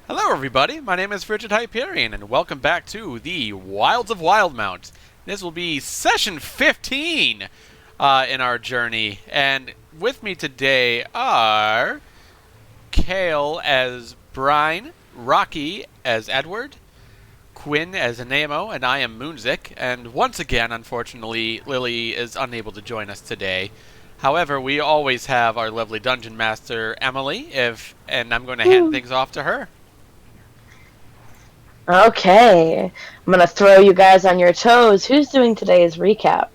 Hello, everybody. My name is Frigid Hyperion, and welcome back to the Wilds of Wildemount. This will be session 15 in our journey, and with me today are Kale as Brine, Rocky as Edward, Quinn as Anemo, and I am Moonzik. And once again, unfortunately, Lily is unable to join us today. However, we always have our lovely dungeon master, Emily, and I'm going to hand things off to her. Okay, I'm gonna throw you guys on your toes. Who's doing today's recap?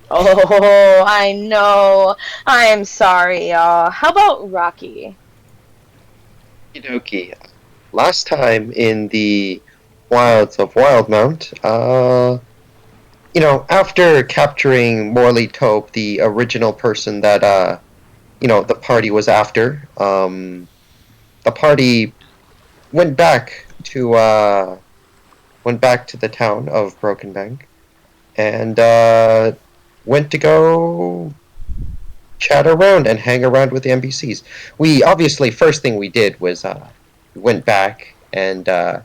Oh, I know. I'm sorry, y'all. How about Rocky? Okie dokie. Last time in the wilds of Wildemount, after capturing Morley Tope, the original person that, the party was after, the party went back to the town of Broken Bank, and, went to go chat around and hang around with the NPCs. We obviously first thing we did was went back to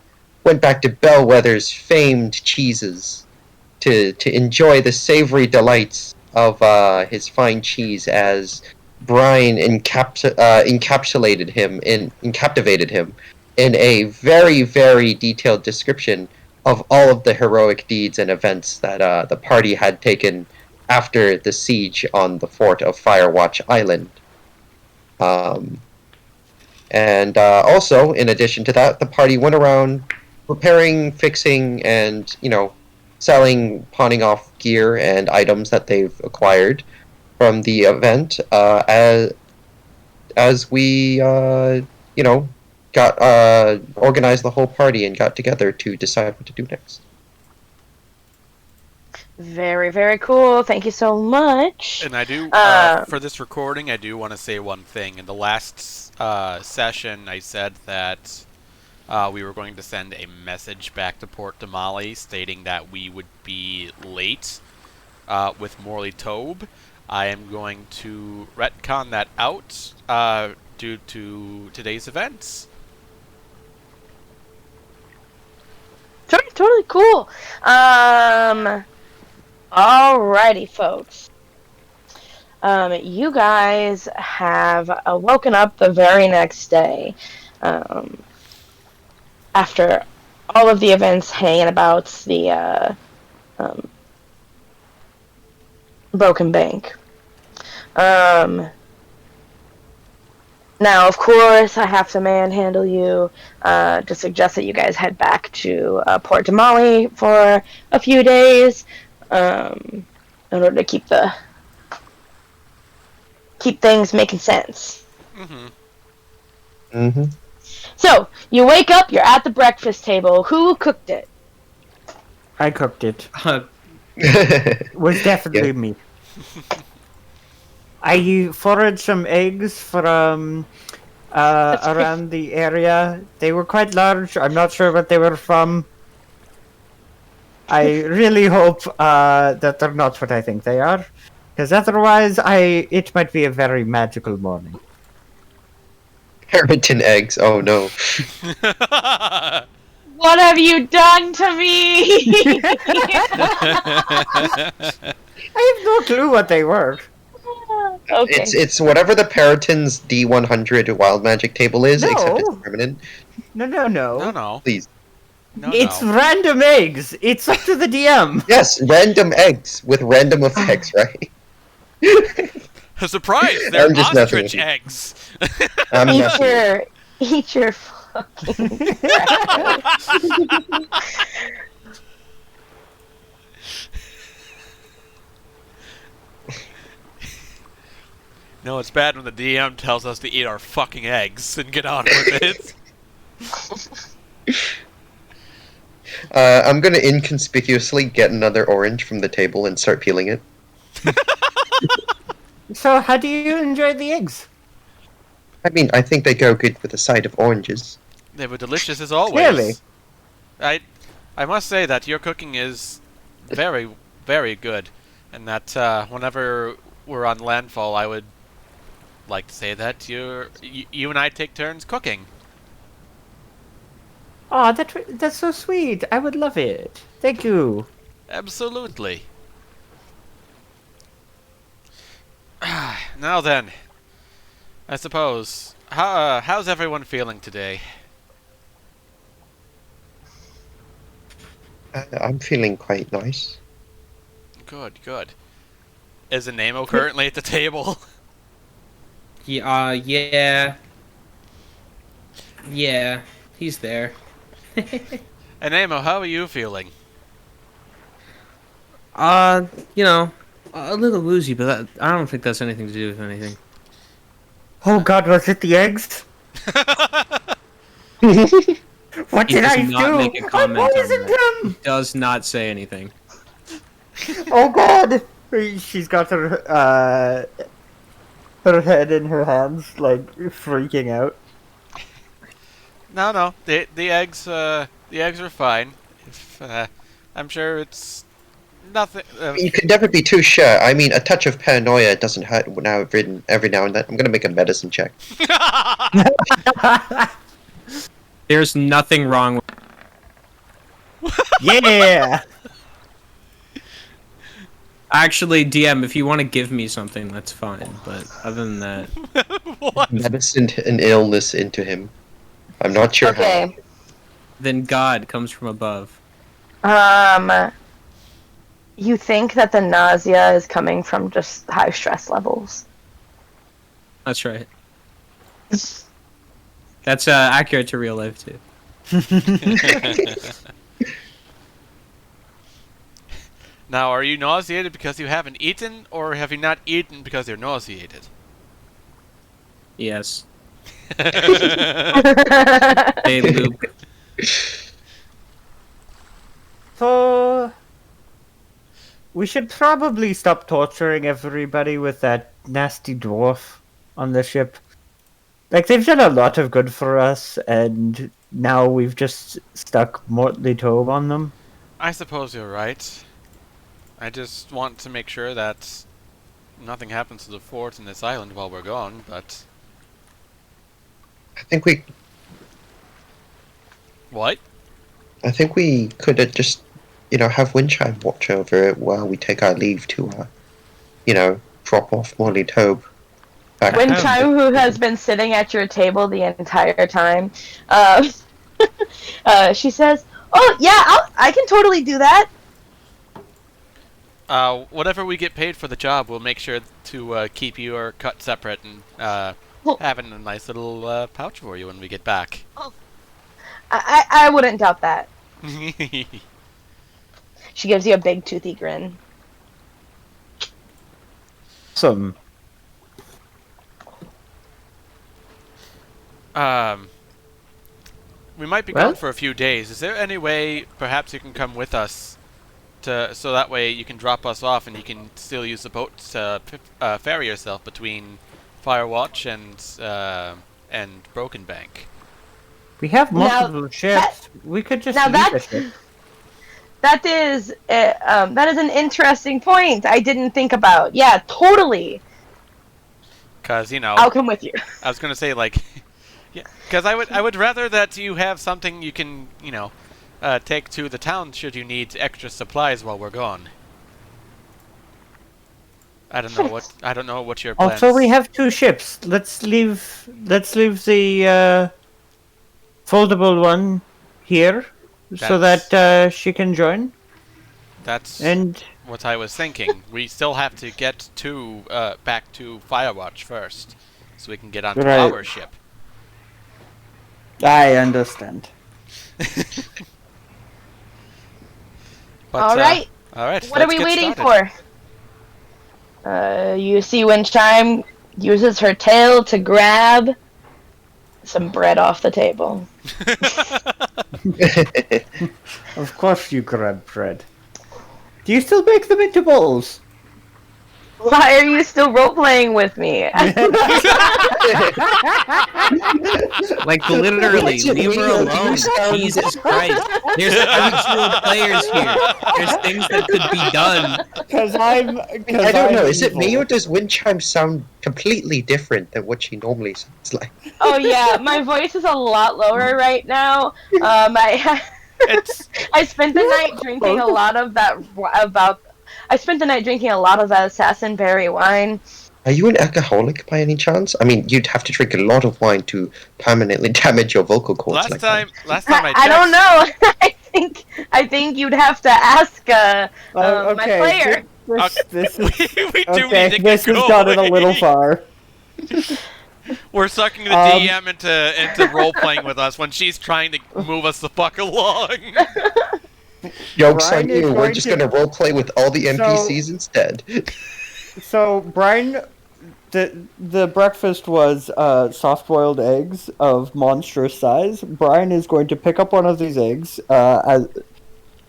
Bellwether's famed cheeses to enjoy the savory delights of his fine cheese as Brian encapsulated him captivated him in a very, very detailed description of all of the heroic deeds and events that the party had taken after the siege on the fort of Firewatch Island. And also, in addition to that, the party went around repairing, fixing, and, selling, pawning off gear and items that they've acquired from the event, as we, got organized the whole party and got together to decide what to do next. Very, very cool. Thank you so much. And I do, for this recording, I do want to say one thing. In the last session, I said that we were going to send a message back to Port Damali stating that we would be late with Morley Tobe. I am going to retcon that out due to today's events. Totally cool. Alrighty, folks. You guys have woken up the very next day after all of the events hanging about the Broken Bank. Now, of course, I have to manhandle you to suggest that you guys head back to Port Damali for a few days in order to keep things making sense. So, you wake up, you're at the breakfast table. Who cooked it? I cooked it. It was definitely me. I foraged some eggs from around the area. They were quite large. I'm not sure what they were from. I really hope that they're not what I think they are, because otherwise it might be a very magical morning. Harrington eggs, oh no. What have you done to me? I have no clue what they were. Okay. It's whatever the Periton's D100 wild magic table is, No. except it's permanent. No. No. Please. It's random eggs. It's up to the DM. Yes, random eggs with random effects, right? A surprise! They're I'm just messing ostrich with you. eggs! I'm not Eat your fucking breakfast. No, it's bad when the DM tells us to eat our fucking eggs and get on with it. I'm gonna inconspicuously get another orange from the table and start peeling it. So, how do you enjoy the eggs? I mean, I think they go good with a side of oranges. They were delicious as always. Clearly. I must say that your cooking is very, very good, and that whenever we're on landfall, I would like to say that you and I take turns cooking. Oh, that's so sweet. I would love it. Thank you. Absolutely. Now then, I suppose, how's everyone feeling today? I'm feeling quite nice. Good, good. Is Anemo currently at the table? Yeah. Yeah, he's there. Anemo, how are you feeling? You know, a little woozy, but I don't think that's anything to do with anything. Oh God, was it the eggs? What He did does I not do? make a comment I on poisoned that. him. He does not say anything. Oh God! She's got her head in her hands, like freaking out. No, the eggs are fine. If, I'm sure it's nothing. You could never be too sure. I mean, a touch of paranoia doesn't hurt now every now and then. I'm gonna make a medicine check. There's nothing wrong with... Yeah. Actually, DM, if you want to give me something, that's fine. But other than that... What? Medicine an illness into him. I'm not sure how. Okay. Then God comes from above. You think that the nausea is coming from just high stress levels? That's right. That's accurate to real life, too. Now, are you nauseated because you haven't eaten, or have you not eaten because you're nauseated? Yes. Hey, Luke. So we should probably stop torturing everybody with that nasty dwarf on the ship. Like, they've done a lot of good for us, and now we've just stuck Mortley Tobe on them. I suppose you're right. I just want to make sure that nothing happens to the fort and this island while we're gone, but... I think we What? could have just, have Windchime watch over it while we take our leave to, drop off Molly Tobe back. Windchime, who has been sitting at your table the entire time, she says, "Oh yeah, I can totally do that." Whatever we get paid for the job, we'll make sure to keep your cut separate and having a nice little pouch for you when we get back. I wouldn't doubt that. She gives you a big toothy grin. Some. We might be Well? gone for a few days. Is there any way perhaps you can come with us so that way you can drop us off and you can still use the boat to ferry yourself between Firewatch and Broken Bank? We have multiple ships. We could just now leave a ship. That is an interesting point. I didn't think about. Yeah, totally. Because I'll come with you. I was gonna say yeah, because I would rather that you have something you can take to the town should you need extra supplies while we're gone. I don't know what your plans. Also, we have two ships. Let's leave the foldable one here, so that she can join. That's And what I was thinking. We still have to get back to Firewatch first, so we can get onto Right. our ship. I understand. But, All right. All right. What are we waiting for? You see Windchime uses her tail to grab some bread off the table. Of course you grab bread. Do you still make them into balls? Why are you still role-playing with me? Like, literally, What's it leave her mean? alone. You sound- Jesus Christ. There's actual players here. There's things that could be done. Because I'm. I don't know. Is it evil. me or does Windchime sound completely different than what she normally sounds like? Oh yeah, my voice is a lot lower right now. It's I spent the night drinking a lot of that I spent the night drinking a lot of that assassin berry wine. Are you an alcoholic by any chance? I mean, you'd have to drink a lot of wine to permanently damage your vocal cords. last like time I checked. I don't know. I think you'd have that. Ask my player. This we is, do need okay, to this get has gotten a going. little far. We're sucking the DM into role playing with us when she's trying to move us the fuck along. Jokes Brian on is you. We're going just to- gonna roleplay with all the NPCs instead. So, Brian, the breakfast was soft-boiled eggs of monstrous size. Brian is going to pick up one of these eggs,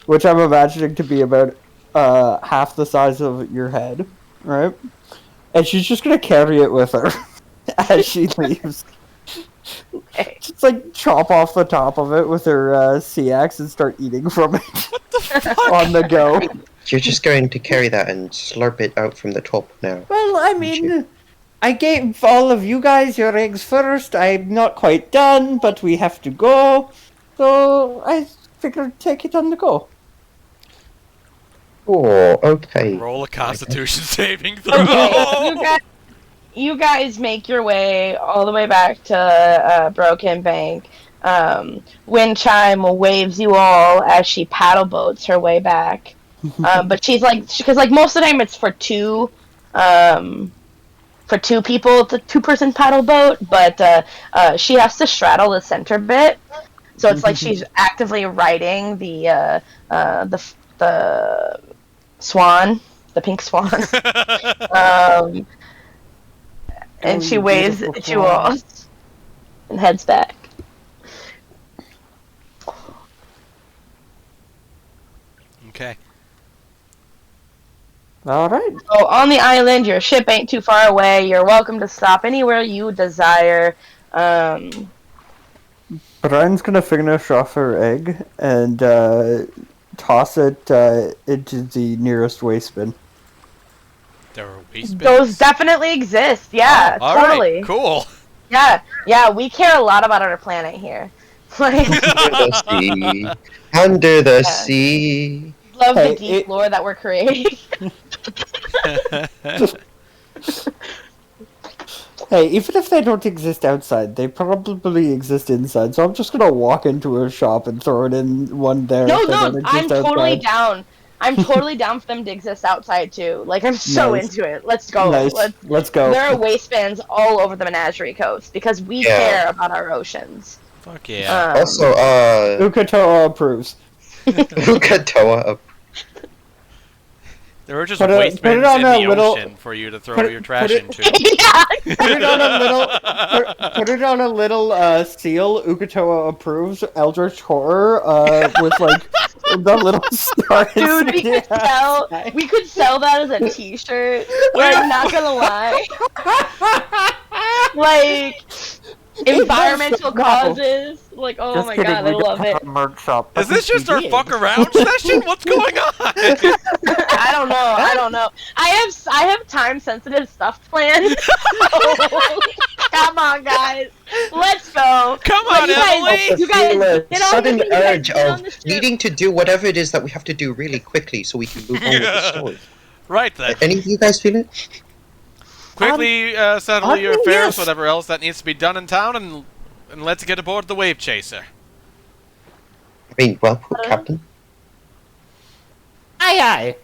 which I'm imagining to be about half the size of your head, right? And she's just going to carry it with her as she leaves. Okay. Just like chop off the top of it with her sea axe and start eating from it on the go. You're just going to carry that and slurp it out from the top now. Well, I mean, I gave all of you guys your eggs first. I'm not quite done, but we have to go. So I figured take it on the go. Oh, okay. Roll a Constitution saving throw. Okay, you guys make your way all the way back to Broken Bank. Windchime waves you all as she paddle boats her way back. But she's because most of the time it's for two people. It's a two-person paddle boat, but she has to straddle the center bit, so it's like she's actively riding the swan, the pink swan. And she waves at you all and heads back. Okay. All right. So on the island, your ship ain't too far away. You're welcome to stop anywhere you desire. Brian's gonna finish off her egg and toss it into the nearest waste bin. There are waste bins. Those definitely exist. Yeah, All right, totally. cool. Yeah. We care a lot about our planet here. Like, Under the sea. Under the sea. love Hey, the deep lore that we're creating. Hey, even if they don't exist outside, they probably exist inside. So I'm just gonna walk into a shop and throw it in one there. No, if they don't I'm exist totally outside. down. I'm totally down for them to exist outside too. Like, I'm so Nice. into it. Let's go. Nice. Let's go. There are waste bins all over the Menagerie Coast because we Yeah. care about our oceans. Fuck yeah. Also, Ukatoa approves. Ukatoa. There were just put it- waste put it bins on in a the little- ocean for you to throw put it- your trash put it- into. Yeah. Put it on a little. Put it on a little seal. Ukatoa approves. Eldritch horror. With like the little star. Dude, we could sell that as a T-shirt. I'm not gonna lie. Like environmental causes. Like, oh my god, I love it. Merch shop. Is this just our fuck around session? What's going on? I don't know. I have time sensitive stuff planned. Come on, guys. Let's go. Come But on, you Emily. guys, you guys Feel a get on sudden the, you guys urge get on of the ship. needing to do whatever it is that we have to do really quickly so we can move on with the story. Right then. Any of you guys feel it? Quickly settle your affairs, yes. whatever else that needs to be done in town, and let's get aboard the wave chaser. I mean, well put, Captain. Aye.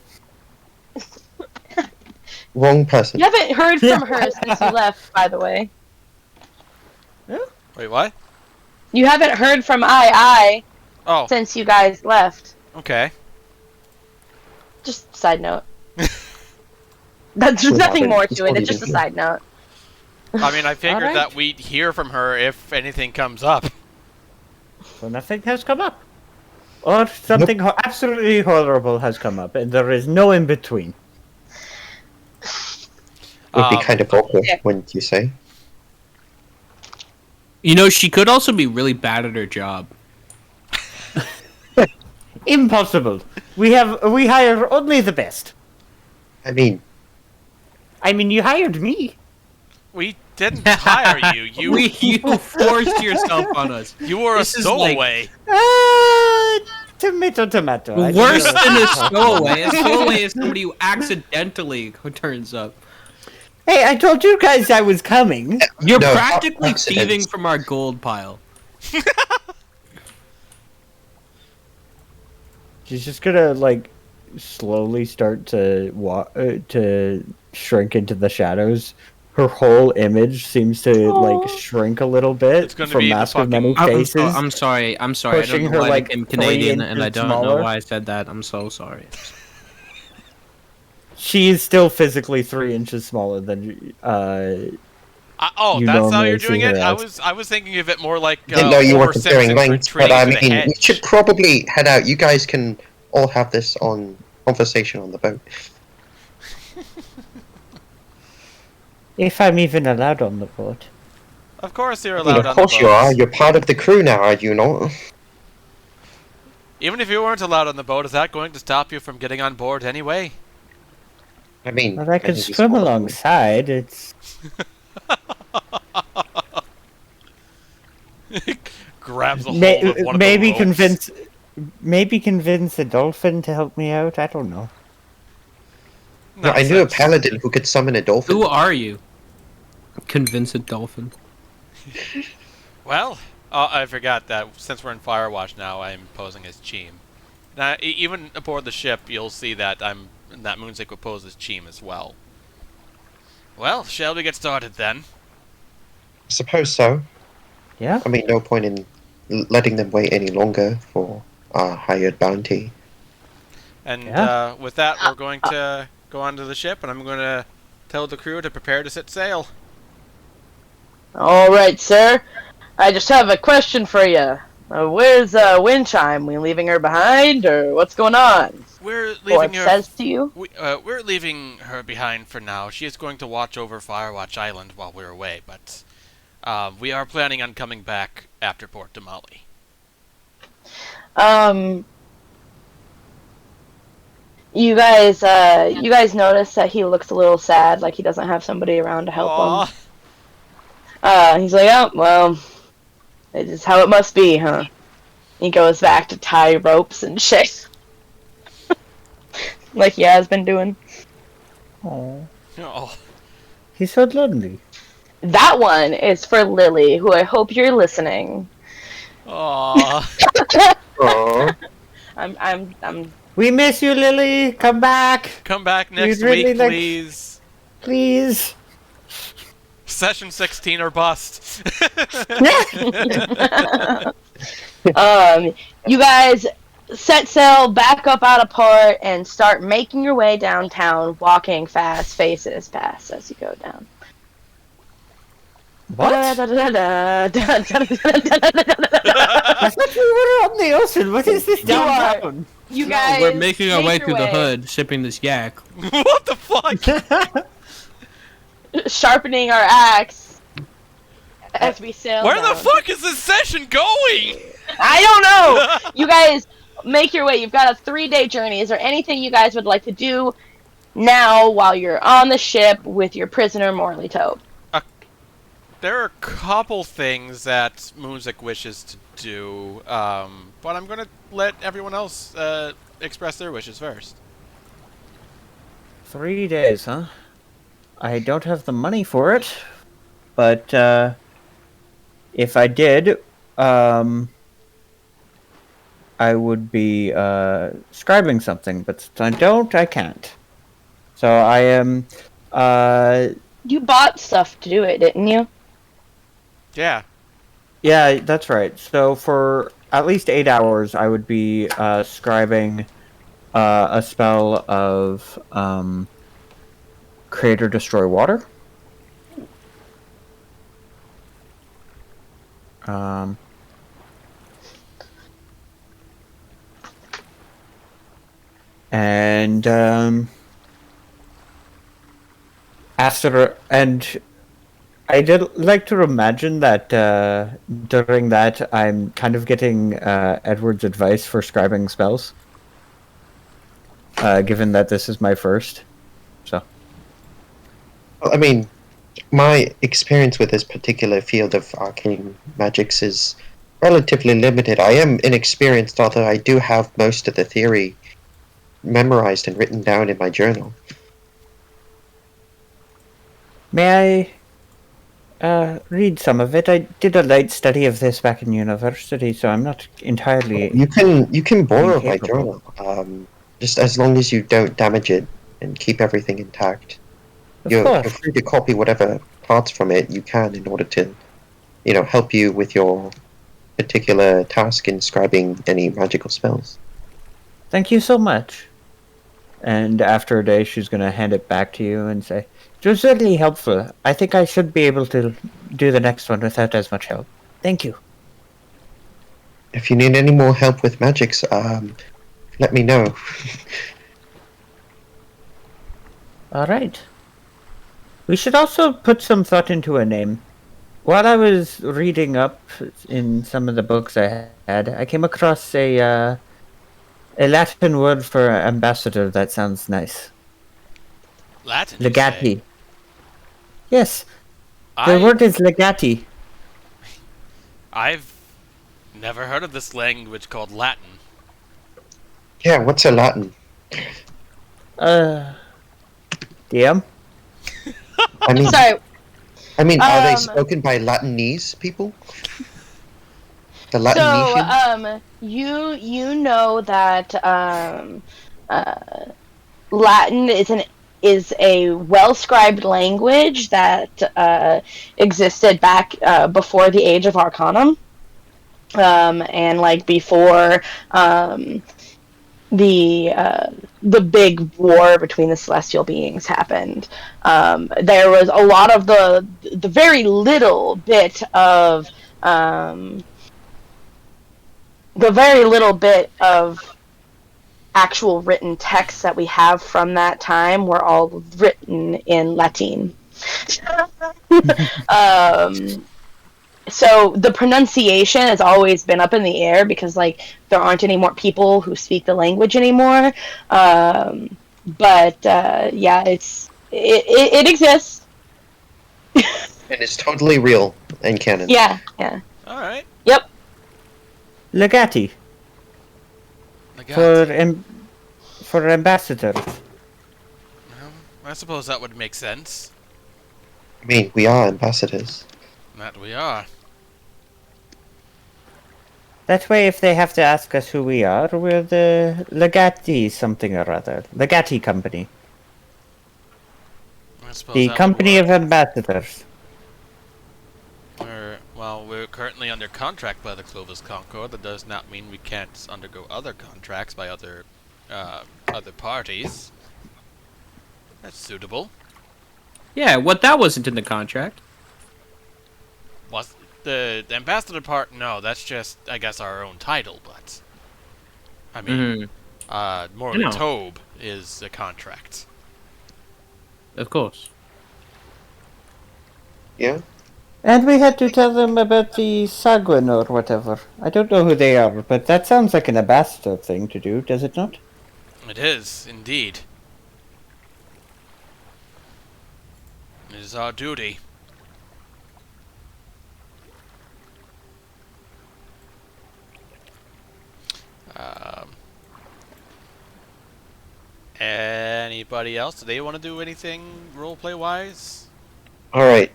Wrong person. You haven't heard from her since you left, by the way. Wait, what? You haven't heard from I Oh, since you guys left. okay. Just side note. There's Sure, nothing but more it's to it. not It's just a even side note. I mean, I figured Alright. that we'd hear from her if anything comes up. So nothing has come up. Or something absolutely horrible has come up, and there is no in between. Would be Um, kind of awkward, yeah. wouldn't you say? You know, she could also be really bad at her job. Impossible. We hire only the best. I mean, You hired me. we didn't hire you. You forced yourself on us. You were This a is like- stowaway. Tomato, tomato. I Worse don't know. than a stowaway. A stowaway is somebody who accidentally turns up. Hey, I told you guys I was coming. You're No, practically accidents. thieving from our gold pile. She's just gonna slowly start to shrink into the shadows. Her whole image seems to shrink a little bit It's gonna from be the Mask of Many fucking- Faces. I'm sorry. I don't Pushing know her, why I like, became 3 Canadian, and I inches don't know smaller. why I said that. I'm so sorry. She is still physically 3 inches smaller than you That's how normally you're doing see her it. as. I was thinking of it more like didn't know you were Homer comparing Simpson lengths, but retreating I to the mean, we hedge. should probably head out. You guys can all have this on conversation on the boat. If I'm even allowed on the boat. Of course you're I mean, allowed on of the course you boats. are. You're part of the crew now, are you not? Even if you weren't allowed on the boat, is that going to stop you from getting on board anyway? I mean, Well, I could think it's swim possible. alongside. It's Grabs a hold of one of maybe the ropes. convince a dolphin to help me out. I don't know. No, I knew a Nonsense. paladin who could summon a dolphin. Who are you? Convince a dolphin. Well, I forgot that since we're in Firewatch now, I'm posing as Cheem. Now, even aboard the ship, you'll see that that Moonsick will pose as Cheem as well. Well, shall we get started then? I suppose so. Yeah. I mean, no point in letting them wait any longer for our hired bounty. And Yeah. with that, we're going to go onto the ship, and I'm going to tell the crew to prepare to set sail. All right, sir. I just have a question for you. Where's Windchime? We leaving her behind, or what's going on? We're Or leaving it her. says to you? We're leaving her behind for now. She is going to watch over Firewatch Island while we're away, but we are planning on coming back after Port Damali. You guys notice that he looks a little sad, like he doesn't have somebody around to help him. He's like, oh, well, it's just how it must be, huh? He goes back to tie ropes and shit. Like he has been doing. Oh, Oh, he's so lonely. That one is for Lily, who I hope you're listening. aw. Aww. I'm We miss you, Lily. Come back, Come back next really week, like- please. please. Session 16 or bust. You guys set sail back up out of port and start making your way downtown, walking fast, faces past as you go down. What? I thought we were on the ocean. What is this You are. downtown? You guys, We're making our make way your through the hood, shipping this yak. What the fuck? sharpening our axe as we sail. Where the down. fuck is this session going? I don't know. You guys make your way. You've got a 3-day journey. Is there anything you guys would like to do now while you're on the ship with your prisoner Morley Toad? There are a couple things that Moonsick wishes to do, but I'm gonna let everyone else express their wishes first. 3 days, huh? I don't have the money for it, but if I did, I would be scribing something. But since I don't, I can't. So I am. You bought stuff to do it, didn't you? Yeah. Yeah, that's right. So for at least 8 hours, I would be scribing a spell of Create or Destroy Water. And I did like to imagine that during that I'm kind of getting Edward's advice for scribing spells. Given that this is my first, so. Well, I mean, my experience with this particular field of arcane magics is relatively limited. I am inexperienced, although I do have most of the theory memorized and written down in my journal. May I read some of it? I did a light study of this back in university, so I'm not entirely. You can borrow my Incapable. journal, just as long as you don't damage it and keep everything intact. Of You're course. free to copy whatever parts from it you can in order to, help you with your particular task in scribing any magical spells. Thank you so much. And after a day, she's going to hand it back to you and say, "It was really helpful. I think I should be able to do the next one without as much help. Thank you." If you need any more help with magics, let me know. All right. We should also put some thought into a name. While I was reading up in some of the books I had, I came across a Latin word for ambassador that sounds nice. Latin. you say? Legati. Yes, the word is legati. I've never heard of this language called Latin. Yeah, what's a Latin? DM? I mean, Sorry. are they Um, spoken by Latinese people? The Latinesians? You know that Latin is a well-scribed language that existed back before the Age of Arcanum, and like before the big war between the celestial beings happened. There was a lot of the very little bit of actual written texts that we have from that time were all written in Latin. So the pronunciation has always been up in the air because like there aren't any more people who speak the language anymore. But yeah, it exists. And it's totally real and canon. Yeah. All right. Yep. Legati. For ambassador. Well, I suppose that would make sense. I mean, we are ambassadors. That we are. That way, if they have to ask us who we are, we're the Legati something or other. Legati Company. I suppose The that would Company work. of Ambassadors. We're currently under contract by the Clovis Concord. That does not mean we can't undergo other contracts by other parties. That's suitable. Yeah, that wasn't in the contract. Was the ambassador part? No, that's just I guess our own title. But I mean, more I know. Tobe is a contract. Of course. Yeah? And we had to tell them about the Sagwin or whatever. I don't know who they are, but that sounds like an ambassador thing to do, does it not? It is indeed. It is our duty. Anybody else? Do they want to do anything roleplay wise? Alright,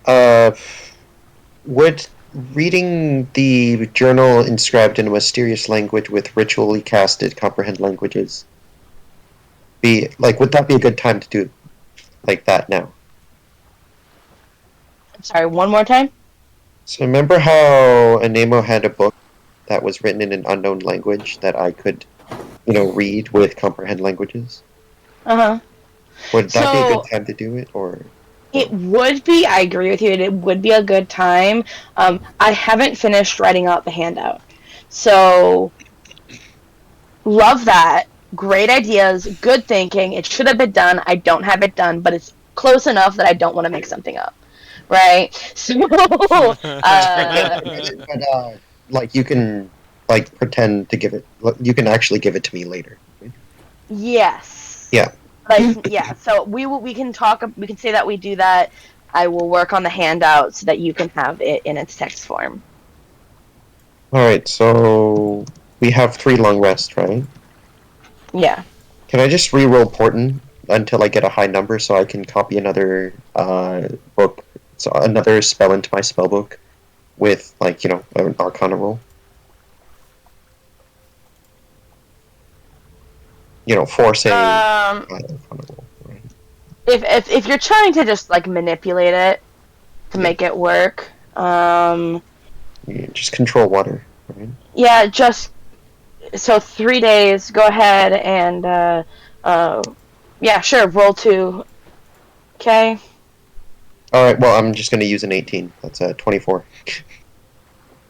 would reading the journal inscribed in a mysterious language with ritually casted comprehend languages would that be a good time to do like that now? I'm sorry, one more time? So remember how Anemo had a book that was written in an unknown language that I could, read with comprehend languages? Uh-huh. Would that be a So- good time to do it, or? It would be, I agree with you, it would be a good time. I haven't finished writing out the handout. So, love that. Great ideas, good thinking. It should have been done. I don't have it done, but it's close enough that I don't want to make something up, right? So, But like you can like pretend to give it. You can actually give it to me later. yes. Yeah. Like, yeah. So we can talk. We can say that we do that. I will work on the handout so that you can have it in its text form. All right. So we have 3 long rests, right? Yeah. Can I just re-roll Portent until I get a high number so I can copy another book, so another spell into my spell book with like an Arcana roll? Force a Arcana roll. Right? If you're trying to just like manipulate it to make it work, You just control water. Right? yeah, just so 3 days. Go ahead and yeah, sure, roll 2. Okay. All right. Well, I'm just going to use an 18. That's a 24.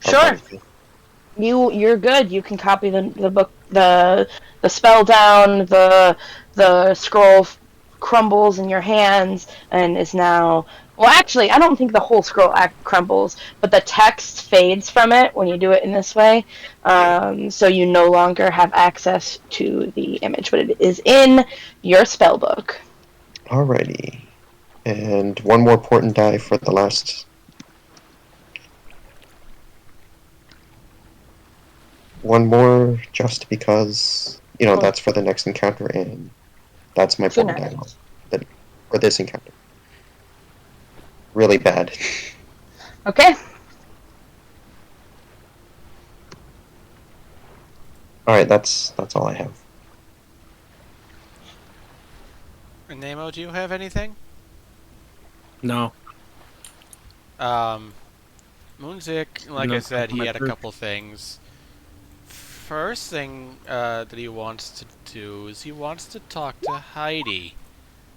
Sure. You're good. You can copy the book, the spell down. The scroll crumbles in your hands and is now. Well, actually, I don't think the whole scroll crumbles, but the text fades from it when you do it in this way. So you no longer have access to the image, but it is in your spell book. Alrighty. And one more Portent die for the last. One more, just because that's for the next encounter, and that's my Portent die for this encounter. Really bad. Okay. All right, that's all I have. And Nemo, do you have anything? No. Moonzik, like I said, he had a couple things. First thing that he wants to do is he wants to talk to Heidi.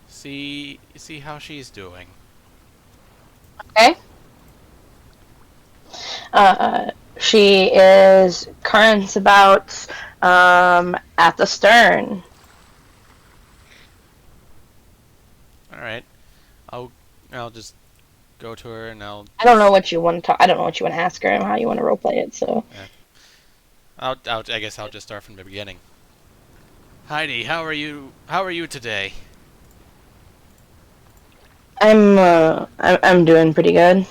See how she's doing. Okay. She is current about at the stern. All right, I'll just go to her and I'll. I don't know what you want to talk. I don't know what you want to ask her and how you want to roleplay it. So. I guess I'll just start from the beginning. Heidi, how are you? How are you today? I'm doing pretty good.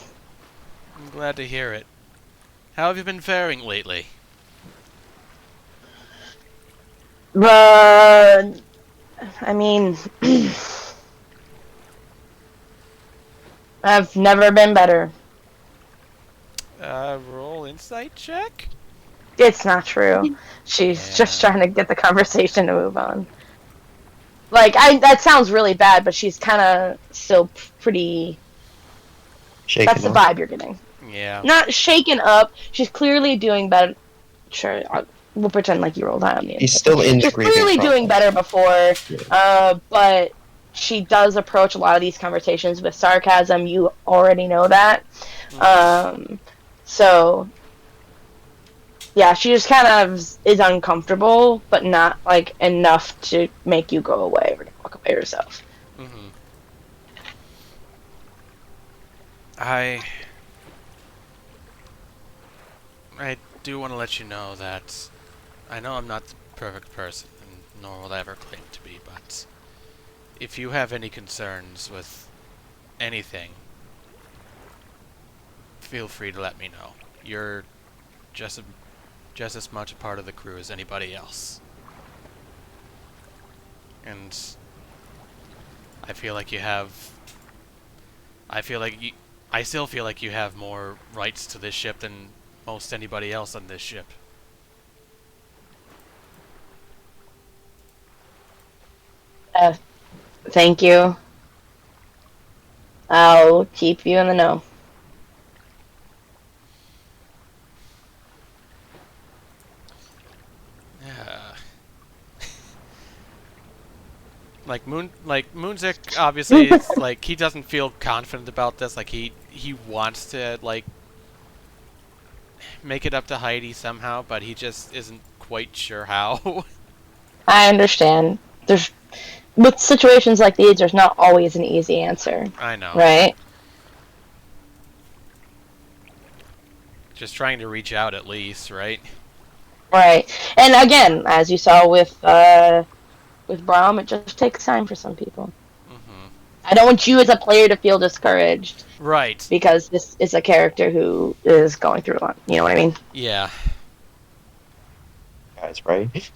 I'm glad to hear it. How have you been faring lately? But I mean, I've never been better. Roll insight check? It's not true. She's just trying to get the conversation to move on. Like, that sounds really bad, but she's kind of still pretty. Shaken That's the up. vibe you're getting. Yeah. Not shaken up. She's clearly doing better. Sure, we'll pretend like you rolled high on the He's still in the She's grieving clearly process. doing better before, but she does approach a lot of these conversations with sarcasm. You already know that. So, yeah, she just kind of is uncomfortable, but not, like, enough to make you go away or walk away yourself. Mm-hmm. I do want to let you know that I know I'm not the perfect person, and nor will I ever claim to be, but if you have any concerns with anything, feel free to let me know. You're just as much a part of the crew as anybody else. And I feel like you have... I still feel like you have more rights to this ship than most anybody else on this ship. Thank you. I'll keep you in the know. Yeah. Moonzik obviously is, like, he doesn't feel confident about this. Like, he wants to, like, make it up to Heidi somehow, but he just isn't quite sure how. I understand. with situations like these, there's not always an easy answer, I know. right? Just trying to reach out at least, right? Right. And again, as you saw with Braum, it just takes time for some people. Mm-hmm. I don't want you as a player to feel discouraged Right. because this is a character who is going through a lot. You know what I mean? Yeah. Guys, right?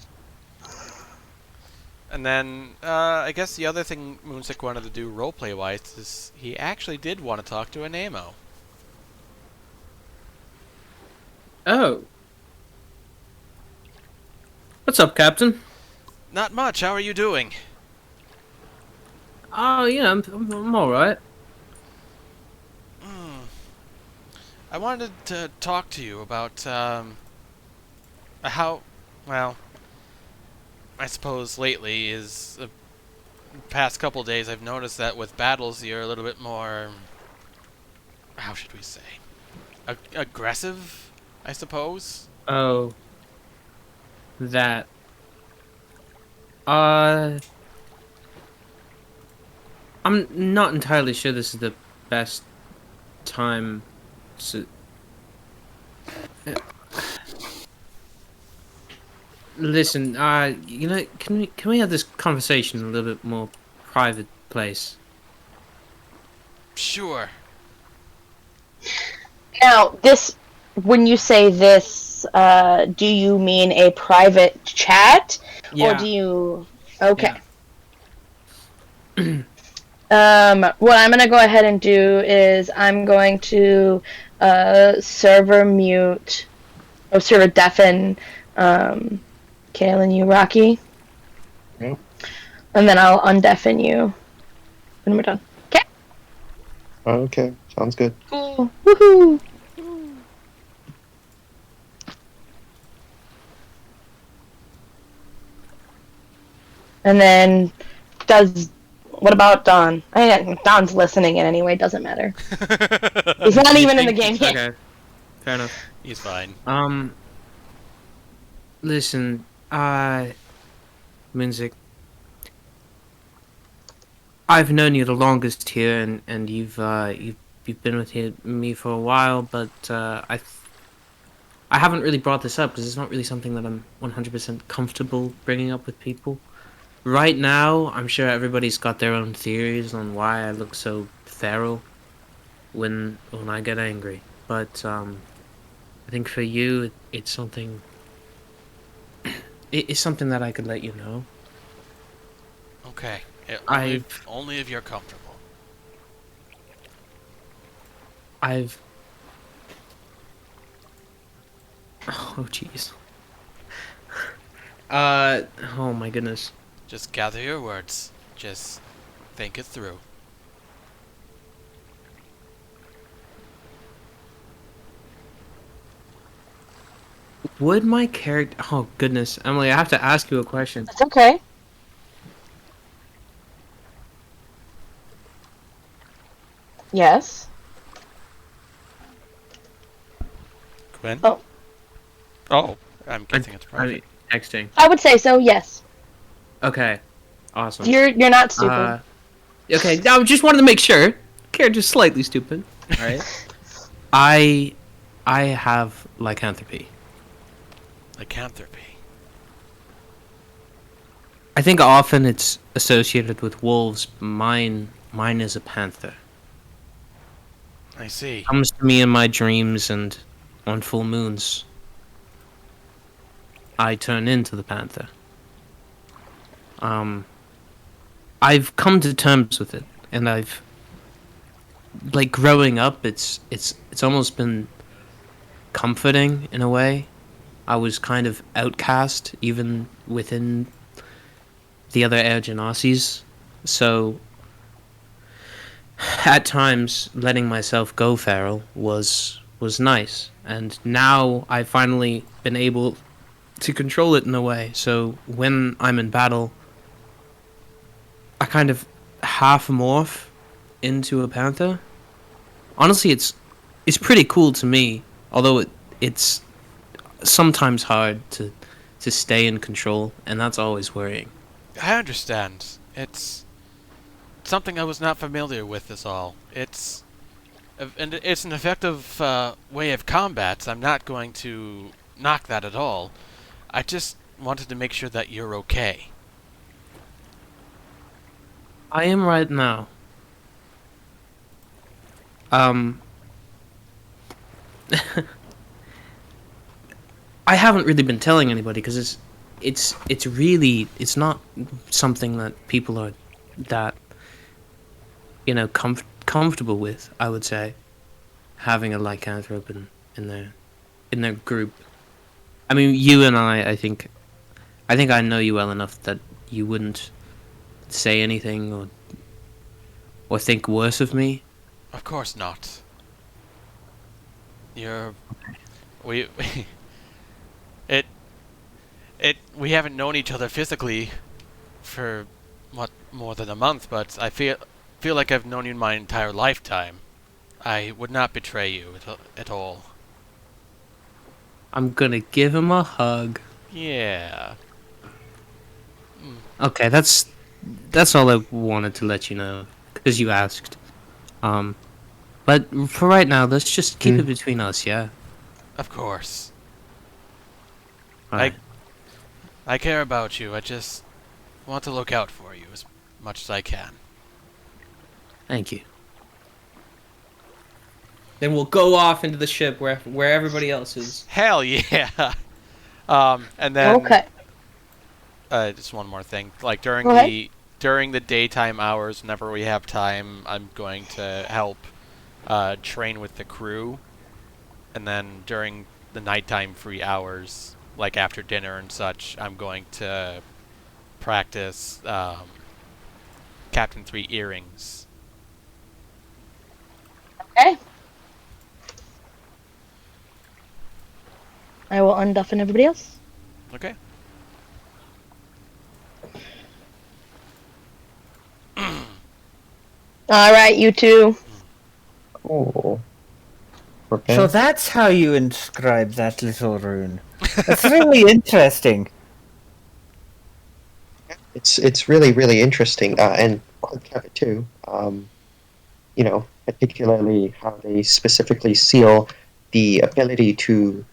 And then, I guess the other thing Moonsick wanted to do roleplay-wise is he actually did want to talk to an Amo. Oh. What's up, Captain? Not much. How are you doing? Oh, yeah, I'm alright. I wanted to talk to you about, how, well, I suppose lately is, the past couple days I've noticed that with battles you're a little bit more, how should we say, aggressive, I suppose? Oh. That. I'm not entirely sure this is the best time to... Listen, you know, can we have this conversation in a little bit more private place? Sure. Now, when you say this, do you mean a private chat? Yeah. Or do you... Okay. Yeah. What I'm going to go ahead and do is I'm going to server mute, or server deafen Kaylin, you, Rocky. Yep. And then I'll undeafen you when we're done. Okay? Okay, sounds good. Cool. Woohoo! And then, what about Don? Don's listening in anyway, doesn't matter. He's not even in the game yet. Okay. Fair enough. He's fine. Listen, Minzik, I've known you the longest here, and you've been with me for a while, but I haven't really brought this up because it's not really something that I'm 100% comfortable bringing up with people. Right now, I'm sure everybody's got their own theories on why I look so feral when I get angry, but I think for you, it's something. It's something that I could let you know. Okay. Only if you're comfortable. Oh, jeez. Oh my goodness. Just gather your words. Just think it through. Would my character... Oh, goodness. Emily, I have to ask you a question. That's okay. Yes. Quinn? Oh. Oh. I'm guessing it's private. I mean, texting. I would say so, yes. Okay. Awesome. You're not stupid. Okay, I just wanted to make sure. Character's slightly stupid. Alright. I have lycanthropy. Lycanthropy. I think often it's associated with wolves. Mine is a panther. I see. Comes to me in my dreams, and on full moons, I turn into the panther. I've come to terms with it, and I've, like, growing up, it's almost been comforting in a way. I was kind of outcast even within the other Air Genasi's, so at times letting myself go feral was nice, and now I've finally been able to control it in a way. So when I'm in battle, I kind of half morph into a panther. Honestly, it's pretty cool to me, although it's sometimes hard to stay in control, and that's always worrying. I understand. It's something I was not familiar with. This all. And it's an effective way of combat. I'm not going to knock that at all. I just wanted to make sure that you're okay. I am right now. I haven't really been telling anybody because it's really it's not something that people are that comfortable with. I would say having a lycanthrope in their group. I mean, you and I think I know you well enough that you wouldn't say anything or think worse of me. Of course not. You're... We we haven't known each other physically for, what, more than a month, but I feel like I've known you my entire lifetime. I would not betray you at all. I'm gonna give him a hug. Yeah. Okay, that's all I wanted to let you know, because you asked. But for right now, let's just keep it between us, yeah? Of course. Alright. I care about you. I just want to look out for you as much as I can. Thank you. Then we'll go off into the ship where everybody else is. Hell yeah! And then... Okay. Just one more thing. Like, Go ahead. during the daytime hours, whenever we have time, I'm going to help train with the crew. And then during the nighttime free hours, like after dinner and such, I'm going to practice Captain 3 earrings. Okay. I will unduffen everybody else. Okay. Alright, you two. Oh. Okay. So that's how you inscribe that little rune. That's really interesting. It's really, really interesting, and quite clever too. Particularly how they specifically seal the ability to,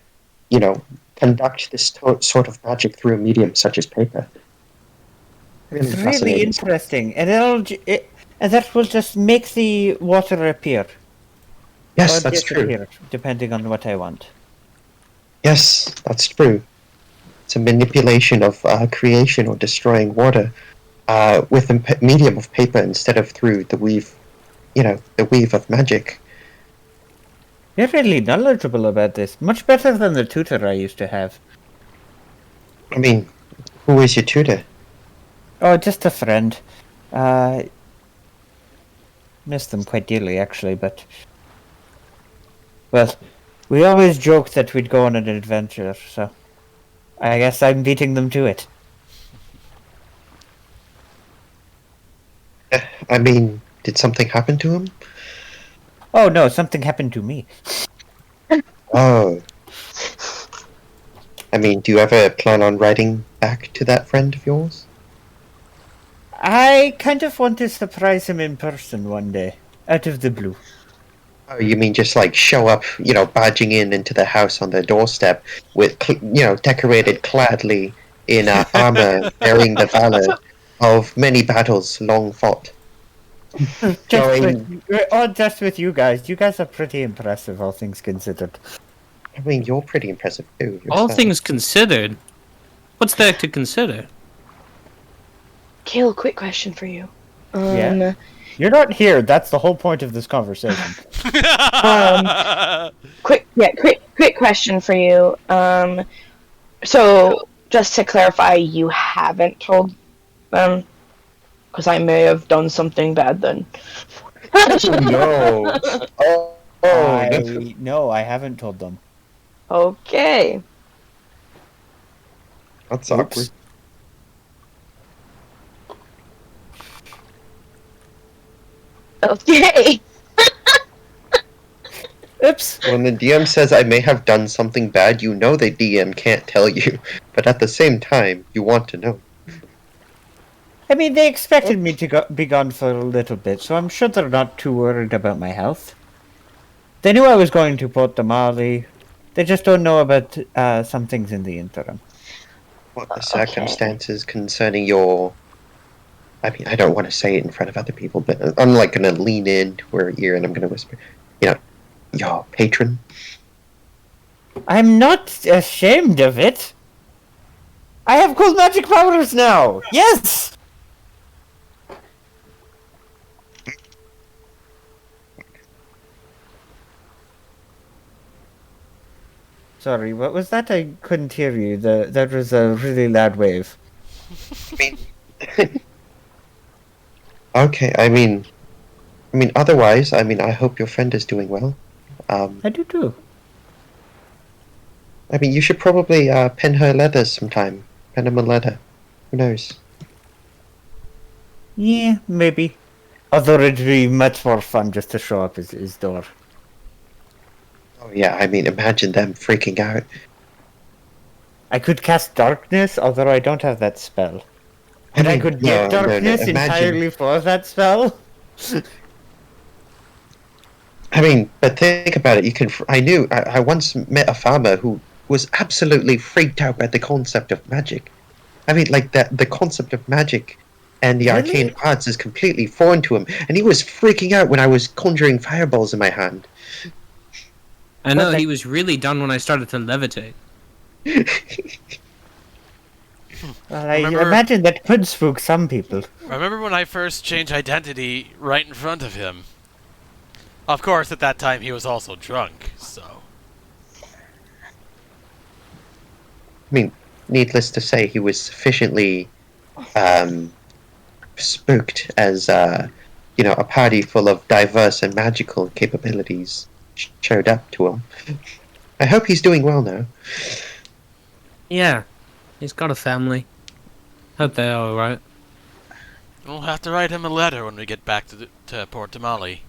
conduct this sort of magic through a medium such as paper. It's really fascinating. interesting, and and that will just make the water appear. Yes, Or that's true. disappear, depending on what I want. Yes, that's true. It's a manipulation of creation or destroying water with a medium of paper instead of through the weave, the weave of magic. You're really knowledgeable about this. Much better than the tutor I used to have. I mean, who is your tutor? Oh, just a friend. Miss them quite dearly, actually, but... Well, we always joked that we'd go on an adventure, so... I guess I'm beating them to it. I mean, did something happen to him? Oh no, something happened to me. Oh. I mean, do you ever plan on writing back to that friend of yours? I kind of want to surprise him in person one day, out of the blue. Oh, you mean just like show up, badging into the house on their doorstep with, decorated gladly in armor, bearing the valor of many battles long fought. Just with you guys. You guys are pretty impressive, all things considered. I mean, you're pretty impressive too. All yourself. things considered, what's there to consider? Kale, quick question for you. Yeah? You're not here. That's the whole point of this conversation. Quick question for you. So, just to clarify, you haven't told them? Because I may have done something bad then. No. No, I haven't told them. Okay. That's Oops. awkward. Okay. Oops. When the DM says I may have done something bad, you know the DM can't tell you. But at the same time, you want to know. I mean, they expected me to be gone for a little bit, so I'm sure they're not too worried about my health. They knew I was going to Port Damali. They just don't know about some things in the interim. What the circumstances concerning your... I mean, I don't want to say it in front of other people, but I'm like going to lean into her ear and I'm going to whisper, your patron. I'm not ashamed of it. I have cool magic powers now. Yes. Sorry, what was that? I couldn't hear you. That was a really loud wave. I mean... Okay, I mean, otherwise, I hope your friend is doing well. I do too. I mean, you should probably pen her letters sometime. Pen him a letter. Who knows? Yeah, maybe. Although it'd be much more fun just to show up his door. Oh yeah, I mean, imagine them freaking out. I could cast darkness, although I don't have that spell. And I could get darkness entirely for that spell. I mean, but think about it. I once met a farmer who was absolutely freaked out by the concept of magic. I mean, like the concept of magic and the arcane arts is completely foreign to him, and he was freaking out when I was conjuring fireballs in my hand. I know, he was really done when I started to levitate. Well, I imagine that could spook some people. Remember when I first changed identity right in front of him? Of course, at that time he was also drunk, so... I mean, needless to say, he was sufficiently spooked as, a party full of diverse and magical capabilities showed up to him. I hope he's doing well now. Yeah, he's got a family. Hope they're alright. We'll have to write him a letter when we get back to Port Damali.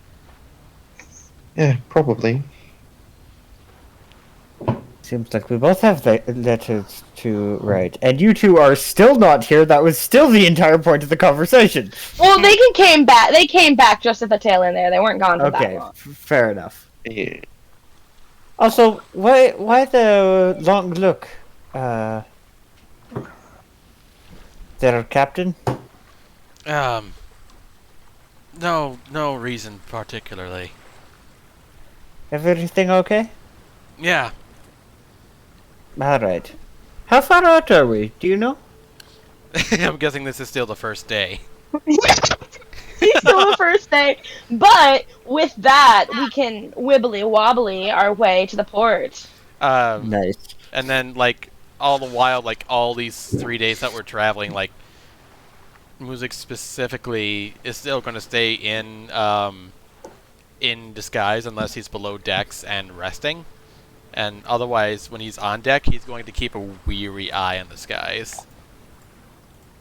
Yeah, probably. Seems like we both have letters to write. And you two are still not here. That was still the entire point of the conversation. Well, they came back. They came back just at the tail end there. They weren't gone for that long. Fair enough. Yeah. Also, why the long look? There, Captain? No reason particularly. Everything okay? Yeah. Alright. How far out are we? Do you know? I'm guessing this is still the first day. Still the first day. But with that, we can wibbly wobbly our way to the port. Nice. And then, all the while, all these 3 days that we're traveling, music specifically is still going to stay in disguise unless he's below decks and resting. And otherwise, when he's on deck, he's going to keep a weary eye on the skies.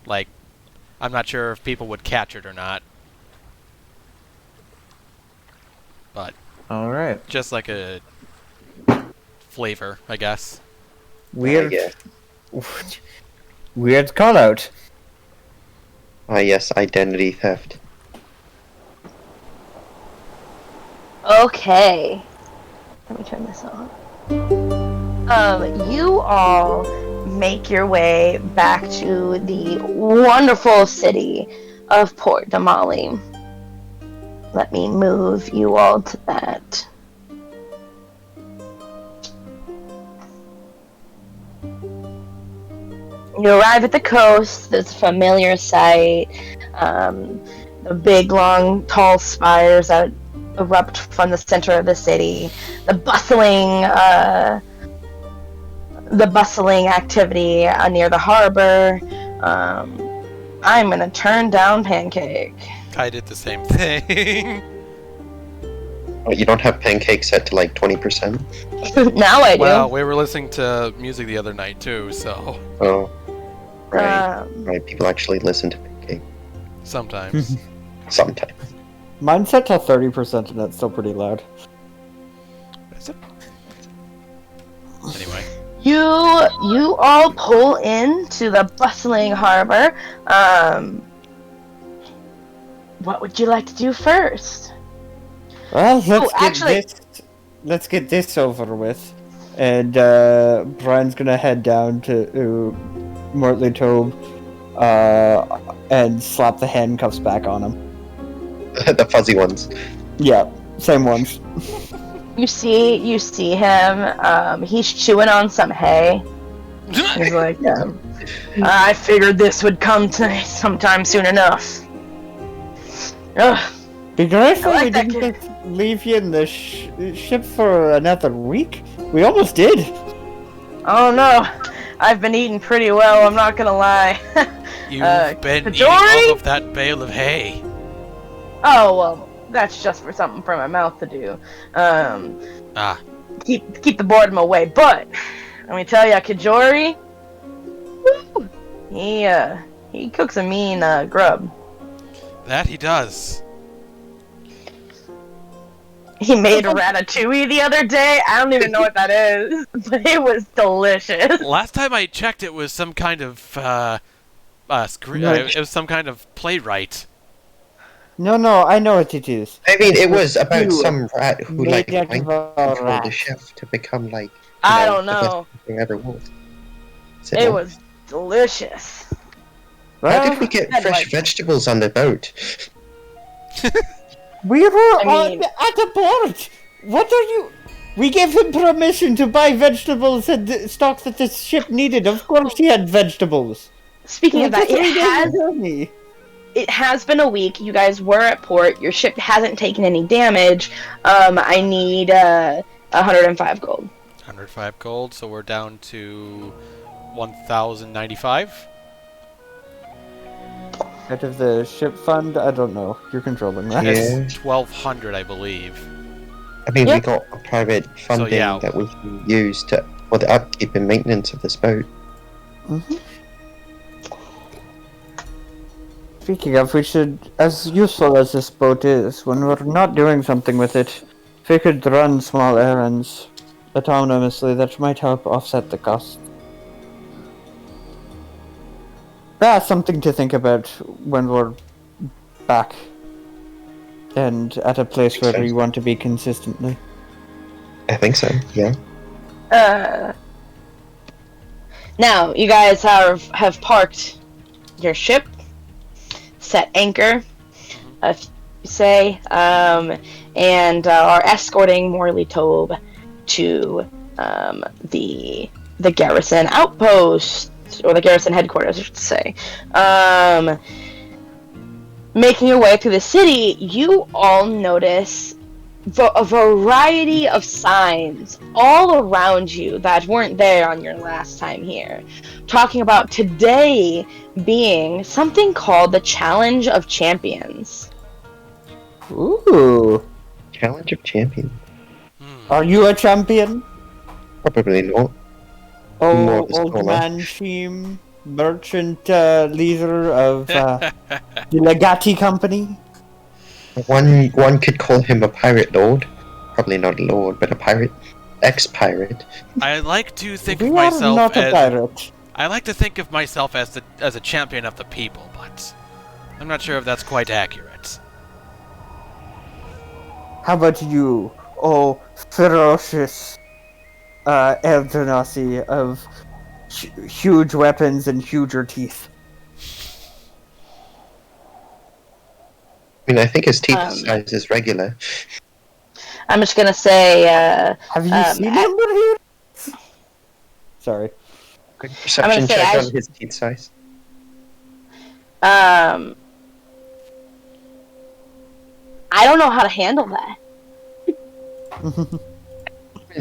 I'm not sure if people would catch it or not. But... Alright. Just like a flavor, I guess. Weird. Weird call out. Yes, identity theft. Okay. Let me turn this on. You all make your way back to the wonderful city of Port Damali. Let me move you all to that. You arrive at the coast, this familiar sight, the big, long, tall spires that erupt from the center of the city, the bustling activity near the harbor. I'm gonna turn down Pancake. I did the same thing. Oh, you don't have Pancake set to 20%? Now I do. Well, we were listening to music the other night too, so... Oh. Right. Right, people actually listen to Pancake. Sometimes. Sometimes. Mine's set to 30% and that's still pretty loud. Is it? Anyway. You all pull into the bustling harbor. what would you like to do first? Well, actually- let's get this over with. And Brian's gonna head down to Mortley Tobe and slap the handcuffs back on him. The fuzzy ones. Yeah, same ones. You see him. He's chewing on some hay. He's like, I figured this would come to sometime soon enough. Ugh. Be grateful I we like that didn't just leave you in the ship for another week. We almost did. Oh no, I've been eating pretty well. I'm not gonna lie. You've been eating Kajori? all of that bale of hay. Oh well, that's just for something for my mouth to do. Keep the boredom away. But let me tell ya, Kajori, woo, he cooks a mean grub. That he does. He made ratatouille the other day. I don't even know what that is, but it was delicious. Last time I checked, it was some kind of it was some kind of playwright. No, I know what it is. I mean, it was about You some rat who like made it mind about controlled rat. the chef to become like. I don't the best know. thing ever was. It was delicious. How Well, did we get I'd fresh like- vegetables on the boat? we were mean- at a port. What are you? We gave him permission to buy vegetables and the stock that the ship needed. Of course, he had vegetables. Speaking of that, That's what we did. it has been a week. You guys were at port. Your ship hasn't taken any damage. I need 105 gold. 105 gold, so we're down to 1,095. Out of the ship fund, I don't know. You're controlling that. Yeah. It's 1,200, I believe. I mean, we Yep. got a private funding yeah. that we can use for the upkeep and maintenance of this boat. Speaking of, we should, as useful as this boat is, when we're not doing something with it, if we could run small errands autonomously, that might help offset the cost. That's something to think about when we're back and at a place where we want to be consistently. I think so. Yeah. Now, you guys have parked your ship, set anchor, if you say, and are escorting Morley Tobe to the garrison outpost, or the garrison headquarters, I should say. Making your way through the city, you all notice a variety of signs all around you that weren't there on your last time here. Talking about today being something called the Challenge of Champions. Ooh. Challenge of Champions. Are you a champion? Probably not. Oh, More of a old scholar. man team, merchant leader of the Legati Company. One could call him a pirate lord. Probably not a lord, but a pirate. Ex-pirate. I like to think We of are myself not a as pirate. I like to think of myself as a champion of the people, but I'm not sure if that's quite accurate. How about you, oh ferocious Eldrazi of huge weapons and huger teeth? I mean, I think his teeth Um, size is regular. I'm just gonna say, Have you seen him with here? Sorry. Quick perception say check as- on his teeth size. I don't know how to handle that.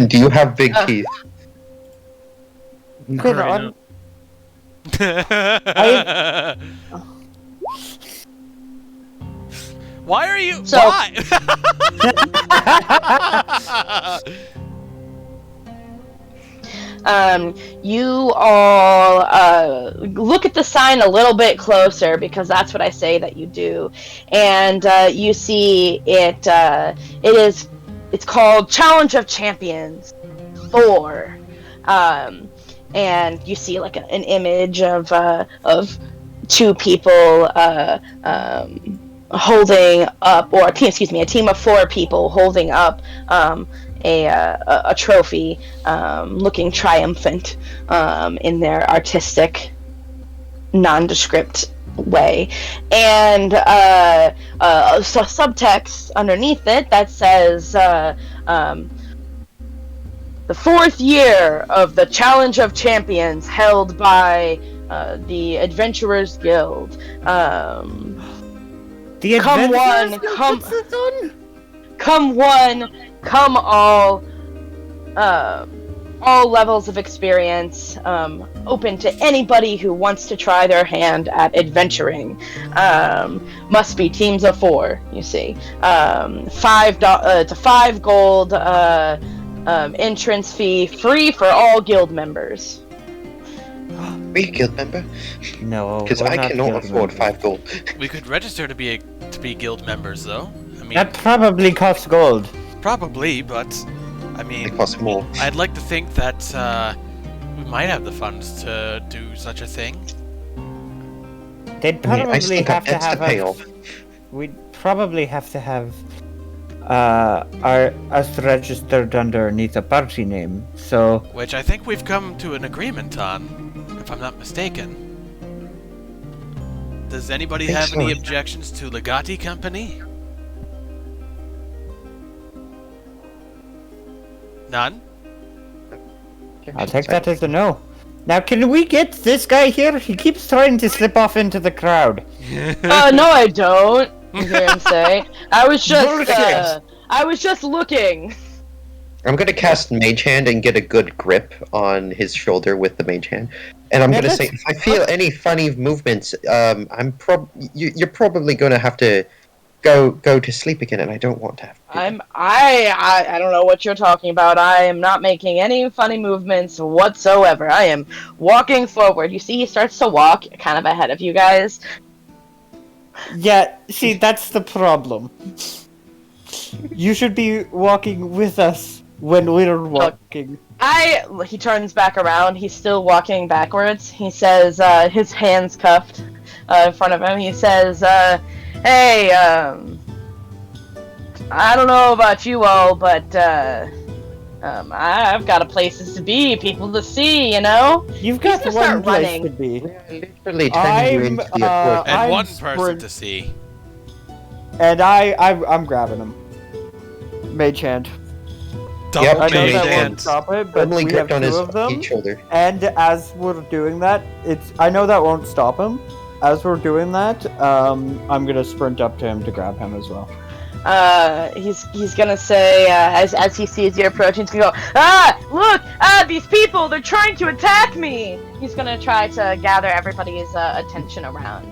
Do you have big teeth? Good Right on. Why are you? So- Why? You all look at the sign a little bit closer, because that's what I say that you do, and you see it's called Challenge of Champions 4, and you see like an image of two people holding up, or a team of 4 people holding up a trophy, looking triumphant in their artistic, nondescript way, and so subtext underneath it that says the 4th year of the Challenge of Champions held by the Adventurers Guild. The Come one, Adventurers come, puts this on? come one, come all levels of experience, open to anybody who wants to try their hand at adventuring. Must be teams of 4, you see. It's a 5 gold entrance fee, free for all guild members. Are you a guild member? No, Because we're I not cannot guild afford members. 5 gold. We could register to be guild members, though. I mean, That probably costs gold. probably, but I It mean, costs more. I'd like to think that we might have the funds to do such a thing. They'd I mean, I probably still got have to debts to have pay us. off. We'd probably have to have us registered underneath a party name. So Which I think we've come to an agreement on, if I'm not mistaken. Does anybody Think have so. any objections to Legati Company? None? I'll take that as a no. Now, can we get this guy here? He keeps trying to slip off into the crowd. No, I don't. You hear him say. I was just looking. I'm gonna cast Mage Hand and get a good grip on his shoulder with the Mage Hand. And I'm Yeah, gonna say, if I feel any funny movements, you're probably gonna have to go to sleep again, and I don't want to have to do I don't know what you're talking about. I am not making any funny movements whatsoever. I am walking forward. You see, he starts to walk kind of ahead of you guys. Yeah, see, that's the problem. You should be walking with us when we're walking. He turns back around. He's still walking backwards. He says, his hands cuffed in front of him. He says, hey, I don't know about you all, but I've got a places to be, people to see, you know? You've got gonna one start place running. to be. it. Literally turning you I'm, into the airport. And I'm one person sprint- to see. And I'm grabbing him. Mage hand. Double Yep, I know mage Mage that hand. won't hand. stop it, but Firmly we have gripped on 2 his of them. each shoulder. And as we're doing that, I know that won't stop him. As we're doing that, I'm gonna sprint up to him to grab him as well. He's gonna say, as he sees you approaching, he's gonna go, look, these people, they're trying to attack me! He's gonna try to gather everybody's, attention around.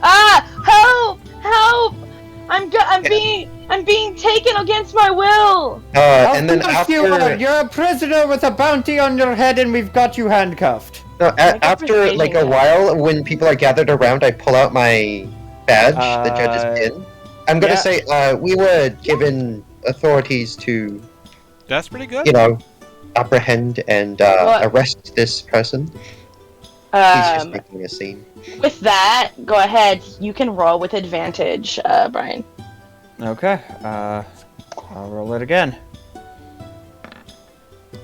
Help! Help! I'm being taken against my will! And then Of course you are. after, You're a prisoner with a bounty on your head, and we've got you handcuffed. no, Make a after persuasion like a check. while, when people are gathered around, I pull out my badge, the judge's pin. I'm gonna yeah. say, we were given authorities to, That's pretty good. you know, apprehend and What? arrest this person. He's just making a scene. With that, go ahead. You can roll with advantage, Brian. Okay. I'll roll it again.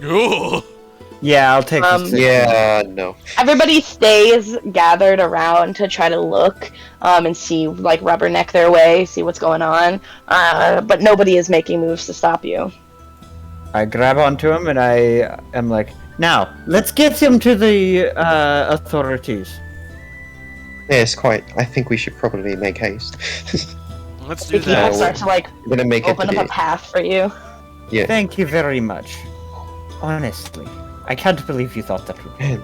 Ooh. Yeah, I'll take this. Yeah, no. Everybody stays gathered around to try to look and see, like, rubberneck their way, see what's going on. But nobody is making moves to stop you. I grab onto him and I am like, now let's get him to the authorities. Yes, quite. I think we should probably make haste. Let's The do people that. start to, like, I'm gonna make open it up to a path for you. Yeah. Thank you very much. Honestly, I can't believe you thought that would be. Man,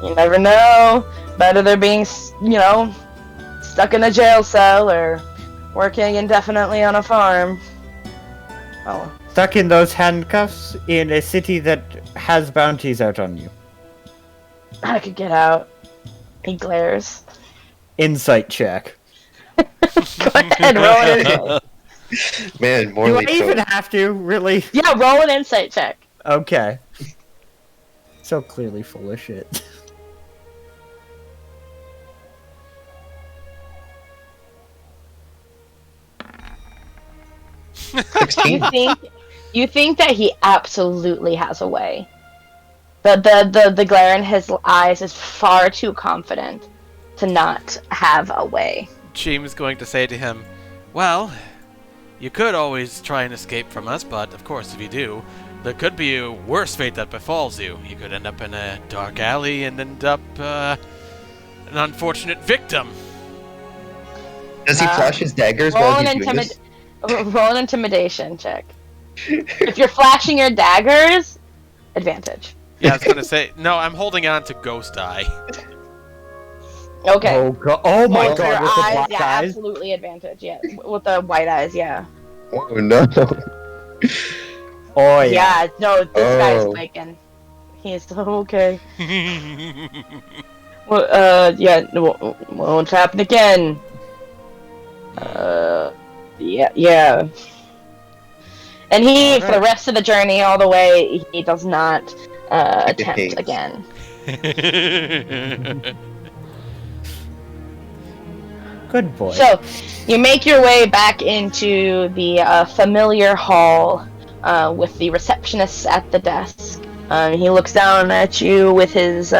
You never know. Better they're being, stuck in a jail cell or working indefinitely on a farm. Oh, Stuck in those handcuffs in a city that has bounties out on you. I could get out. He glares. Insight check. Go ahead, roll an insight. man, Do morally I even so. have to? Really? Yeah, roll an insight check. Okay. So clearly full of shit. You 16. think that he absolutely has a way. The glare in his eyes is far too confident to not have a way. Cheem's going to say to him, well, you could always try and escape from us, but of course if you do, there could be a worse fate that befalls you. You could end up in a dark alley and end up an unfortunate victim. Does he flash his daggers Roll while an he's doing this? roll an intimidation check. If you're flashing your daggers, advantage. Yeah, I was going to say, no, I'm holding on to Ghost Eye. Okay. Oh my With god, your with the eyes, black yeah, eyes. absolutely advantage. Yeah, with the white eyes, yeah. Oh no. Oh yeah. Yeah, no, this guy's Oh. waking. He's okay. Well, yeah, won't happen again. Yeah. And he, All for the right. rest of the journey, all the way, he does not attempt Hesitates. again. Good boy. So, you make your way back into the familiar hall with the receptionist at the desk. He looks down at you with his.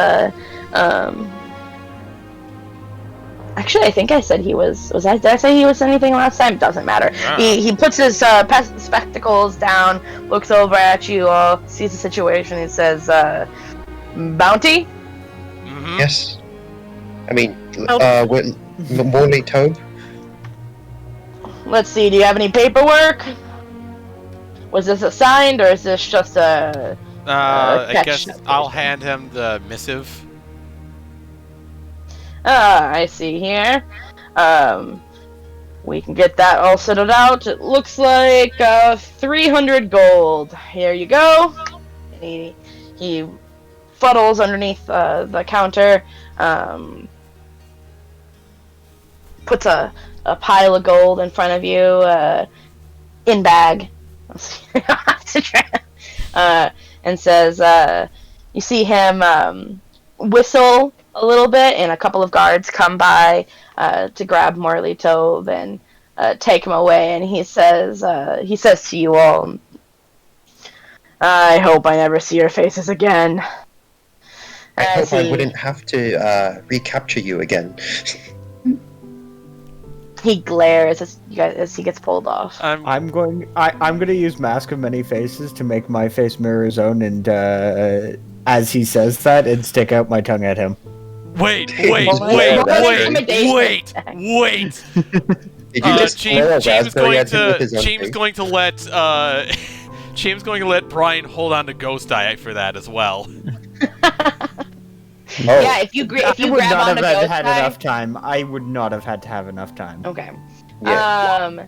Actually, I think I said he was. Did I say he was anything last time? Doesn't matter. Yeah. He puts his spectacles down, looks over at you all, sees the situation, and says, "Bounty." Mhm. Yes. I mean, Okay. Morley Tobe. Let's see. Do you have any paperwork? Was this assigned, or is this just a? I catch guess that I'll person. hand him the missive. I see here. We can get that all settled out. It looks like 300 gold. Here you go. And he fuddles underneath the counter. Puts a pile of gold in front of you in bag. And says, you see him whistle a little bit, and a couple of guards come by to grab Morley Tove and take him away. And he says to you all, "I hope I never see your faces again." I hope As I he- wouldn't have to recapture you again. He glares as he gets pulled off. I'm going to use Mask of Many Faces to make my face mirror his own, and as he says that, and stick out my tongue at him. Wait. Intimidation. Did you just blow a raspberry at him with his own Cheem's face? going to let Cheem's going to let Brian hold on to Ghost Eye for that as well. Oh, Yeah, if you I would grab not on have the ghost had guy. enough time. I would not have had to have enough time. Okay. yeah.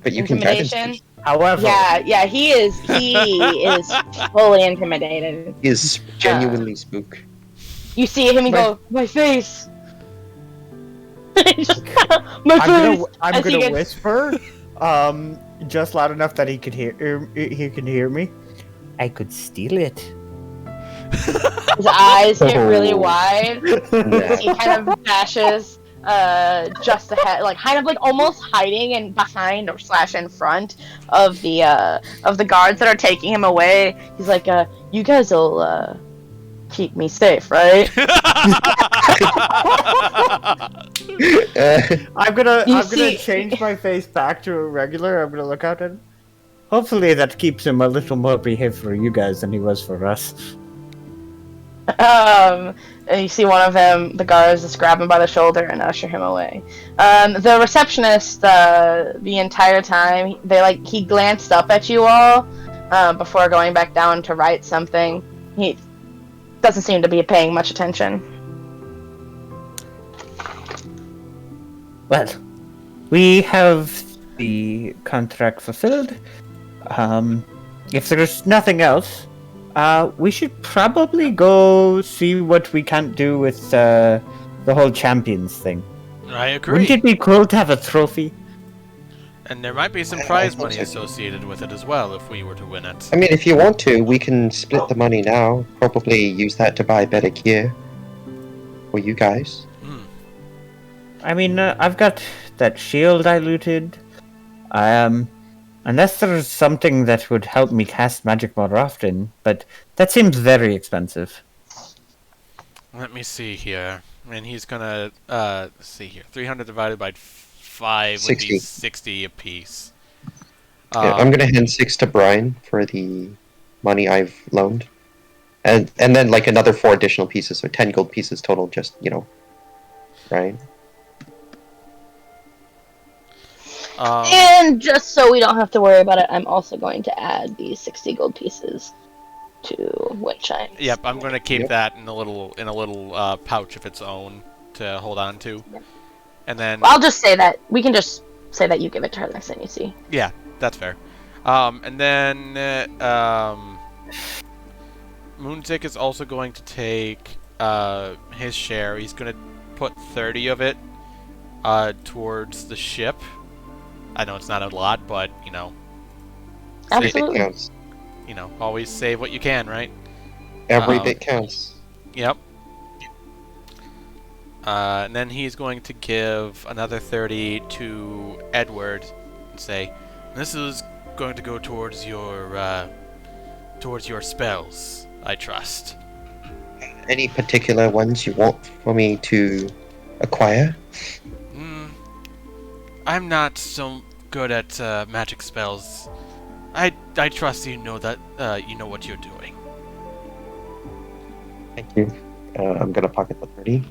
But you can get Intimidation. him. However, Yeah, he is fully intimidated. He is genuinely spook. You see him and go, my face. My face. I'm As he gonna gets- whisper, just loud enough that he could hear. He can hear me. I could steal it. His eyes get really wide. Nah. He kind of dashes just ahead, like kind of like almost hiding and behind or slash in front of the guards that are taking him away. He's like, you guys will keep me safe, right? I'm gonna You I'm see- gonna change my face back to a regular. I'm gonna look out at him. Hopefully that keeps him a little more behaved for you guys than he was for us. And you see one of them, the guards, just grab him by the shoulder and usher him away. The receptionist, the entire time, he glanced up at you all before going back down to write something. He doesn't seem to be paying much attention. Well, we have the contract fulfilled. If there's nothing else, we should probably go see what we can't do with the whole champions thing. I agree. Wouldn't it be cool to have a trophy? And there might be some I prize think money so. associated with it as well if we were to win it. I mean, if you want to, we can split the money now. Probably use that to buy better gear for you guys. I mean, I've got that shield I looted. I Unless there's something that would help me cast magic more often, but that seems very expensive. Let me see here. And he's gonna see here. 300 divided by 5 would 60. be 60 apiece. Yeah, I'm gonna hand 6 to Brian for the money I've loaned, and then like another 4 additional pieces, so 10 gold pieces total. Just right? And just so we don't have to worry about it, I'm also going to add the 60 gold pieces to Windchime. Yep, I'm gonna keep Yep. that in a little pouch of its own to hold on to, Yep. and then I'll just say that we can just say that you give it to her next time you see. yeah, that's fair. And then Moonsick is also going to take his share. He's gonna put 30 of it towards the ship. I know it's not a lot, but Every Absolutely. bit counts. Always save what you can, right? Every bit counts. Yep. And then he's going to give another 30 to Edward and say, "This is going to go towards your spells, I trust." Any particular ones you want for me to acquire? I'm not so good at magic spells. I trust you know that you know what you're doing. Thank you. I'm gonna pocket the 30.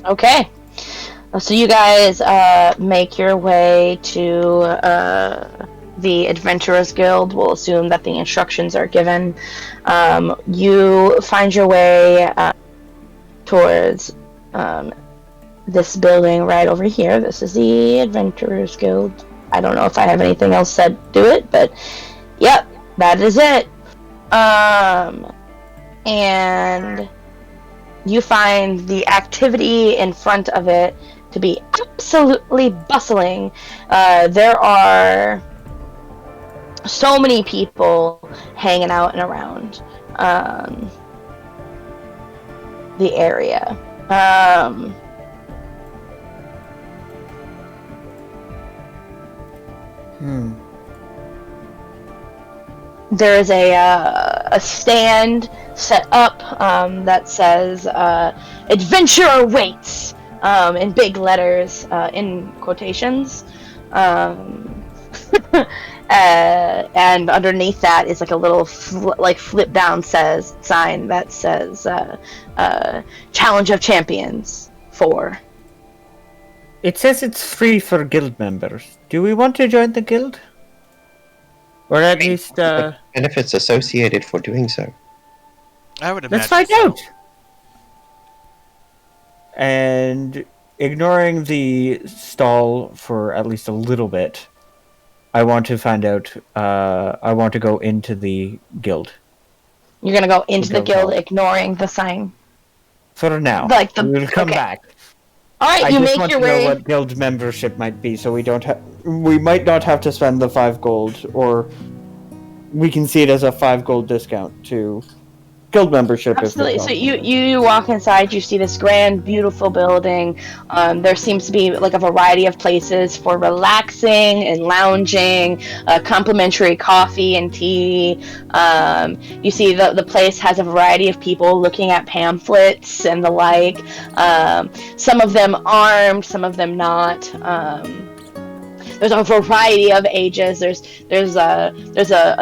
Okay. So you guys make your way to the Adventurers Guild. We'll assume that the instructions are given. You find your way towards this building right over here. This is the Adventurers Guild. I don't know if I have anything else said to it, but yep, that is it. And you find the activity in front of it to be absolutely bustling. There are so many people hanging out and around the area. There is a stand set up that says "Adventure awaits" in big letters in quotations, and underneath that is like a little flip down sign that says "Challenge of Champions 4." It says it's free for guild members. Do we want to join the guild? Or at least, Benefits associated for doing so. I would imagine. let's find so. out! And ignoring the stall for at least a little bit, I want to find out, I want to go into the guild. You're gonna go into the Guild guild, ignoring the sign. For now. Like the- We'll come okay. back. All right, I you just make want your to know way. what guild membership might be, so we might not have to spend the 5 gold, or we can see it as a 5 gold discount to guild membership. Absolutely. If So you walk inside, you see this grand, beautiful building. There seems to be like a variety of places for relaxing and lounging, complimentary coffee and tea. You see the place has a variety of people looking at pamphlets and the like. Some of them armed, some of them not. There's a variety of ages. There's a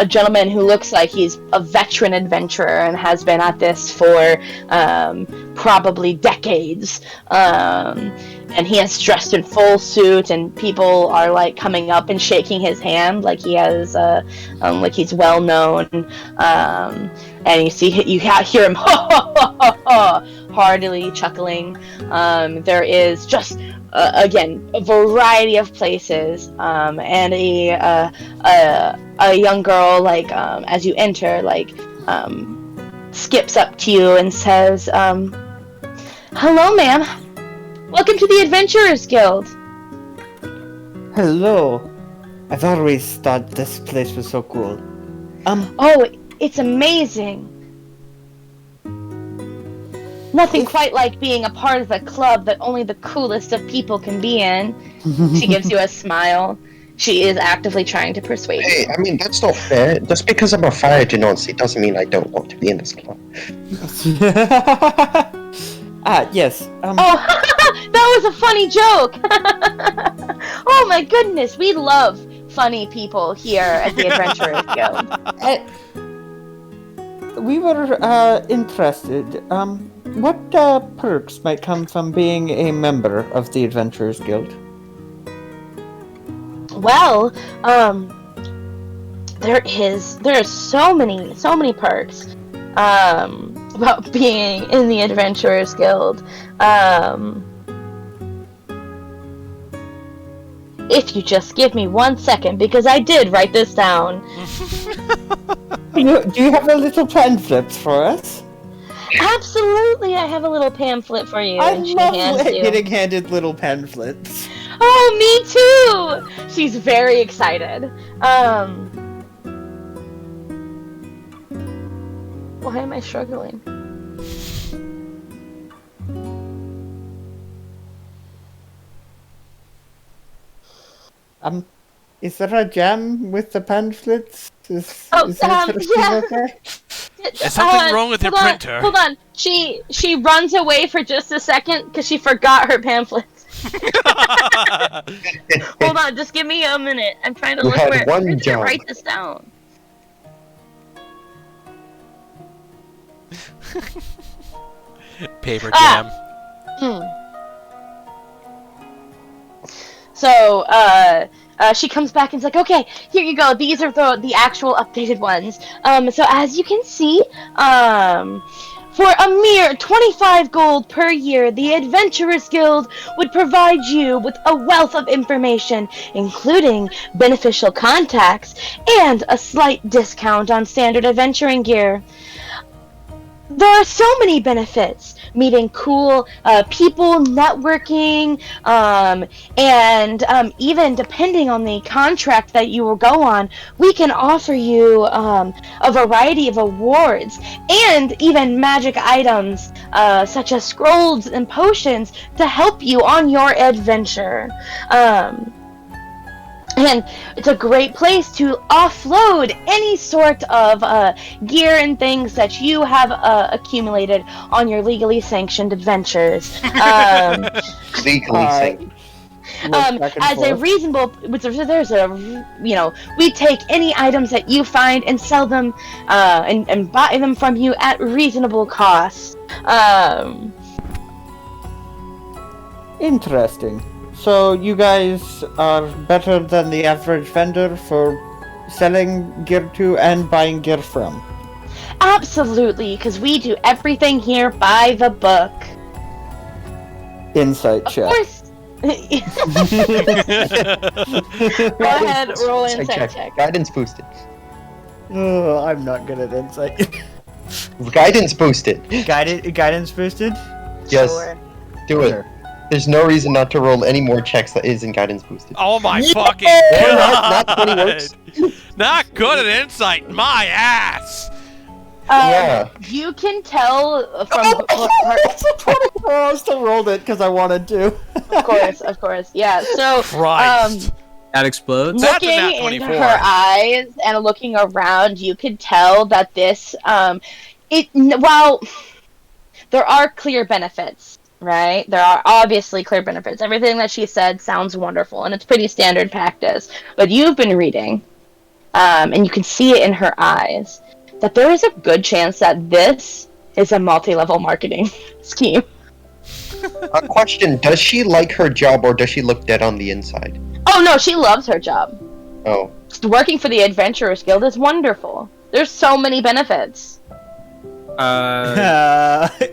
gentleman who looks like he's a veteran adventurer and has been at this for probably decades. And he is dressed in full suit, and people are like coming up and shaking his hand like he has like he's well known. And you hear him heartily chuckling. There is just again a variety of places, and a young girl as you enter skips up to you and says, "Hello, ma'am. Welcome to the Adventurers Guild." Hello. I've always thought this place was so cool. Oh, it's amazing. nothing quite like being a part of a club that only the coolest of people can be in. She gives you a smile. She is actively trying to persuade you. Hey, I mean, that's not fair. Just because I'm a fire genasi doesn't mean I don't want to be in this club. Yes. Oh, that was a funny joke! Oh my goodness, we love funny people here at the Adventurers Guild. We were interested. What perks might come from being a member of the Adventurers Guild? Well, there are so many perks about being in the Adventurers Guild. If you just give me 1 second, because I did write this down. Do you have a little pamphlet for us? Absolutely, I have a little pamphlet for you. I and she love hands you. getting handed little pamphlets. Oh, me too! She's very excited. Why am I struggling? Is there a jam with the pamphlets? Is Yeah. okay? Is something wrong with your printer? Hold on. She runs away for just a second because she forgot her pamphlets. Hold on, just give me a minute. I'm trying to You look had where one did I job. write this down. Paper jam. So, she comes back and's like, okay, here you go. These are the actual updated ones. So as you can see, for a mere 25 gold per year, the Adventurers Guild would provide you with a wealth of information, including beneficial contacts and a slight discount on standard adventuring gear. There are so many benefits, meeting cool people, networking, and even depending on the contract that you will go on, we can offer you a variety of awards and even magic items such as scrolls and potions to help you on your adventure. And it's a great place to offload any sort of gear and things that you have accumulated on your legally sanctioned adventures. Legally sanctioned. As a reasonable, there's a, we take any items that you find and sell them and buy them from you at reasonable costs. Interesting. So you guys are better than the average vendor for selling gear to and buying gear from. Absolutely, because we do everything here by the book. Insight Of check. course. Go ahead, roll insight check. Guidance boosted. Oh, I'm not good at insight. Guidance boosted. Guidance boosted? Yes. Sure. Do it. There's no reason not to roll any more checks that isn't guidance boosted. Oh my fucking Not god! 20 works. Not good at insight, my ass! Yeah. You can tell from I still rolled it because I wanted to. of course, yeah. So, Christ. That explodes. That's a looking nat into 24. her eyes and looking around, you could tell that this, while there are clear benefits, right? There are obviously clear benefits. Everything that she said sounds wonderful, and it's pretty standard practice. But you've been reading, and you can see it in her eyes, that there is a good chance that this is a multi-level marketing scheme. A question, does she like her job or does she look dead on the inside? Oh no, she loves her job. Oh. Working for the Adventurers Guild is wonderful. There's so many benefits.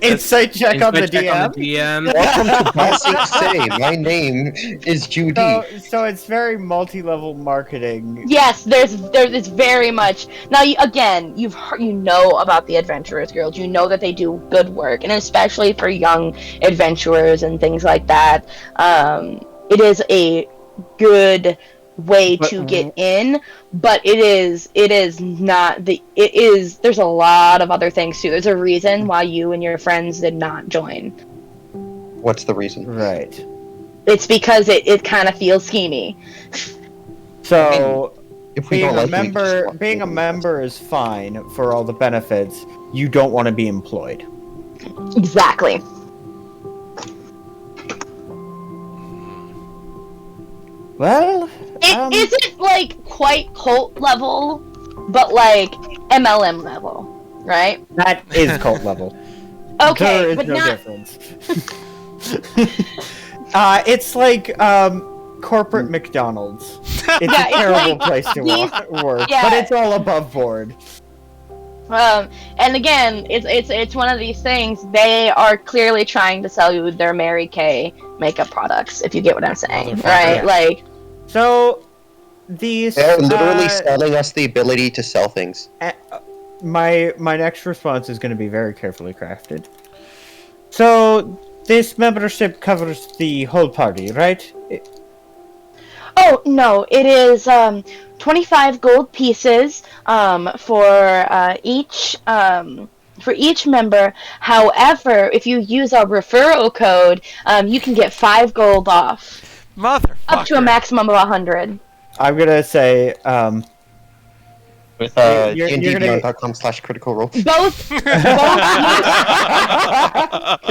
Insight check on the Insight check DM. Welcome to Bossing Say. My name is Judy. So it's very multi-level marketing. Yes, it's very much. Now, again, you know about the Adventurers Guild. You know that they do good work, and especially for young adventurers and things like that. It is a good way to get in, but it is not there's a lot of other things too. There's a reason why you and your friends did not join. What's the reason? Right. It's because it kind of feels schemy. So If we being don't a like you, we can just member, walk being a away. member is fine for all the benefits. You don't want to be employed. Exactly. Well, It isn't like quite cult level, but like MLM level, right? that is cult level. Okay, There is but no not. difference. It's like corporate McDonald's. It's Yeah, a it's terrible like place to these- work, yeah. but it's all above board. And again, it's one of these things. They are clearly trying to sell you their Mary Kay makeup products, if you get what I'm saying, Motherfucker. right? Yeah. Like, So these They're literally selling us the ability to sell things. my next response is going to be very carefully crafted. So this membership covers the whole party, right? oh no, it is 25 gold pieces for each member. However, if you use our referral code, you can get 5 gold off, Motherfucker. up to a maximum of 100. I'm gonna say With You're gonna- dndbeyond.com/critical role. Both Can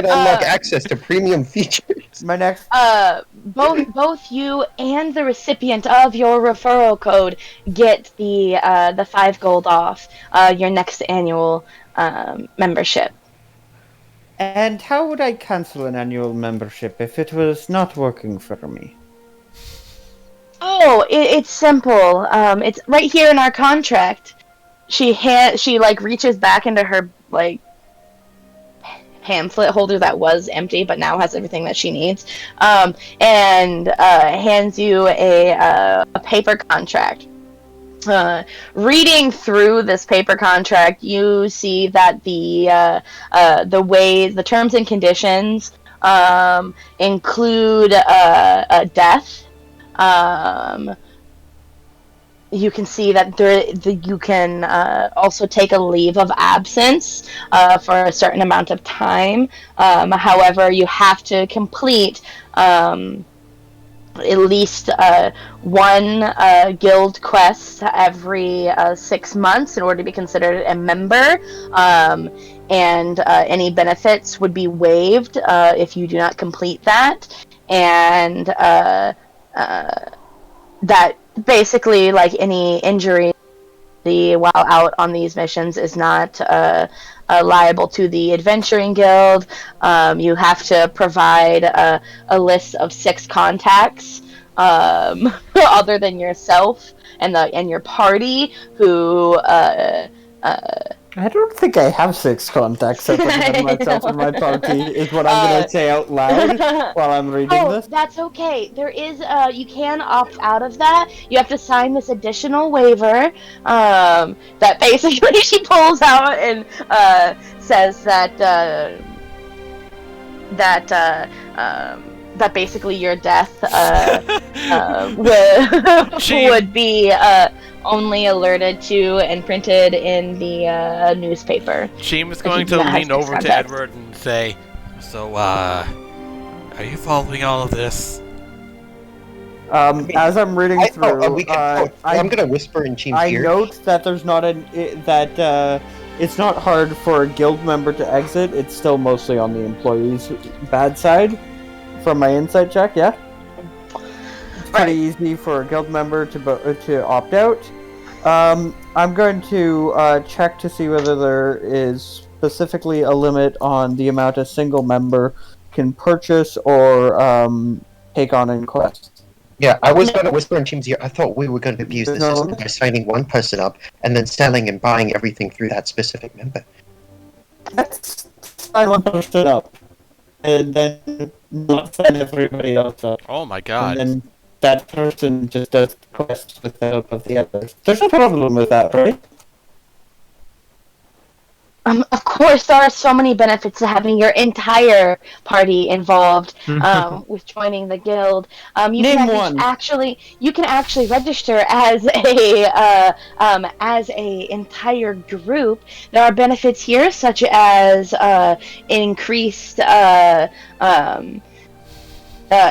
unlock access to premium features. my next. both you and the recipient of your referral code get the 5 gold off your next annual membership. And how would I cancel an annual membership if it was not working for me? Oh, it's simple. It's right here in our contract. She like reaches back into her like pamphlet holder that was empty, but now has everything that she needs, and hands you a paper contract. Reading through this paper contract, you see that the terms and conditions include a death. You can see that you can also take a leave of absence for a certain amount of time. However, you have to complete at least one guild quest every 6 months in order to be considered a member. And any benefits would be waived if you do not complete that. And that basically, like, any injury while out on these missions is not liable to the adventuring guild. You have to provide a list of 6 contacts other than yourself and your party who I don't think I have 6 contacts other than myself and my party, is what I'm gonna say out loud while I'm reading Oh, this. that's okay. There is, you can opt out of that. You have to sign this additional waiver, that basically she pulls out and, says that basically your death, would be, only alerted to and printed in the newspaper. Sheem is going to do not have lean over to contacts. Edward and say, "So, are you following all of this?" As I'm reading through, I'm gonna whisper in Team's I ear. note that there's not it's not hard for a guild member to exit. It's still mostly on the employee's bad side. From my insight check, yeah. It's pretty easy for a guild member to opt out. I'm going to check to see whether there is specifically a limit on the amount a single member can purchase or take on in quests. Yeah, I was gonna whisper in Team's ear. I thought we were gonna abuse the No. system by signing one person up and then selling and buying everything through that specific member. Let's sign one person up, and then not sign everybody else up. Oh my god. And then that person just does the quests with the help of the others. There's no problem with that, right? Of course, there are so many benefits to having your entire party involved with joining the guild. You Name can one. you can actually register as a entire group. There are benefits here such as increased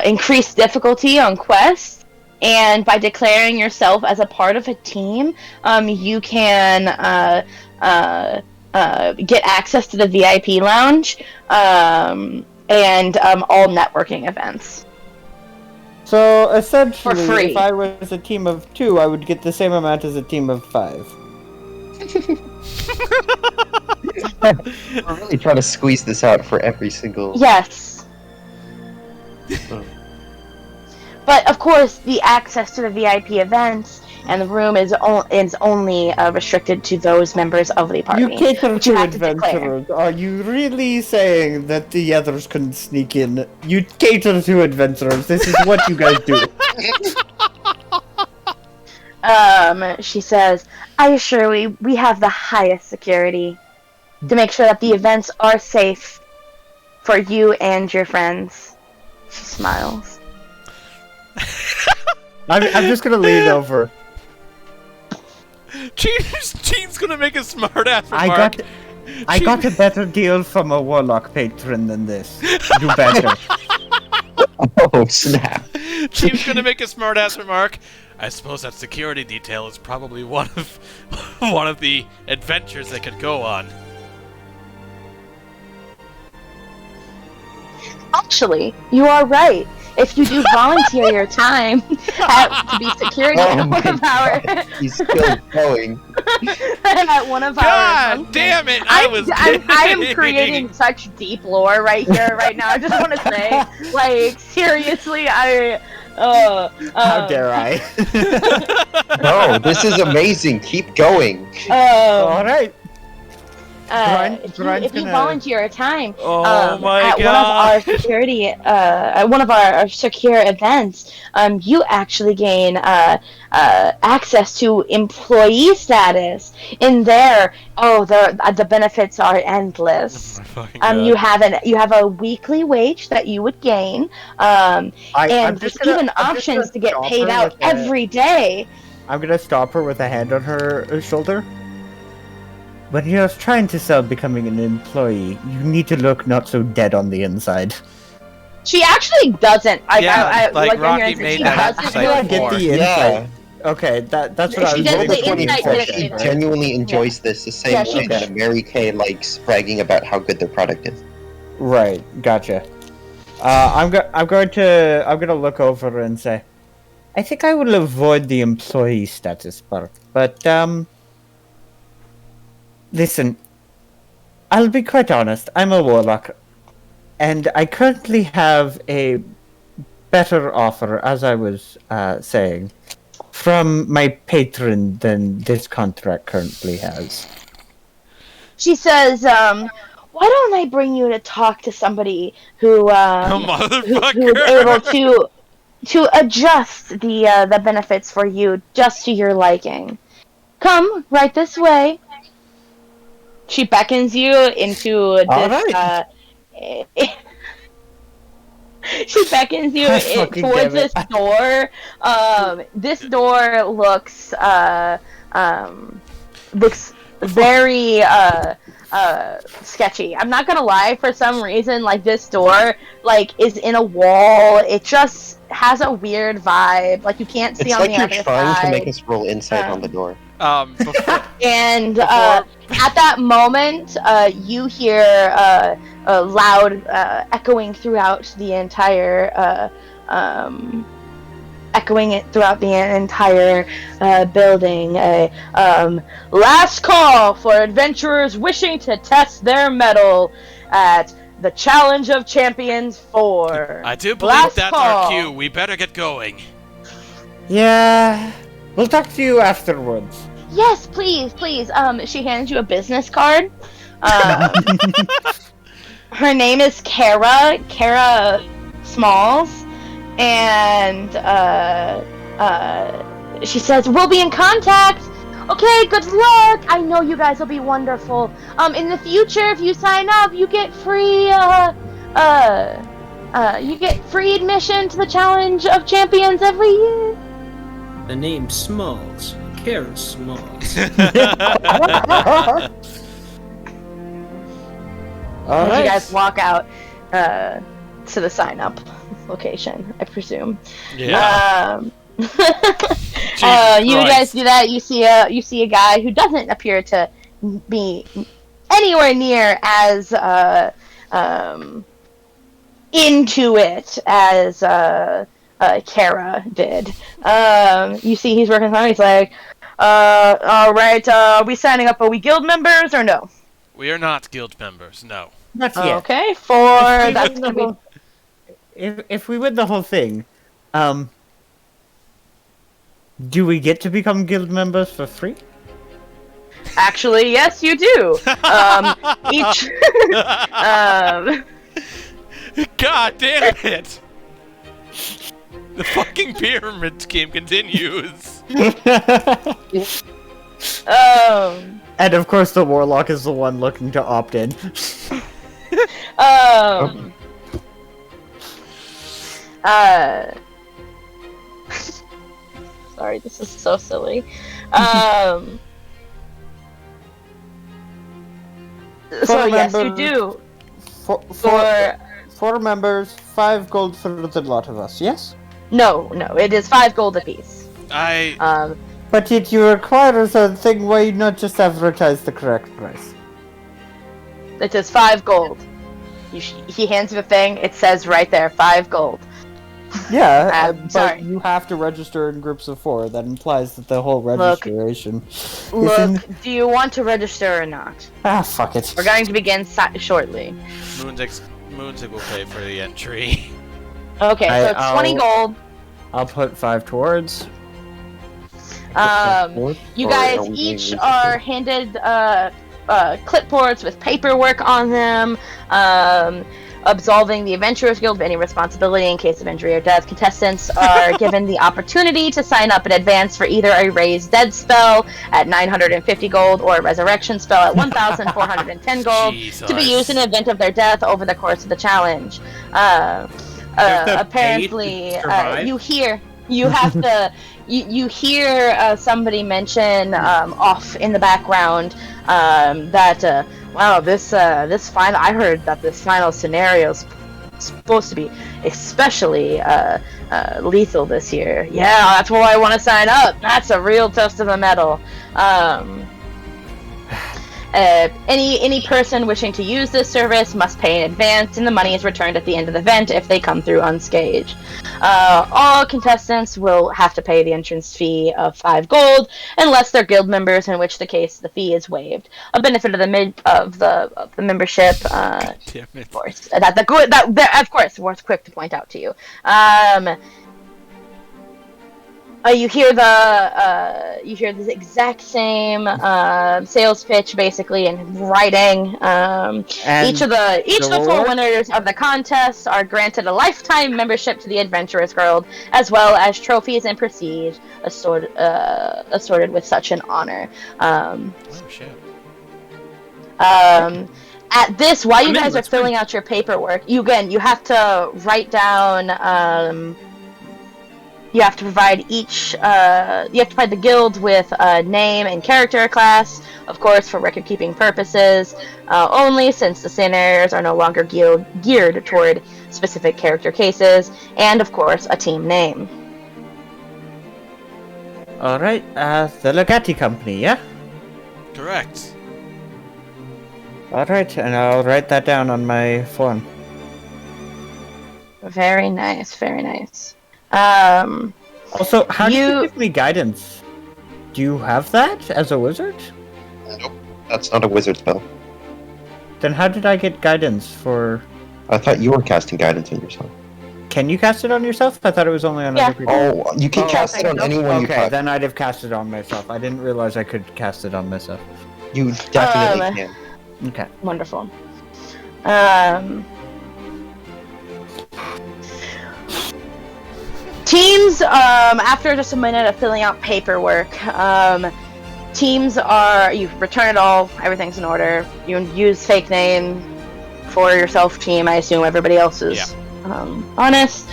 increased difficulty on quests. And by declaring yourself as a part of a team, you can get access to the VIP lounge and all networking events. So essentially, For free. if I was a team of 2, I would get the same amount as a team of 5. We're really trying to squeeze this out for every single. Yes. But of course, the access to the VIP events and the room is only restricted to those members of the party. You cater which you to have to declare. adventurers. Are you really saying that the others couldn't sneak in? You cater to adventurers. This is what you guys do. She says, I assure you, we have the highest security to make sure that the events are safe for you and your friends. She smiles. I'm just gonna lean over. Gene's gonna make a smart ass remark. I got a better deal from a warlock patron than this. Do better. Oh snap! Gene's gonna make a smart ass remark. I suppose that security detail is probably one of the adventures they could go on. Actually, you are right. If you do volunteer your time to be security at one of our He's still going. at one of our God damn it! I am creating such deep lore right here, right now. I just want to say, like, seriously, How dare I? No, this is amazing. Keep going. All right. If you volunteer a time Oh my at God. one of our security, at one of our secure events, you actually gain access to employee status. In there, the benefits are endless. Oh my fucking God. You have a weekly wage that you would gain, and there's even options to get paid out every day. I'm gonna stop her with a hand on her shoulder. When you're trying to sell becoming an employee, you need to look not so dead on the inside. She actually doesn't. Rocky made that insight Get the before. insight. Okay, that's what I She was does getting the at. insight She bit. genuinely enjoys this the same Yeah, she way that does. Mary Kay likes bragging about how good their product is. Right, gotcha. I'm gonna look over and say, I think I will avoid the employee status part, but listen, I'll be quite honest. I'm a warlock, and I currently have a better offer, as I was saying, from my patron than this contract currently has. She says, why don't I bring you to talk to somebody who Motherfucker. is able to adjust the benefits for you just to your liking. Come right this way. She beckons you into this. All right. She beckons you towards this door. This door looks very sketchy. I'm not gonna lie. For some reason, like, this door, like, is in a wall. It just has a weird vibe. Like, you can't see It's on like the you're other trying side. to make us roll insight on the door. And at that moment, you hear a loud echoing throughout the entire building. Last call for adventurers wishing to test their mettle at the Challenge of Champions 4. I do believe Last that's call. our cue. We better get going. Yeah, we'll talk to you afterwards. Yes, please. She hands you a business card. Her name is Kara Smalls, and she says, we'll be in contact. Okay, good luck. I know you guys will be wonderful. In the future, if you sign up, you get free you get free admission to the Challenge of Champions every year. The name Smalls. Karen Smalls. All As right. you guys walk out to the sign up location, I presume. Yeah. You Jesus guys Christ. do that. You see a guy who doesn't appear to be anywhere near as into it as Kara did. You see, he's working on. He's like, all right. Are we signing up? Are we guild members or no? We are not guild members, no. Not yet. Okay, for If we that's win gonna the be. whole- if we win the whole thing, do we get to become guild members for free? Actually, yes, you do. Each. God damn it! The fucking pyramid scheme continues. And of course, the warlock is the one looking to opt in. Sorry, this is so silly. So yes, you do. Four members, 5 gold for the lot of us. Yes. No, it is 5 gold apiece. But yet you require a thing why you not just advertise the correct price. It is 5 gold. He hands you the thing. It says right there, 5 gold. Yeah, but sorry. you have to register in groups of 4. That implies that the whole registration. Look, do you want to register or not? Fuck it. We're going to begin shortly. Moonsick will pay for the entry. Okay, so it's 20 gold. I'll put 5 towards. You guys each are handed clipboards with paperwork on them, absolving the Adventurers Guild of any responsibility in case of injury or death. Contestants are given the opportunity to sign up in advance for either a Raise Dead spell at 950 gold or a Resurrection spell at 1,410 gold to be used in the event of their death over the course of the challenge. Apparently, you hear somebody mention off in the background that wow, this final. I heard that this final scenario is supposed to be especially lethal this year. Yeah, that's why I want to sign up. That's a real test of the metal. Any person wishing to use this service must pay in advance, and the money is returned at the end of the event if they come through unscathed. All contestants will have to pay the entrance fee of 5 gold, unless they're guild members, in which the case the fee is waived. A benefit of the membership, Damn it. of course, that of course, worth quick to point out to you. You hear the exact same sales pitch basically in writing. Each of the 4 winners of the contest are granted a lifetime membership to the Adventurers Guild, as well as trophies and prestige assorted with such an honor. Oh shit. At this, while you guys are filling out your paperwork, you have to write down. You have to provide you have to provide the guild with a name and character class, of course, for record-keeping purposes, only since the scenarios are no longer geared toward specific character cases, and, of course, a team name. Alright, the Legati Company, yeah? Correct. Alright, and I'll write that down on my form. Very nice, very nice. Also, how do you give me guidance? Do you have that as a wizard? Nope, that's not a wizard spell. Then how did I get guidance for... I thought you were casting guidance on yourself. Can you cast it on yourself? I thought it was only on other people. Oh, you can cast it on anyone you Okay, touch. then I'd have cast it on myself. I didn't realize I could cast it on myself. You definitely can. Okay. Wonderful. Teams, after just a minute of filling out paperwork, teams are, you've returned it all, everything's in order. You use fake name for your self team. I assume everybody else is honest.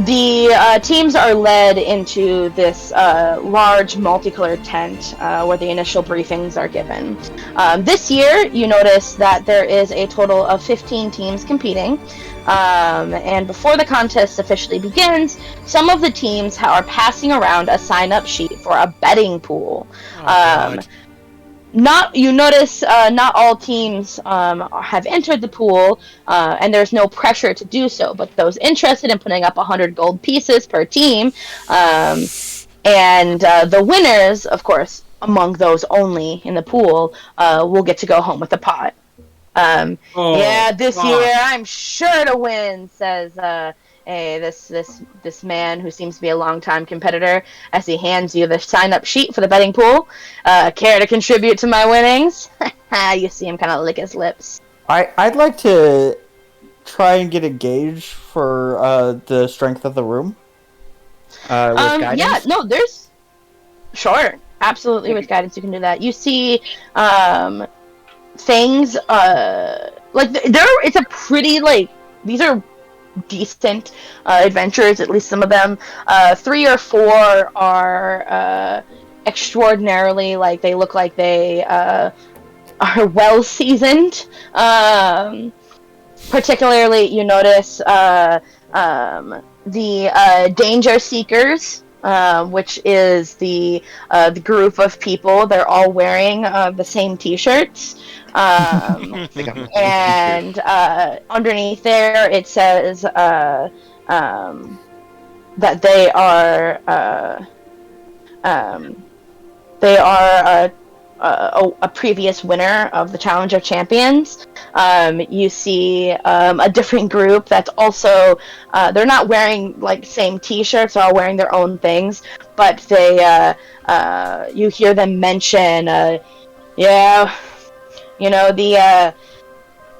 The teams are led into this large multicolored tent where the initial briefings are given. This year, you notice that there is a total of 15 teams competing. And before the contest officially begins, some of the teams are passing around a sign-up sheet for a betting pool. Not all teams have entered the pool, and there's no pressure to do so. But those interested in putting up 100 gold pieces per team, and the winners, of course, among those only in the pool, will get to go home with a pot. This year I'm sure to win, says this man who seems to be a longtime competitor, as he hands you the sign-up sheet for the betting pool. Care to contribute to my winnings? You see him kind of lick his lips. I'd like to try and get a gauge for the strength of the room. With guidance. Yeah, no, there's... Sure, absolutely, with guidance you can do that. You see things, it's a pretty, these are decent adventures, at least some of them. 3 or 4 are extraordinarily, they look like they are well seasoned. Particularly, you notice the Danger Seekers, which is the group of people. They're all wearing the same T-shirts. And underneath there it says that they are a previous winner of the Challenge of Champions. You see a different group that's also they're not wearing same T-shirts, they're all wearing their own things, but they you hear them mention the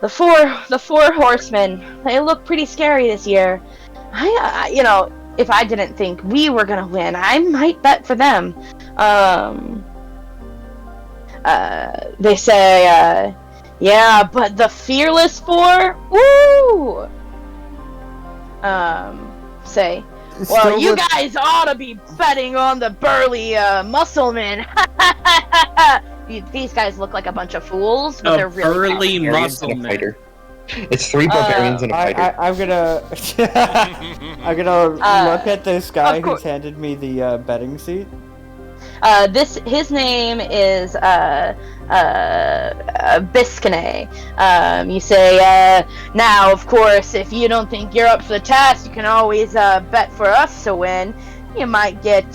four horsemen, they look pretty scary this year. I if I didn't think we were gonna win, I might bet for them. They say, but the Fearless Four, woo! Say, well, you guys ought to be betting on the burly Musclemen. These guys look like a bunch of fools, but they're really burly Musclemen. It's 3 barbarians and a fighter. I'm gonna look at this guy who's handed me the betting seat. His name is Biscayne. You say, now, of course, if you don't think you're up for the task, you can always bet for us to win. You might get,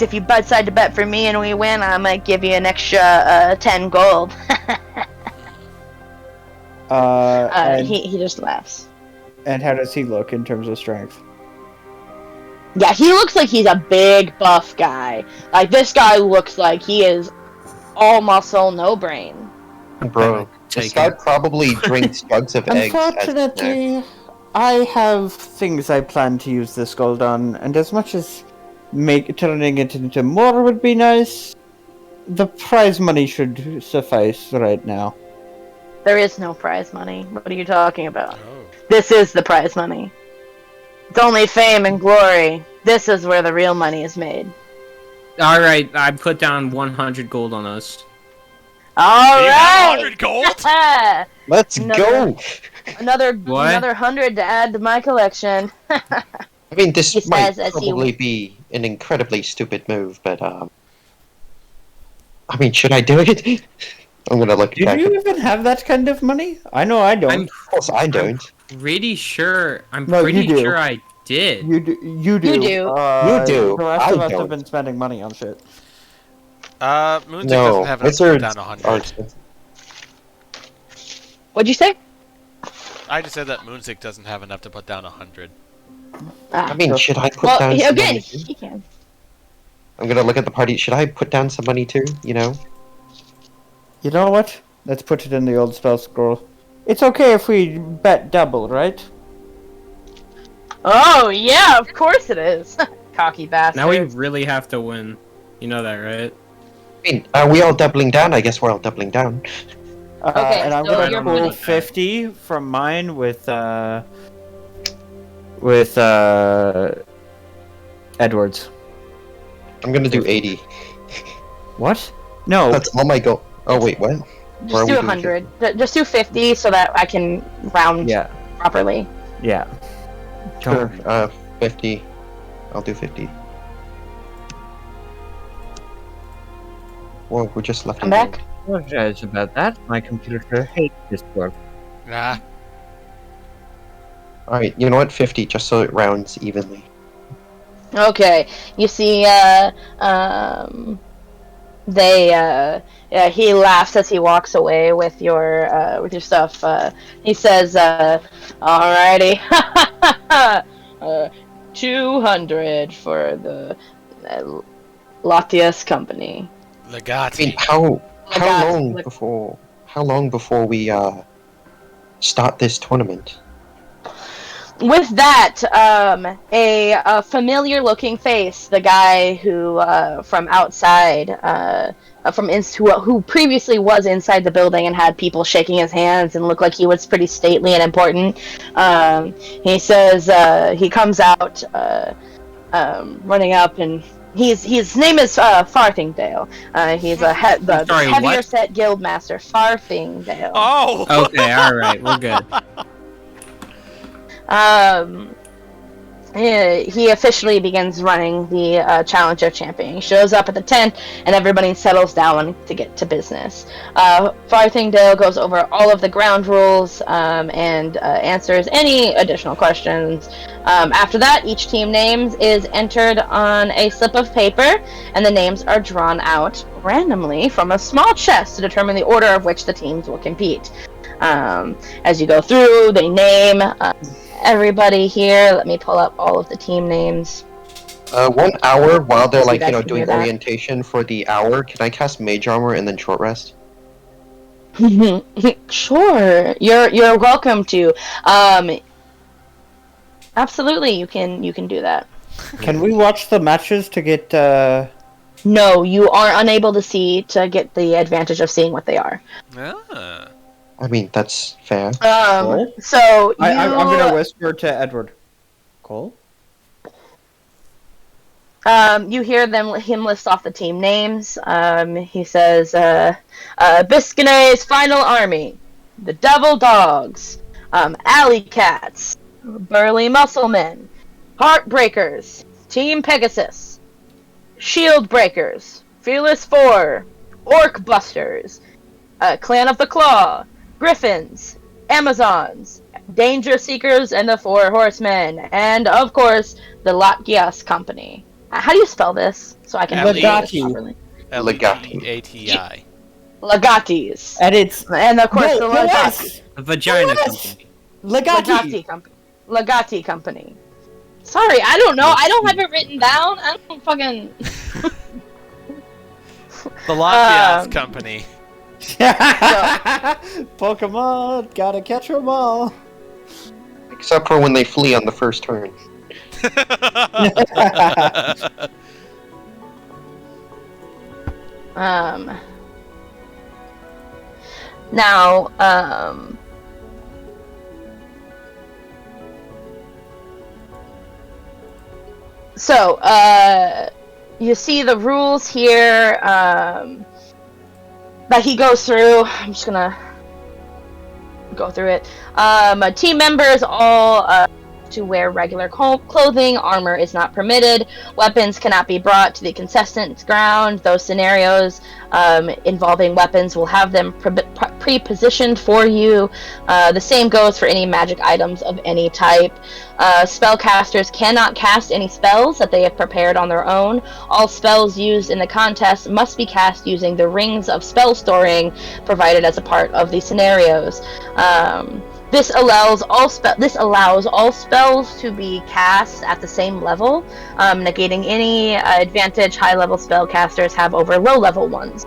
if you decide to bet for me and we win, I might give you an extra 10 gold. He just laughs. And how does he look in terms of strength? Yeah, he looks like he's a big, buff guy. This guy looks like he is all muscle, no brain. Bro, this guy probably drinks jugs of eggs. Unfortunately, I have things I plan to use this gold on, and as much as turning it into more would be nice, the prize money should suffice right now. There is no prize money. What are you talking about? Oh. This is the prize money. It's only fame and glory. This is where the real money is made. Alright, I put down 100 gold on us. Alright! 100 gold? Let's go! Another 100 to add to my collection. I mean, this might probably be an incredibly stupid move, but, I mean, should I do it? I'm gonna look back. Do you even have that kind of money? I know I don't. Of course I don't. Pretty sure. I'm pretty sure I did. You do. You do. You do. The rest of us have been spending money on shit. Moonsick doesn't have enough to put down 100. What'd you say? I just said that Moonsick doesn't have enough to put down 100. I mean, should I put down some money too? He can. I'm gonna look at the party. Should I put down some money too? You know? You know what? Let's put it in the old spell scroll. It's okay if we bet double, right? Oh, yeah, of course it is. Cocky bastard. Now we really have to win. You know that, right? I mean, are we all doubling down? I guess we're all doubling down. Okay, and I'm so gonna you're pull putting- 50 from mine with Edwards. I'm gonna do 80. What? No. That's all my goal. Oh wait, what? Or are Just we do doing 100. Just do 50 so that I can round Yeah. properly. Yeah. Sure. 50. I'll do 50. Whoa, we're just left. I'm back. Apologize about that. My computer hates this work. Ah, All right, you know what? 50, just so it rounds evenly. Okay, you see, he laughs as he walks away with your stuff. He says, "Alrighty, 200 for the Latias company." I mean, Legati. how Legati. long before we start this tournament? With that, a familiar-looking face, the guy who from outside, who previously was inside the building and had people shaking his hands and looked like he was pretty stately and important. He says he comes out, running up, and his name is Farthingdale. He's the Sorry, heavier what? set guild master, Farthingdale. Oh! Okay, alright, we're good. He officially begins running the Challenger Champion. He shows up at the tent, and everybody settles down to get to business. Farthingdale goes over all of the ground rules and answers any additional questions. After that, each team name is entered on a slip of paper, and the names are drawn out randomly from a small chest to determine the order of which the teams will compete. As you go through, they name everybody here. Let me pull up all of the team names. 1 hour while they're So you like guys can doing hear that. orientation for the hour. Can I cast Mage Armor and then short rest? Sure, you're welcome to. Absolutely, you can do that. Can we watch the matches to get No, you are unable to see to get the advantage of seeing what they are. Ah. I mean, that's fair. Cole? So you. I'm gonna whisper to Edward. Cole? You hear him list off the team names. He says, Biscanet's Final Army, the Devil Dogs, Alley Cats, Burly Musclemen, Heartbreakers, Team Pegasus, Shield Breakers, Fearless Four, Orc Busters, Clan of the Claw, Griffins, Amazons, Danger Seekers, and the Four Horsemen, and of course, the Latgias Company. How do you spell this? So I can read this Legati. properly. Legati. Legatis. And of course, the Legati. A vagina company. Legati Company. Legati Company. Sorry, I don't know. I don't have it written down. I don't fucking. The Latias Company. Pokemon, gotta catch 'em all. Except for when they flee on the first turn. Now, so, you see the rules here, that he goes through. I'm just gonna go through it. Team members all, to wear regular clothing. Armor is not permitted. Weapons cannot be brought to the contestant's ground. Those scenarios involving weapons will have them pre-positioned for you. The same goes for any magic items of any type. Spellcasters cannot cast any spells that they have prepared on their own. All spells used in the contest must be cast using the rings of spell storing provided as a part of the scenarios. This allows all spells to be cast at the same level, negating any advantage high-level spellcasters have over low-level ones.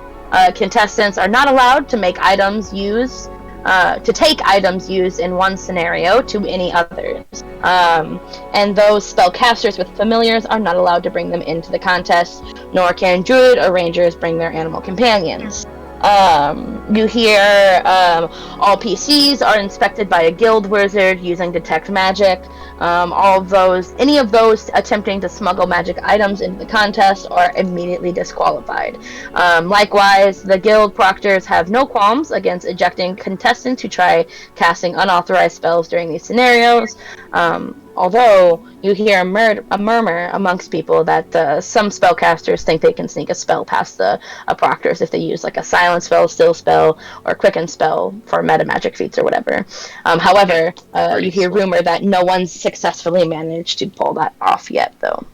Contestants are not allowed to make items used to take items used in one scenario to any others. And those spellcasters with familiars are not allowed to bring them into the contest, nor can druid or rangers bring their animal companions. You hear all PCs are inspected by a guild wizard using detect magic. Any of those attempting to smuggle magic items into the contest are immediately disqualified. Likewise, the guild proctors have no qualms against ejecting contestants who try casting unauthorized spells during these scenarios. Although you hear a murmur amongst people that some spellcasters think they can sneak a spell past the proctors if they use like a silent spell, still spell, or quicken spell for meta magic feats or whatever. However, you hear rumor that no one's successfully managed to pull that off yet, though.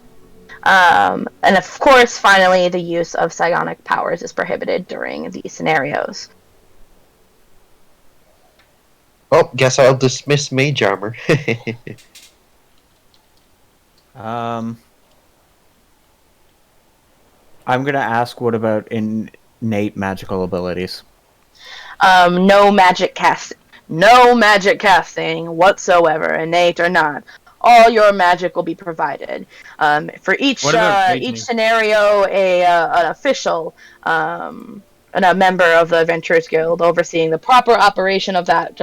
And of course, finally, the use of psionic powers is prohibited during these scenarios. Oh, guess I'll dismiss mage armor. I'm gonna ask, what about innate magical abilities? No magic casting. No magic casting whatsoever, innate or not. All your magic will be provided. For each scenario, an official and a member of the Adventurers Guild overseeing the proper operation of that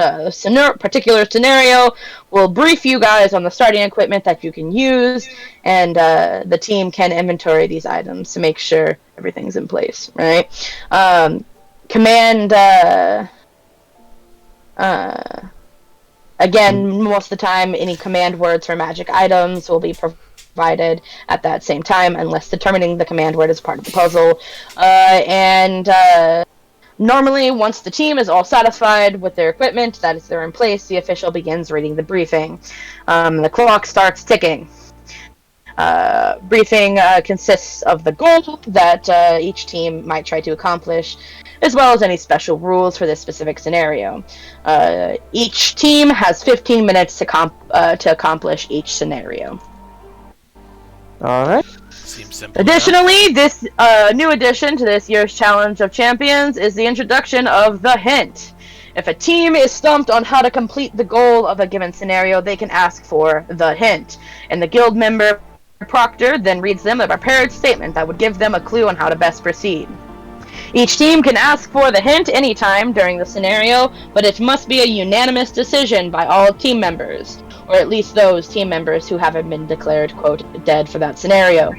particular scenario will brief you guys on the starting equipment that you can use, and the team can inventory these items to make sure everything's in place, right? Again, most of the time, any command words for magic items will be provided at that same time, unless determining the command word is part of the puzzle. Normally, once the team is all satisfied with their equipment, that is, they're in place, the official begins reading the briefing. The clock starts ticking. Briefing consists of the goal that each team might try to accomplish, as well as any special rules for this specific scenario. Each team has 15 minutes to accomplish each scenario. Alright. Seems simple. Additionally, this new addition to this year's Challenge of Champions is the introduction of the hint. If a team is stumped on how to complete the goal of a given scenario, they can ask for the hint, and the guild member proctor then reads them a prepared statement that would give them a clue on how to best proceed. Each team can ask for the hint anytime during the scenario, but it must be a unanimous decision by all team members, or at least those team members who haven't been declared, quote, dead for that scenario.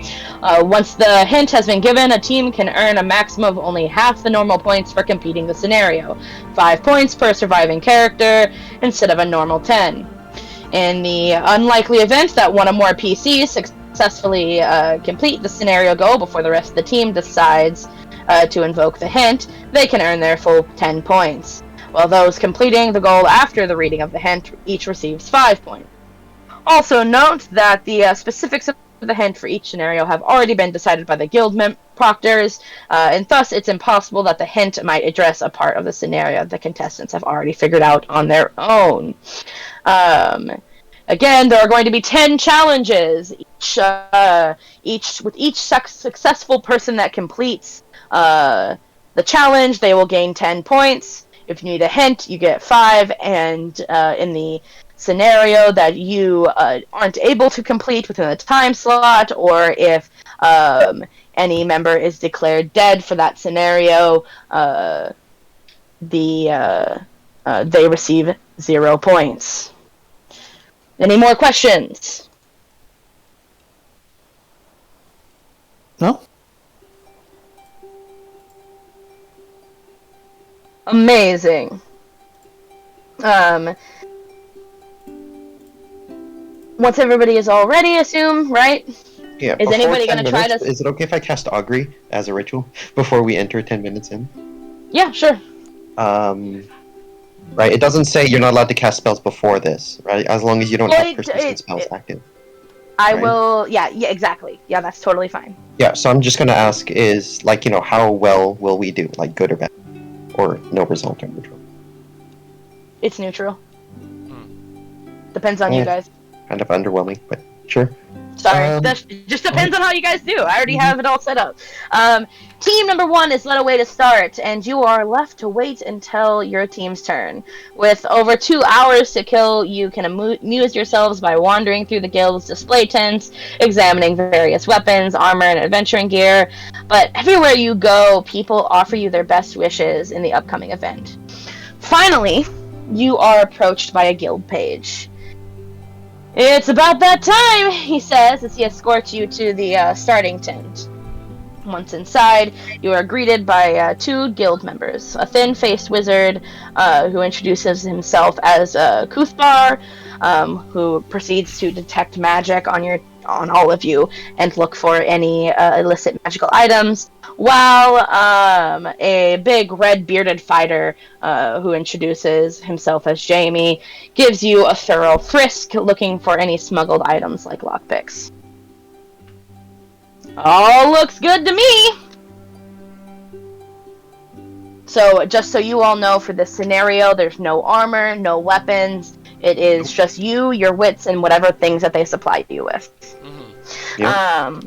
Once the hint has been given, a team can earn a maximum of only half the normal points for completing the scenario, 5 points per surviving character instead of a normal 10. In the unlikely event that one or more PCs successfully complete the scenario goal before the rest of the team decides to invoke the hint, they can earn their full 10 points, while those completing the goal after the reading of the hint each receives 5 points. Also note that the specifics of the hint for each scenario have already been decided by the guild proctors, and thus it's impossible that the hint might address a part of the scenario the contestants have already figured out on their own. Again, there are going to be 10 challenges, with each successful person that completes the challenge, they will gain 10 points. If you need a hint, you get 5, and in the scenario that you aren't able to complete within the time slot, or if any member is declared dead for that scenario, they receive 0 points. Any more questions? No? Amazing. Once everybody is all ready, assume, right? Yeah. Is anybody going to try to... Is it okay if I cast Augury as a ritual before we enter 10 minutes in? Yeah, sure. Right, it doesn't say you're not allowed to cast spells before this, right? As long as you don't have persistent spells active. I will... Yeah, exactly. Yeah, that's totally fine. Yeah, so I'm just going to ask is, like, how well will we do? Like, good or bad? Or no result or neutral? It's neutral. Depends on you guys. Kind of underwhelming, but sure. Sorry, that just depends on how you guys do. I already have it all set up. Team number 1 is led away to start, and you are left to wait until your team's turn. With over 2 hours to kill, you can amuse yourselves by wandering through the guild's display tents, examining various weapons, armor, and adventuring gear. But everywhere you go, people offer you their best wishes in the upcoming event. Finally, you are approached by a guild page. "It's about that time," he says as he escorts you to the starting tent. Once inside, you are greeted by 2 guild members. A thin-faced wizard who introduces himself as Kuthbar, who proceeds to detect magic on all of you and look for any illicit magical items, while a big red-bearded fighter who introduces himself as Jamie gives you a thorough frisk looking for any smuggled items like lockpicks. All looks good to me! So, just so you all know, for this scenario, there's no armor, no weapons. It is just you, your wits, and whatever things that they supply you with. Yeah.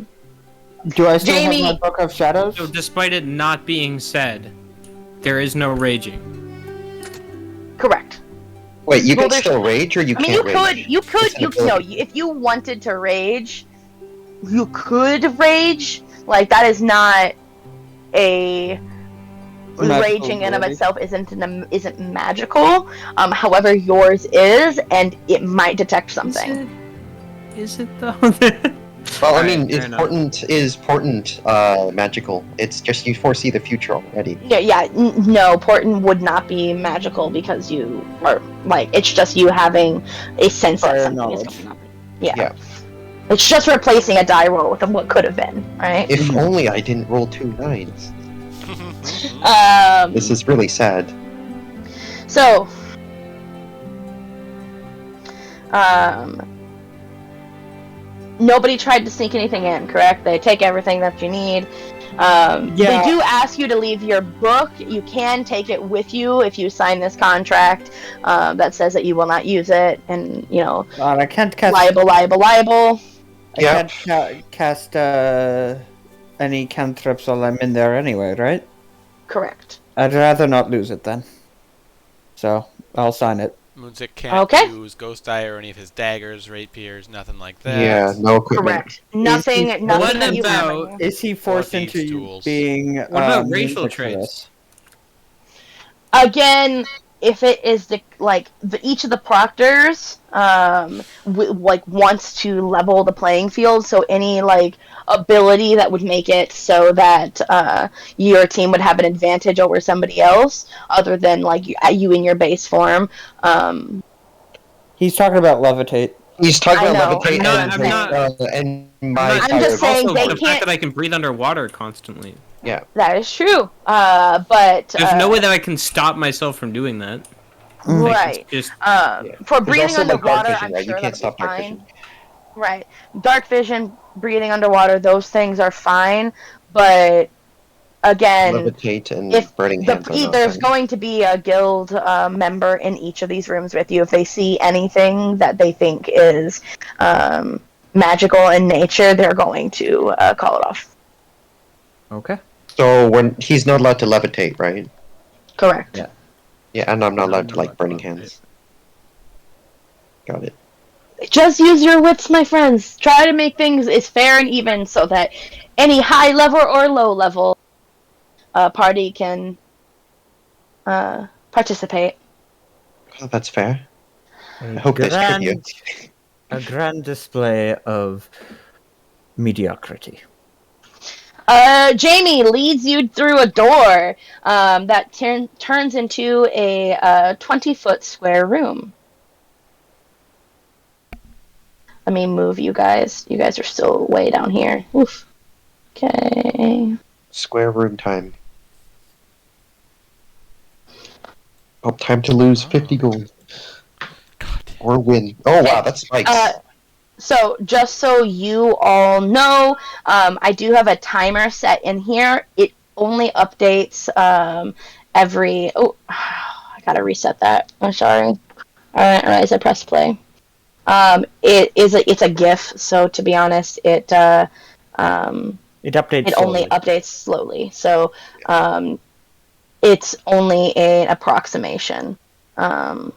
Do I still Jamie- have my Book of Shadows? So, despite it not being said, there is no raging. Correct. Wait, you Well, can there's- still rage, or you I mean, can't you rage? if you wanted to rage, you could rage. Like, that is not a Magical raging in of ability. itself isn't magical. However, yours is, and it might detect something. Is it though? Well, I Alright, mean, fair is portent magical? It's just you foresee the future already. Yeah, no, Portent would not be magical because you are, like, it's just you having a sense that Prior something is knowledge. going on. Yeah. Yeah. It's just replacing a die roll with what could have been, right? If only I didn't roll 2 9s. This is really sad. So, nobody tried to sneak anything in, correct? They take everything that you need. They do ask you to leave your book. You can take it with you if you sign this contract that says that you will not use it, and, you know, I can't cast. liable. I Yeah. can't cast any cantrips while I'm in there anyway, right? Correct. I'd rather not lose it then. So I'll sign it. Moonsick can't Okay. use Ghost Eye or any of his daggers, rapiers, nothing like that. Yeah, no equipment. Correct. Nothing What that you have. about- Is he forced thieves' into tools. being? What about racial music for traits? this? Again, if it is each of the proctors wants to level the playing field, so any ability that would make it so that your team would have an advantage over somebody else other than you in your base form. He's talking about levitate. He's talking I about know. levitate I'm not- and my I'm power. just saying Also, they the can't- fact that I can breathe underwater constantly. That is true. But There's no way that I can stop myself from doing that. right. Just For There's breathing also, dark underwater, vision, I'm right? sure You can't that'll stop be dark fine. vision. Right. Dark vision, breathing underwater, those things are fine. But again, Levitate and if burning hands. are not there's fine. going to be a guild member in each of these rooms with you. If they see anything that they think is magical in nature, they're going to call it off. Okay. So when he's not allowed to levitate, right? Correct. Yeah. Yeah, and I'm not allowed to not like burning allowed to hands. Got it. Just use your wits, my friends. Try to make things as fair and even so that any high level or low level party can participate. Oh, that's fair. I hope there's trivia. A grand display of mediocrity. Jamie leads you through a door that turns into a 20-foot square room. Let me move you guys. You guys are still way down here. Oof. Okay. Square room time. Oh, time to lose 50 gold. God. Or win. Oh, wow, that's spikes. So, just so you all know, I do have a timer set in here. It only updates every... Oh, I gotta reset that. I'm sorry. Alright, I press play. It's a GIF, so to be honest, it It only updates slowly. So it's only an approximation. Why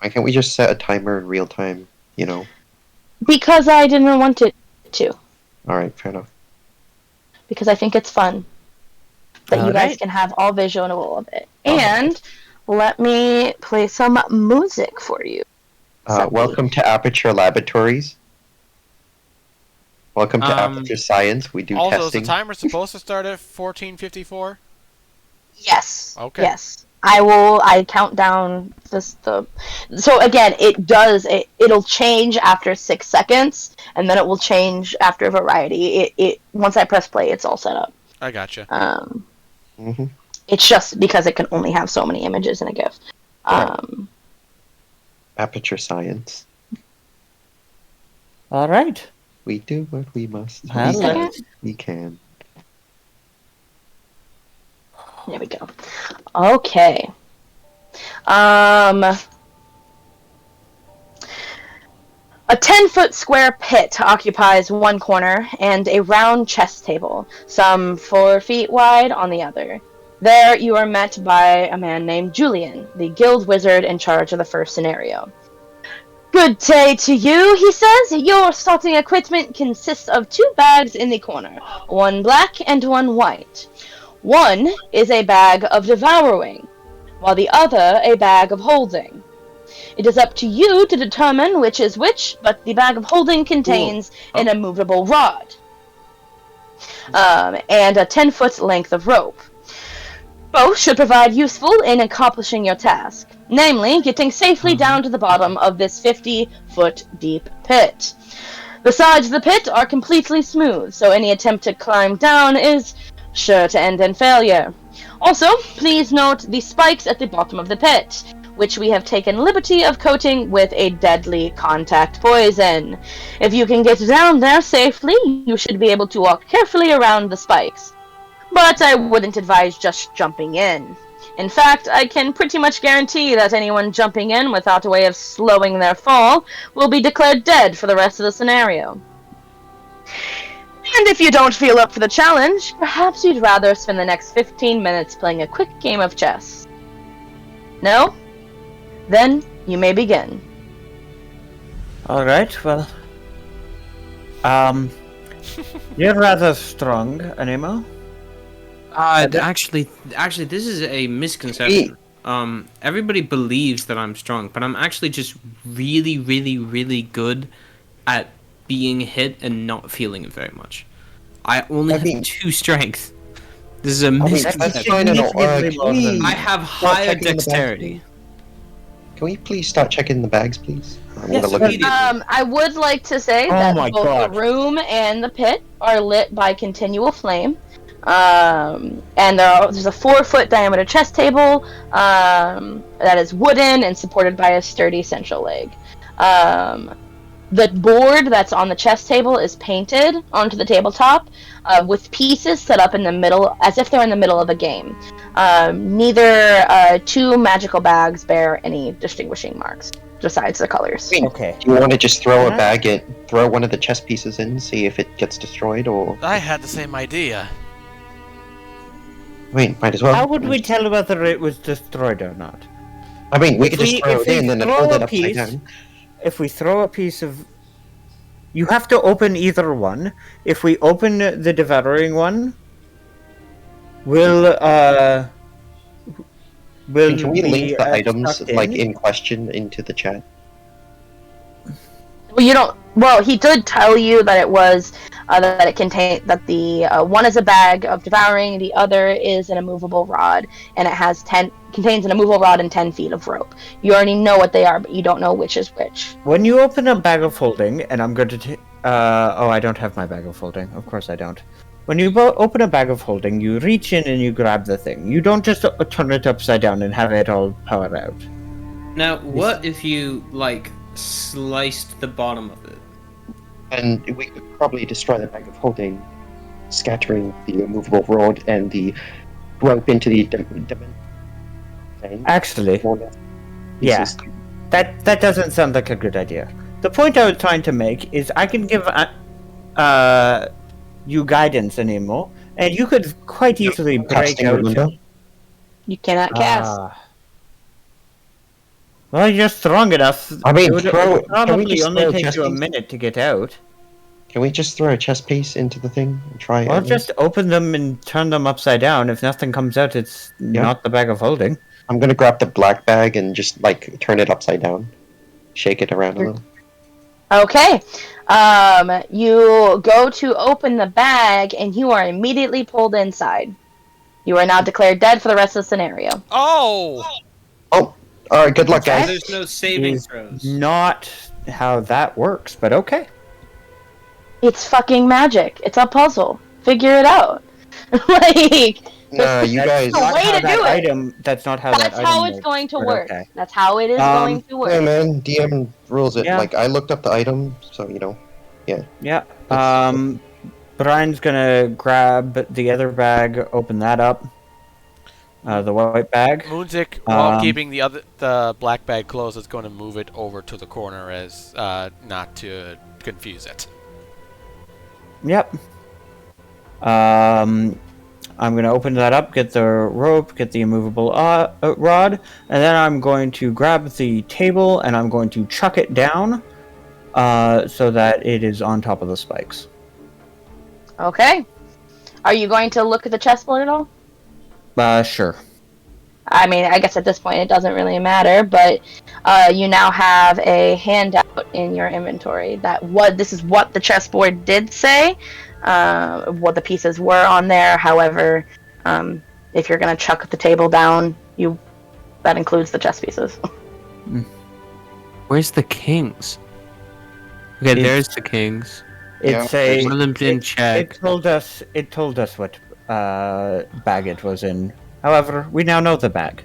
can't we just set a timer in real time? Because I didn't want it to. All right, fair enough. Because I think it's fun that you guys Alright. can have all visual of it. And let me play some music for you. Welcome to Aperture Laboratories. Welcome to Um, Aperture Science. We do Also, testing. is the timer supposed to start at 14:54? Yes. Okay. Yes. I count down so again it'll change after 6 seconds, and then it will change after a variety. It once I press play, it's all set up. I gotcha. Mhm. It's just because it can only have so many images in a GIF. Aperture Science. All right. We do what we must. Well, We let's- we can. There we go. Okay. A 10-foot square pit occupies one corner and a round chess table, some 4 feet wide, on the other. There you are met by a man named Julian, the guild wizard in charge of the first scenario. Good day to you, he says. Your starting equipment consists of 2 bags in the corner, one black and one white. One is a bag of devouring, while the other a bag of holding. It is up to you to determine which is which, but the bag of holding contains an immovable rod and a 10-foot length of rope. Both should provide useful in accomplishing your task, namely getting safely down to the bottom of this 50-foot deep pit. The sides of the pit are completely smooth, so any attempt to climb down is sure to end in failure. Also, please note the spikes at the bottom of the pit, which we have taken liberty of coating with a deadly contact poison. If you can get down there safely, you should be able to walk carefully around the spikes. But I wouldn't advise just jumping in. In fact, I can pretty much guarantee that anyone jumping in without a way of slowing their fall will be declared dead for the rest of the scenario. And if you don't feel up for the challenge, perhaps you'd rather spend the next 15 minutes playing a quick game of chess. No? Then you may begin. All right. Well, you're rather strong, Anemo. Actually, this is a misconception. Everybody believes that I'm strong, but I'm actually just really, really, really good at being hit and not feeling it very much. I only have 2 strength. This is a misconception. That's fine and all. I have higher checking the bags, dexterity. Can we please start checking the bags, please? I'm Yes, gonna look immediately. I would like to say Oh that my both God. the room and the pit are lit by continual flame. And there's a 4-foot diameter chess table that is wooden and supported by a sturdy central leg. The board that's on the chess table is painted onto the tabletop with pieces set up in the middle as if they're in the middle of a game. Neither 2 magical bags bear any distinguishing marks besides the colors. Okay. Do you want to just throw a Yeah. bag in, throw one of the chess pieces in, see if it gets destroyed, or I had the same idea. I mean, might as well. How would we tell whether it was destroyed or not? I mean, we if could just we- throw if it we in and then throw hold a it upside piece- down. If we throw a piece of, you have to open either one. If we open the devouring one, will I mean, can we be, link the items sucked like in question into the chat? Well, you don't. Well, he did tell you that it was that it contained that the one is a bag of devouring, the other is an immovable rod, and it has contains an immovable rod and 10 feet of rope. You already know what they are, but you don't know which is which. When you open a bag of holding, and I'm going to oh, I don't have my bag of holding. Of course I don't. When you open a bag of holding, you reach in and you grab the thing. You don't just turn it upside down and have it all power out. Now, what if you sliced the bottom of it? And we could probably destroy the bag of holding, scattering the immovable rod and the rope into the Actually, yeah. That doesn't sound like a good idea. The point I was trying to make is I can give you guidance anymore, and you could quite easily break Casting out. window. You cannot cast. Well, you're strong enough. I mean, it would can we probably just only throw a take chest you a piece? minute to get out. Can we just throw a chest piece into the thing and try it? Or at least? just open them and turn them upside down. If nothing comes out, it's not the bag of holding. I'm gonna grab the black bag and just like turn it upside down, shake it around a little. Okay. You go to open the bag, and you are immediately pulled inside. You are now declared dead for the rest of the scenario. Oh! All right, good luck, guys. There's no saving Is throws. not how that works, but okay. It's fucking magic. It's a puzzle. Figure it out. Like, Nah, you guys. the way to do it. That's not how that's that how item it's works, going to but work. okay. That's how it is going to work. Yeah, man. DM rules it. Yeah. Like I looked up the item, so you know. Yeah. Brian's gonna grab the other bag, open that up. The white bag. Moonzik, while Um, keeping the black bag closed, is going to move it over to the corner as not to confuse it. Yep. I'm gonna open that up, get the rope, get the immovable rod, and then I'm going to grab the table and I'm going to chuck it down, so that it is on top of the spikes. Okay. Are you going to look at the chessboard at all? Sure. I mean, I guess at this point it doesn't really matter, but you now have a handout in your inventory this is what the chessboard did say, what the pieces were on there. However, if you're going to chuck the table down, that includes the chess pieces. Where's the kings? Okay, there's the kings. It's Yeah. One of them didn't check. It told us what bag it was in. However, we now know the bag.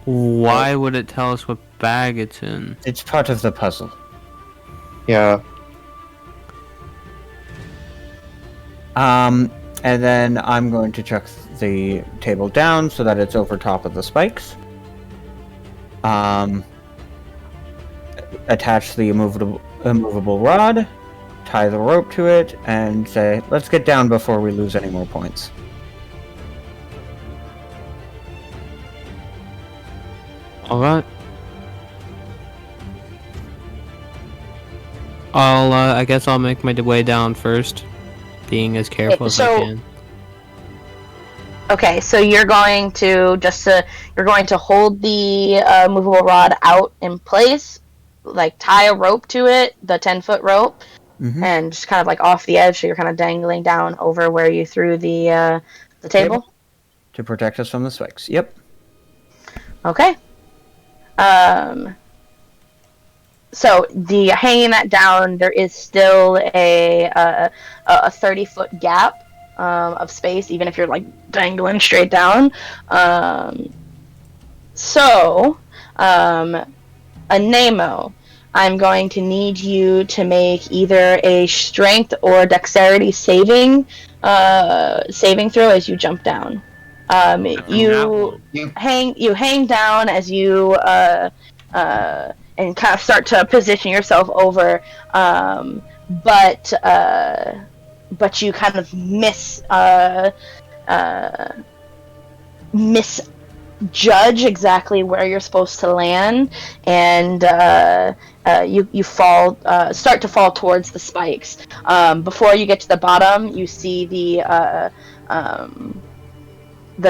Why would it tell us what bag it's in? It's part of the puzzle. Yeah. And then I'm going to chuck the table down so that it's over top of the spikes. Attach the immovable rod, tie the rope to it, and say, let's get down before we lose any more points. Alright. I guess I'll make my way down first, being as careful as I can. Okay, so you're going to hold the movable rod out in place, like tie a rope to it, the 10-foot rope, and just kind of like off the edge, so you're kind of dangling down over where you threw the table. To protect us from the spikes. Yep. Okay. So the hanging that down, there is still a 30-foot gap of space, even if you're like dangling straight down. Anemo, I'm going to need you to make either a strength or dexterity saving throw as you jump down. You hang down as you and kind of start to position yourself over, but you kind of misjudge exactly where you're supposed to land, and you start to fall towards the spikes. Before you get to the bottom, you see the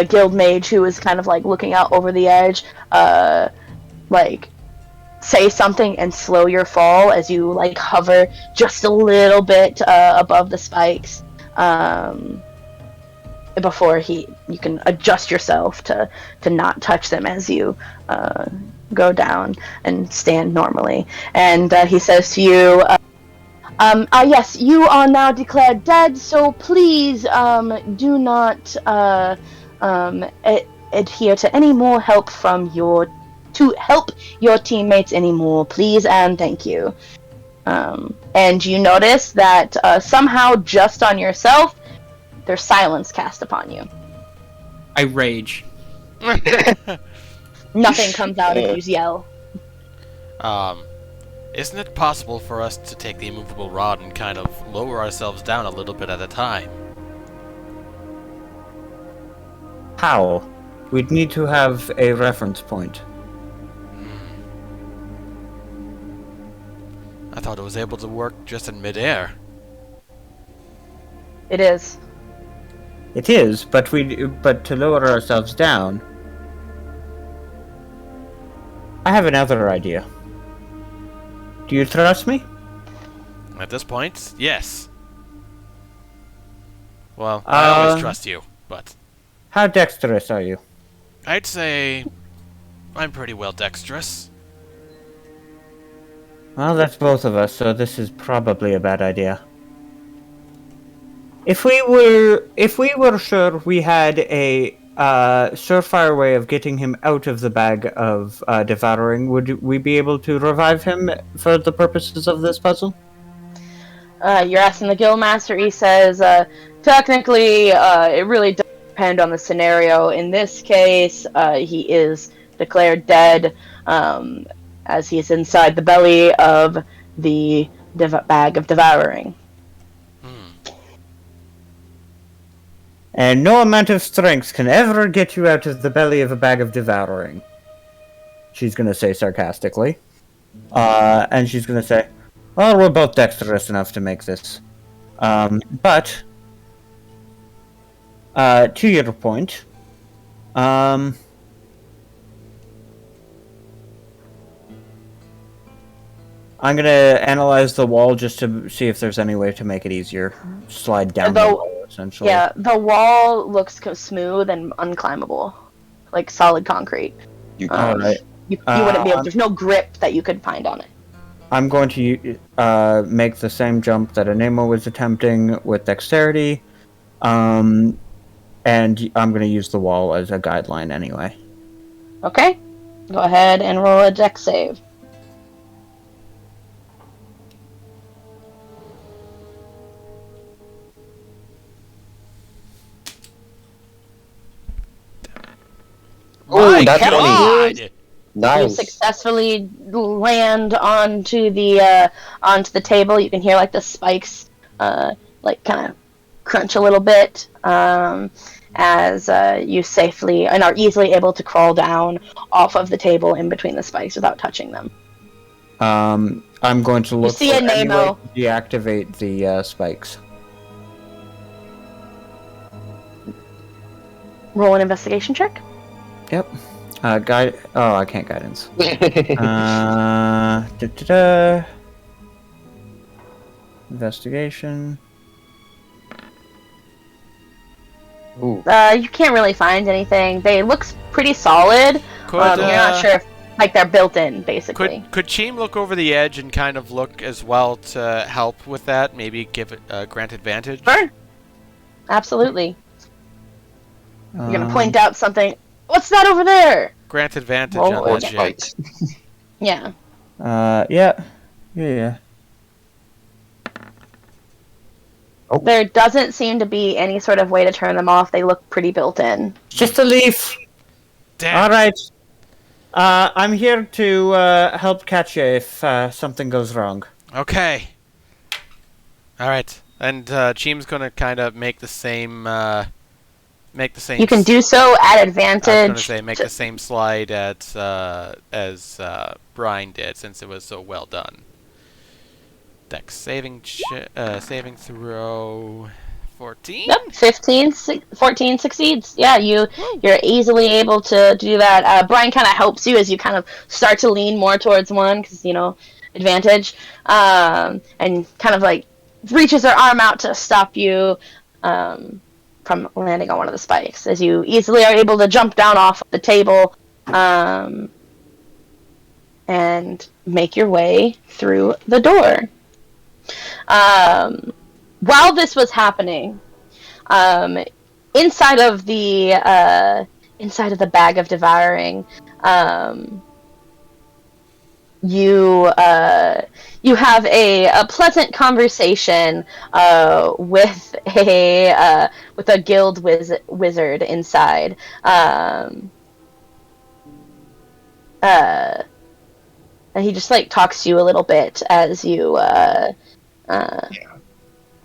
guild mage, who is kind of like looking out over the edge, like say something and slow your fall as you like hover just a little bit above the spikes, before you can adjust yourself to not touch them as you go down and stand normally. And he says to you, yes, you are now declared dead, so please do not adhere to any more help to help your teammates anymore, please and thank you. And you notice that somehow, just on yourself, there's silence cast upon you. I rage. Nothing comes out if you yell. Isn't it possible for us to take the immovable rod and kind of lower ourselves down a little bit at a time? How? We'd need to have a reference point. I thought it was able to work just in midair. It is. It is, but to lower ourselves down, I have another idea. Do you trust me? At this point, yes. Well, I always trust you, but How dexterous are you? I'd say I'm pretty well dexterous. Well, that's both of us, so this is probably a bad idea. If we were sure we had a surefire way of getting him out of the bag of devouring, would we be able to revive him for the purposes of this puzzle? You're asking the Guildmaster. He says, technically, it really does depend on the scenario. In this case, he is declared dead, as he is inside the belly of the bag of devouring. And no amount of strength can ever get you out of the belly of a bag of devouring. She's going to say sarcastically. And she's going to say, well, we're both dexterous enough to make this. But, to your point, I'm going to analyze the wall just to see if there's any way to make it easier. Slide down the wall, essentially. Yeah, the wall looks smooth and unclimbable. Like solid concrete. Alright. You wouldn't be able, there's no grip that you could find on it. I'm going to make the same jump that Anemo was attempting with dexterity. And I'm going to use the wall as a guideline anyway. Okay. Go ahead and roll a dex save. Oh, that's God! You nice. successfully land onto the table. You can hear like the spikes like kind of crunch a little bit as you safely and are easily able to crawl down off of the table in between the spikes without touching them. I'm going to look see for a any way Nemo. to deactivate the spikes. Roll an investigation check. Yep. Guide. Oh, I can't guidance. Investigation. Ooh. You can't really find anything. They look pretty solid. Could, You're not sure if like they're built in, basically. Could Cheem look over the edge and kind of look as well to help with that? Maybe give it grant advantage? Sure. Absolutely. You're gonna point out something. What's that over there? Grant advantage Roll on a that check. shit. Right. Yeah. Yeah. There doesn't seem to be any sort of way to turn them off. They look pretty built in. Just a leaf. Damn. All right. I'm here to help catch you if something goes wrong. Okay. All right. And Cheem's gonna kind of make the same. You can do so at advantage. I was gonna say make the same slide at as Brian did, since it was so well done. Dex saving throw 14. Yep, 14 succeeds. Yeah, you're easily able to do that. Brian kind of helps you as you kind of start to lean more towards one because advantage, and kind of like reaches their arm out to stop you from landing on one of the spikes. As you easily are able to jump down off the table and make your way through the door. While this was happening, inside of the bag of devouring, you have a pleasant conversation with a guild wizard inside. and he just like talks to you a little bit as you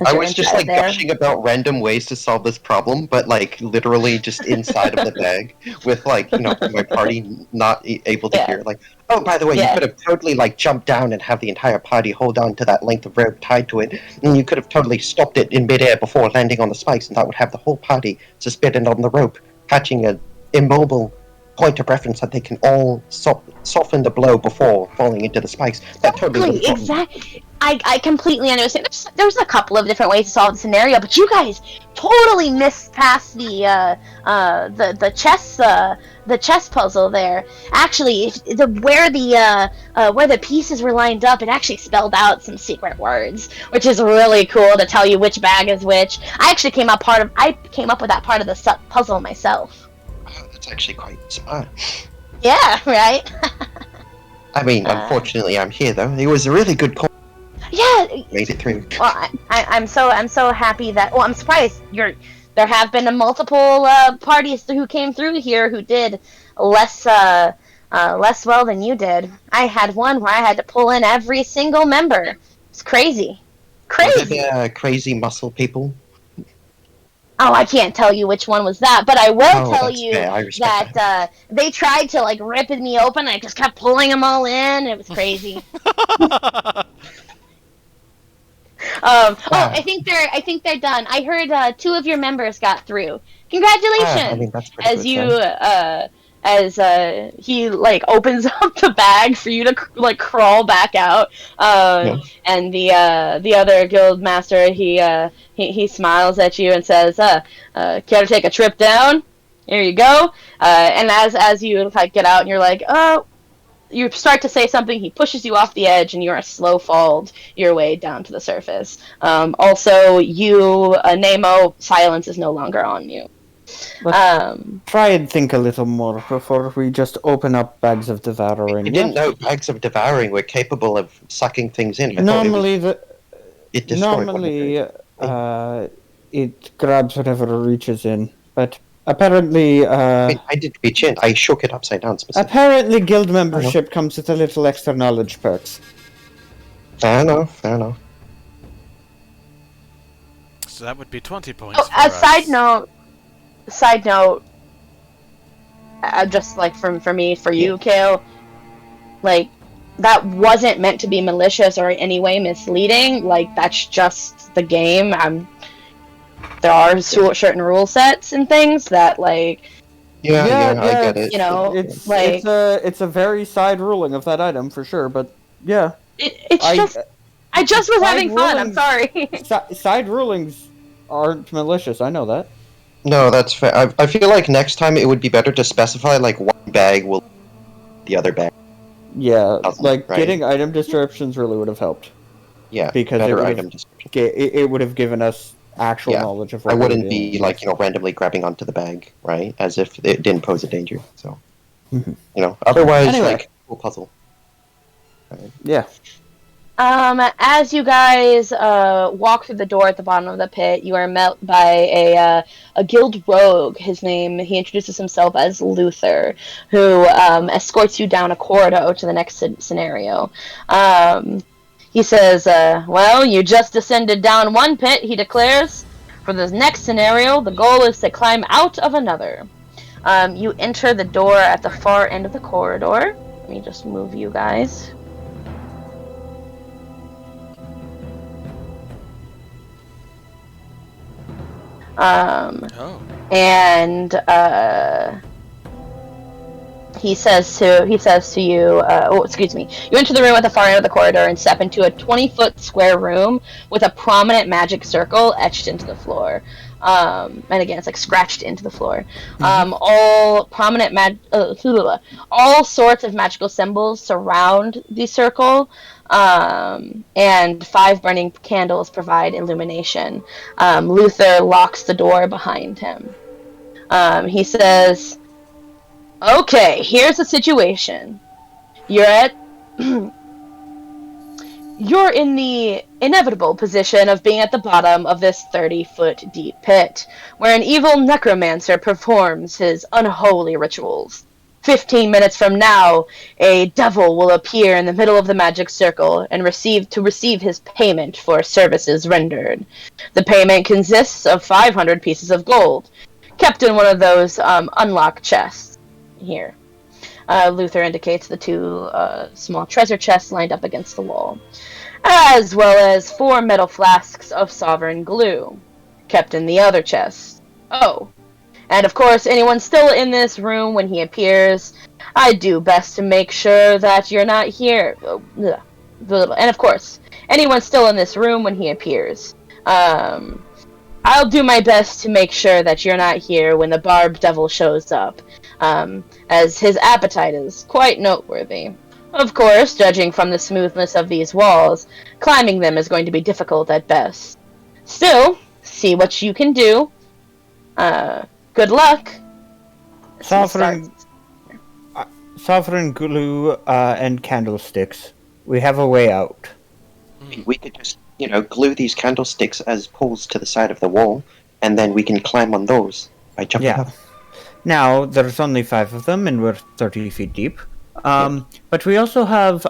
I was just like gushing about random ways to solve this problem, but like literally just inside of the bag with like, my party not able to hear. Like, oh, by the way, you could have totally like jumped down and have the entire party hold on to that length of rope tied to it, and you could have totally stopped it in midair before landing on the spikes, and that would have the whole party suspended on the rope, catching an immobile point of reference that they can all soften the blow before falling into the spikes. That totally exactly. I completely understand. There's a couple of different ways to solve the scenario, but you guys totally missed past the chess puzzle there. Actually, where the pieces were lined up, it actually spelled out some secret words, which is really cool to tell you which bag is which. I actually came up with that part of the puzzle myself. That's actually quite smart. Yeah, right. I mean, unfortunately, I'm here though. It was a really good call. Yeah, made it through. Well, I'm so happy that. Well, I'm surprised there have been multiple parties who came through here who did less well than you did. I had one where I had to pull in every single member. It's crazy. Were there crazy muscle people? Oh, I can't tell you which one was that, but I will tell you that they tried to like rip me open. I just kept pulling them all in. It was crazy. Wow. I think they're done. I heard 2 of your members got through. Congratulations! I mean, that's pretty as he like opens up the bag for you to like crawl back out. And the other guild master he smiles at you and says, "Care to take a trip down? Here you go." And as you like get out and you're like, "Oh." You start to say something, he pushes you off the edge, and you're slow falled your way down to the surface. Also, you, Nemo, silence is no longer on you. Try and think a little more before we just open up bags of devouring. I didn't know bags of devouring were capable of sucking things in. It grabs whatever it reaches in, but apparently, I did reach in. I shook it upside down specifically. Apparently, guild membership comes with a little extra knowledge perks. Fair enough. So that would be 20 points. Side note. Just like for you, Kale. Like that wasn't meant to be malicious or in any way misleading. Like that's just the game. There are certain rule sets and things that, like... Yeah, I get it. It's a very side ruling of that item, for sure, but, yeah. I just was having fun, I'm sorry. Side rulings aren't malicious, I know that. No, that's fair. I feel like next time it would be better to specify, like, one bag will... the other bag. Yeah, getting item descriptions really would have helped. Yeah, because it would have given us actual knowledge of what I wouldn't be like randomly grabbing onto the bag, right? As if it didn't pose a danger. So otherwise like cool puzzle. Right. Yeah. As you guys walk through the door at the bottom of the pit, you are met by a guild rogue. He introduces himself as Luther, who escorts you down a corridor to the next scenario. He says, well, you just descended down one pit, he declares. For the next scenario, the goal is to climb out of another. You enter the door at the far end of the corridor. Let me just move you guys. And he says to you, you enter the room at the far end of the corridor and step into a 20-foot square room with a prominent magic circle etched into the floor. And again, it's like scratched into the floor. All sorts of magical symbols surround the circle. And 5 burning candles provide illumination. Luther locks the door behind him. He says, okay, here's the situation. You're in the inevitable position of being at the bottom of this 30-foot deep pit, where an evil necromancer performs his unholy rituals. 15 minutes from now, a devil will appear in the middle of the magic circle and receive his payment for services rendered. The payment consists of 500 pieces of gold, kept in one of those unlocked chests. Here. Luther indicates the two small treasure chests lined up against the wall, as well as 4 metal flasks of sovereign glue, kept in the other chest. Oh, and of course, anyone still in this room when he appears, I do best to make sure that you're not here. And of course, anyone still in this room when he appears, I'll do my best to make sure that you're not here when the Barb Devil shows up, as his appetite is quite noteworthy. Of course, judging from the smoothness of these walls, climbing them is going to be difficult at best. Still, see what you can do. Good luck. Sovereign glue and candlesticks. We have a way out. We could just, glue these candlesticks as poles to the side of the wall, and then we can climb on those by jumping up. Now, there's only 5 of them, and we're 30 feet deep. But we also have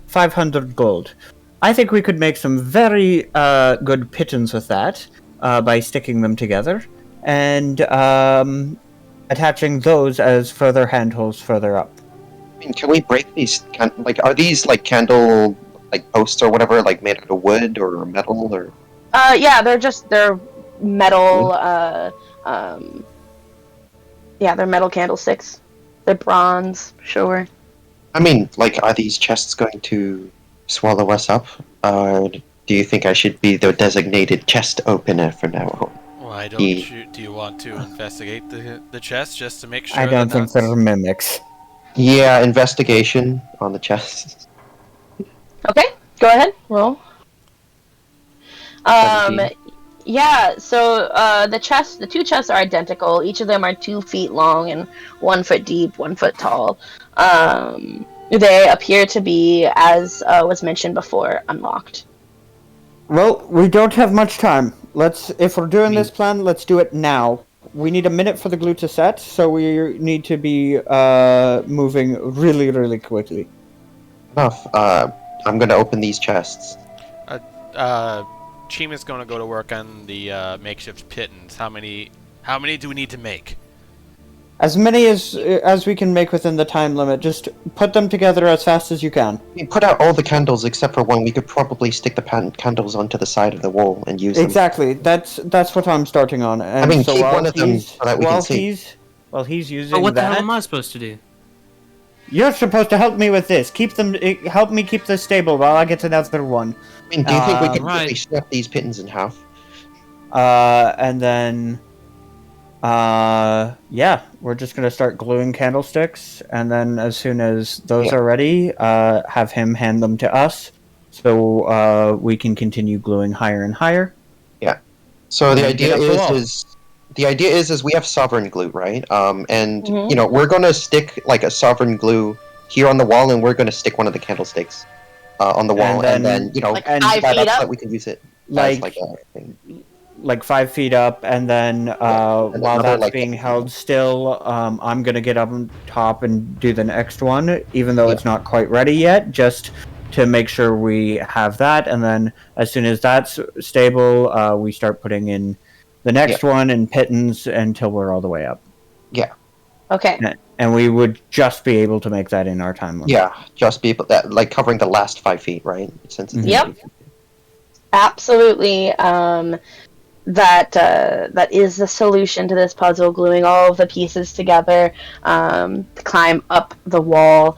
500 gold. I think we could make some very good pittance with that by sticking them together and attaching those as further handholds further up. I mean, can we break these? Are these candle posts or whatever, made out of wood or metal or? Yeah, they're metal. Yeah, they're metal candlesticks. They're bronze, sure. I mean, are these chests going to swallow us up? Do you think I should be the designated chest opener from now on? Why don't you? Do you want to investigate the chest just to make sure? I don't think they're mimics. Yeah, investigation on the chest. Okay, go ahead. Roll. 17. Yeah. So the 2 chests are identical. Each of them are 2 feet long and 1 foot deep, 1 foot tall. They appear to be, as was mentioned before, unlocked. Well, we don't have much time. If we're doing this plan, let's do it now. We need a minute for the glue to set, so we need to be moving really, really quickly. Enough. I'm gonna open these chests. Chim is going to go to work on the makeshift pittance. How many do we need to make? As many as we can make within the time limit. Just put them together as fast as you can. We put out all the candles except for one. We could probably stick the candles onto the side of the wall and use them. Exactly. That's what I'm starting on. And I mean, so keep one of them so that we can see. While he's using But what the hell that, am I supposed to do? you're supposed to help me with this. Help me keep this stable while I get another one. I mean, do you think we could right. really snap these pittons in half? And then, yeah, we're just gonna start gluing candlesticks, and then as soon as those are ready, have him hand them to us, so we can continue gluing higher and higher. Yeah. So the idea wall. is we have sovereign glue, right? And we're gonna stick a sovereign glue here on the wall, and we're gonna stick one of the candlesticks on the wall, and then and 5 feet up, so that we can use it like as a thing. 5 feet up, and then while another, that's being held still, I'm gonna get up on top and do the next one, even though it's not quite ready yet, just to make sure we have that. And then as soon as that's stable, we start putting in the next one and pittance until we're all the way up. Yeah. Okay. And we would just be able to make that in our time limit. Yeah, just be able that covering the last 5 feet, right? Since it's Yep. Absolutely. That is the solution to this puzzle, gluing all of the pieces together, to climb up the wall,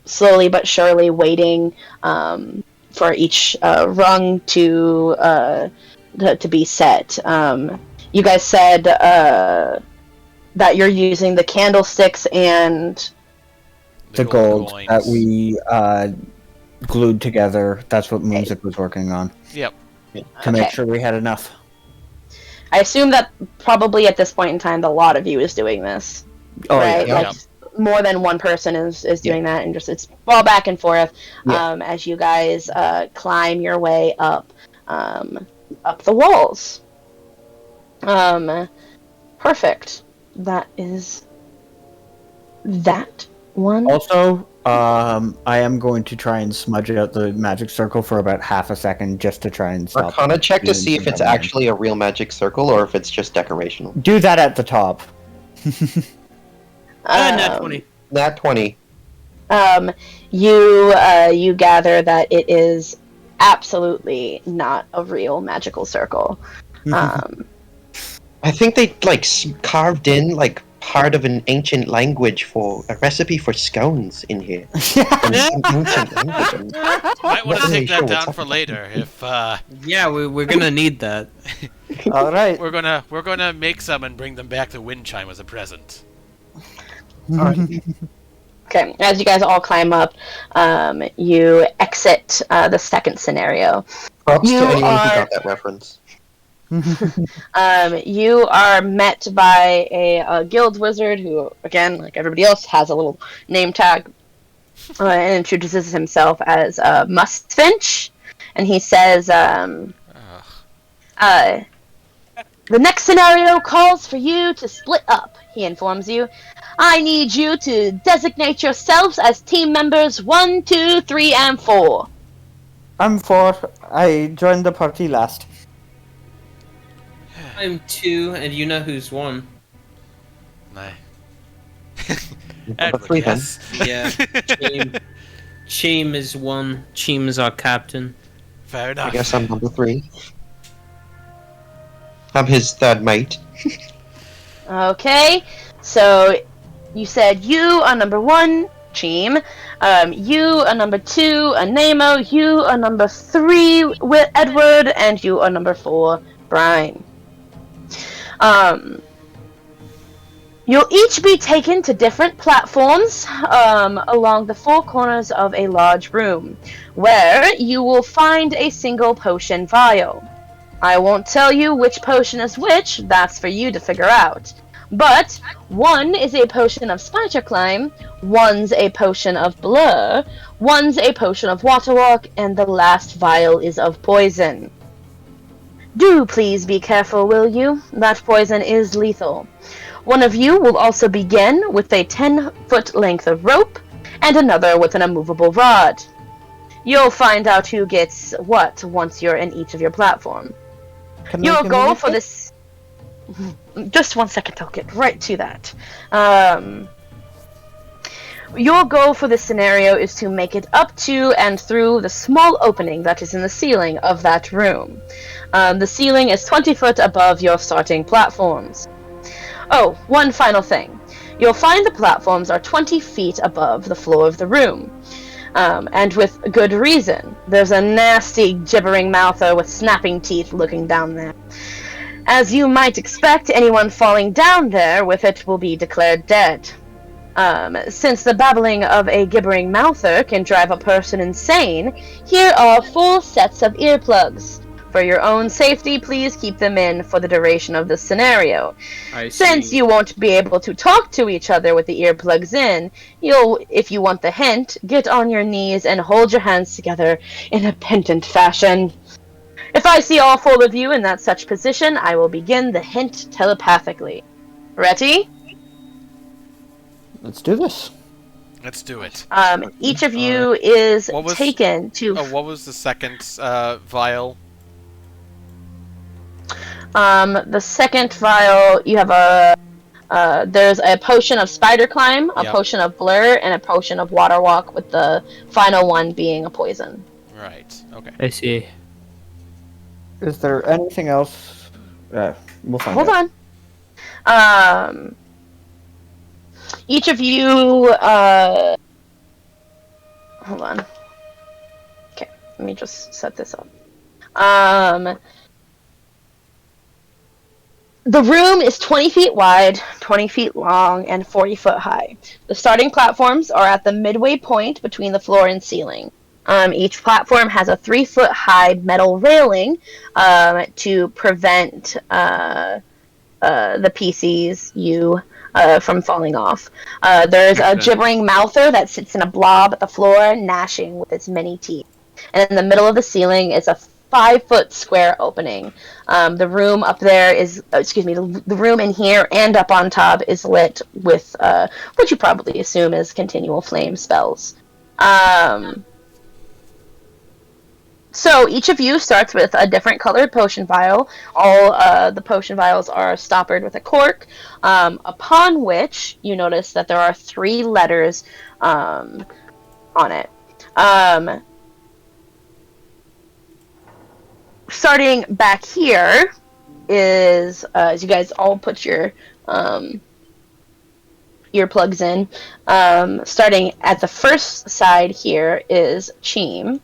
slowly but surely, waiting for each rung to be set. You guys said that you're using the candlesticks and the gold coins that we glued together. That's what Moonsick was working on. Yep. To make sure we had enough. I assume that probably at this point in time, the lot of you is doing this. Oh, right? yeah. More than one person is doing that, and just it's all back and forth as you guys climb your way up the walls. Perfect. That is that one. Also, I am going to try and smudge out the magic circle for about half a second just to try and stop. Arcana check to demons see if from it's coming in. actually a real magic circle or if it's just decorational. Do that at the top. Nat 20. Nat 20. You gather that it is absolutely not a real magical circle. I think they carved in part of an ancient language for a recipe for scones in here. In some ancient language. Might want to Not really take sure that what's down up for with later. If Yeah, we're gonna need that. All right. we're gonna make some and bring them back to Windchime as a present. Okay, as you guys all climb up, you exit the second scenario. Props You to anyone who are- got that reference. You are met by a guild wizard who, again, like everybody else, has a little name tag and introduces himself as Mustfinch. And he says, the next scenario calls for you to split up, he informs you. I need you to designate yourselves as team members 1, 2, 3, and 4. I'm 4. I joined the party last. I'm 2, and you know who's 1. Nah. Number 3 then. yes. Yeah, Cheem is 1. Cheem is our captain. Fair I enough. guess I'm number 3. I'm his third mate. Okay, so you said you are number 1, Cheem. You are number 2, Anemo. You are number 3, Edward, and you are number 4, Brian. You'll each be taken to different platforms along the 4 corners of a large room, where you will find a single potion vial. I won't tell you which potion is which, that's for you to figure out. But one is a potion of spider climb, one's a potion of blur, one's a potion of water walk, and the last vial is of poison. Do please be careful, will you? That poison is lethal. One of you will also begin with a 10-foot length of rope, and another with an immovable rod. You'll find out who gets what once you're in each of your platform. Can Your I goal for communicate? this... Just 1 second, I'll get right to that. Your goal for this scenario is to make it up to and through the small opening that is in the ceiling of that room. The ceiling is 20 foot above your starting platforms. Oh, one final thing. You'll find the platforms are 20 feet above the floor of the room. And with good reason. There's a nasty, gibbering mouther with snapping teeth looking down there. As you might expect, anyone falling down there with it will be declared dead. Since the babbling of a gibbering mouther can drive a person insane, here are 4 sets of earplugs. For your own safety, please keep them in for the duration of this scenario. Since you won't be able to talk to each other with the earplugs in, you'll, if you want the hint, get on your knees and hold your hands together in a pendant fashion. If I see all 4 of you in that such position, I will begin the hint telepathically. Ready? Let's do this. Let's do it. Each of you is What was- taken to... Oh, what was the second vial? The second vial, you have there's a potion of spider climb, a Yep. potion of blur, and a potion of water walk, with the final one being a poison. Right. Okay. I see. Is there anything else? We'll find Hold out. on. Each of you, hold on. Okay, let me just set this up. The room is 20 feet wide, 20 feet long, and 40 foot high. The starting platforms are at the midway point between the floor and ceiling. Each platform has a 3-foot high metal railing to prevent the PCs, from falling off. There's a Okay. gibbering mouther that sits in a blob at the floor, gnashing with its many teeth. And in the middle of the ceiling is a 5-foot square opening. The room up there is, the room in here and up on top is lit with what you probably assume is continual flame spells. So each of you starts with a different colored potion vial. All the potion vials are stoppered with a cork, upon which you notice that there are 3 letters on it. Starting back here is, as you guys all put your earplugs in, starting at the first side here is Cheem.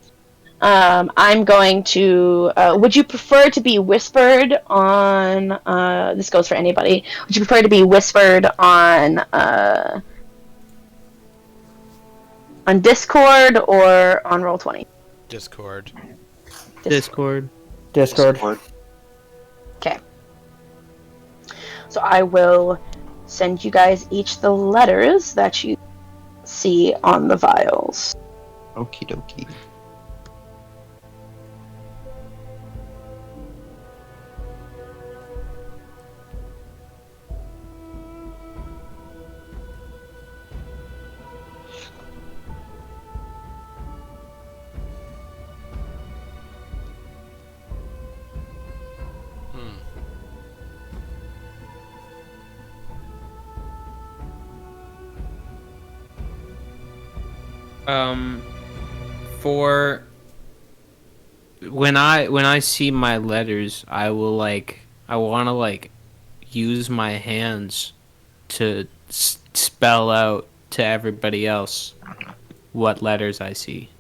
I'm going to, would you prefer to be whispered on, this goes for anybody, would you prefer to be whispered on Discord or on Roll20? Discord. Discord. Okay. So I will send you guys each the letters that you see on the vials. Okie dokie. For when I see my letters, I want to use my hands to spell out to everybody else what letters I see.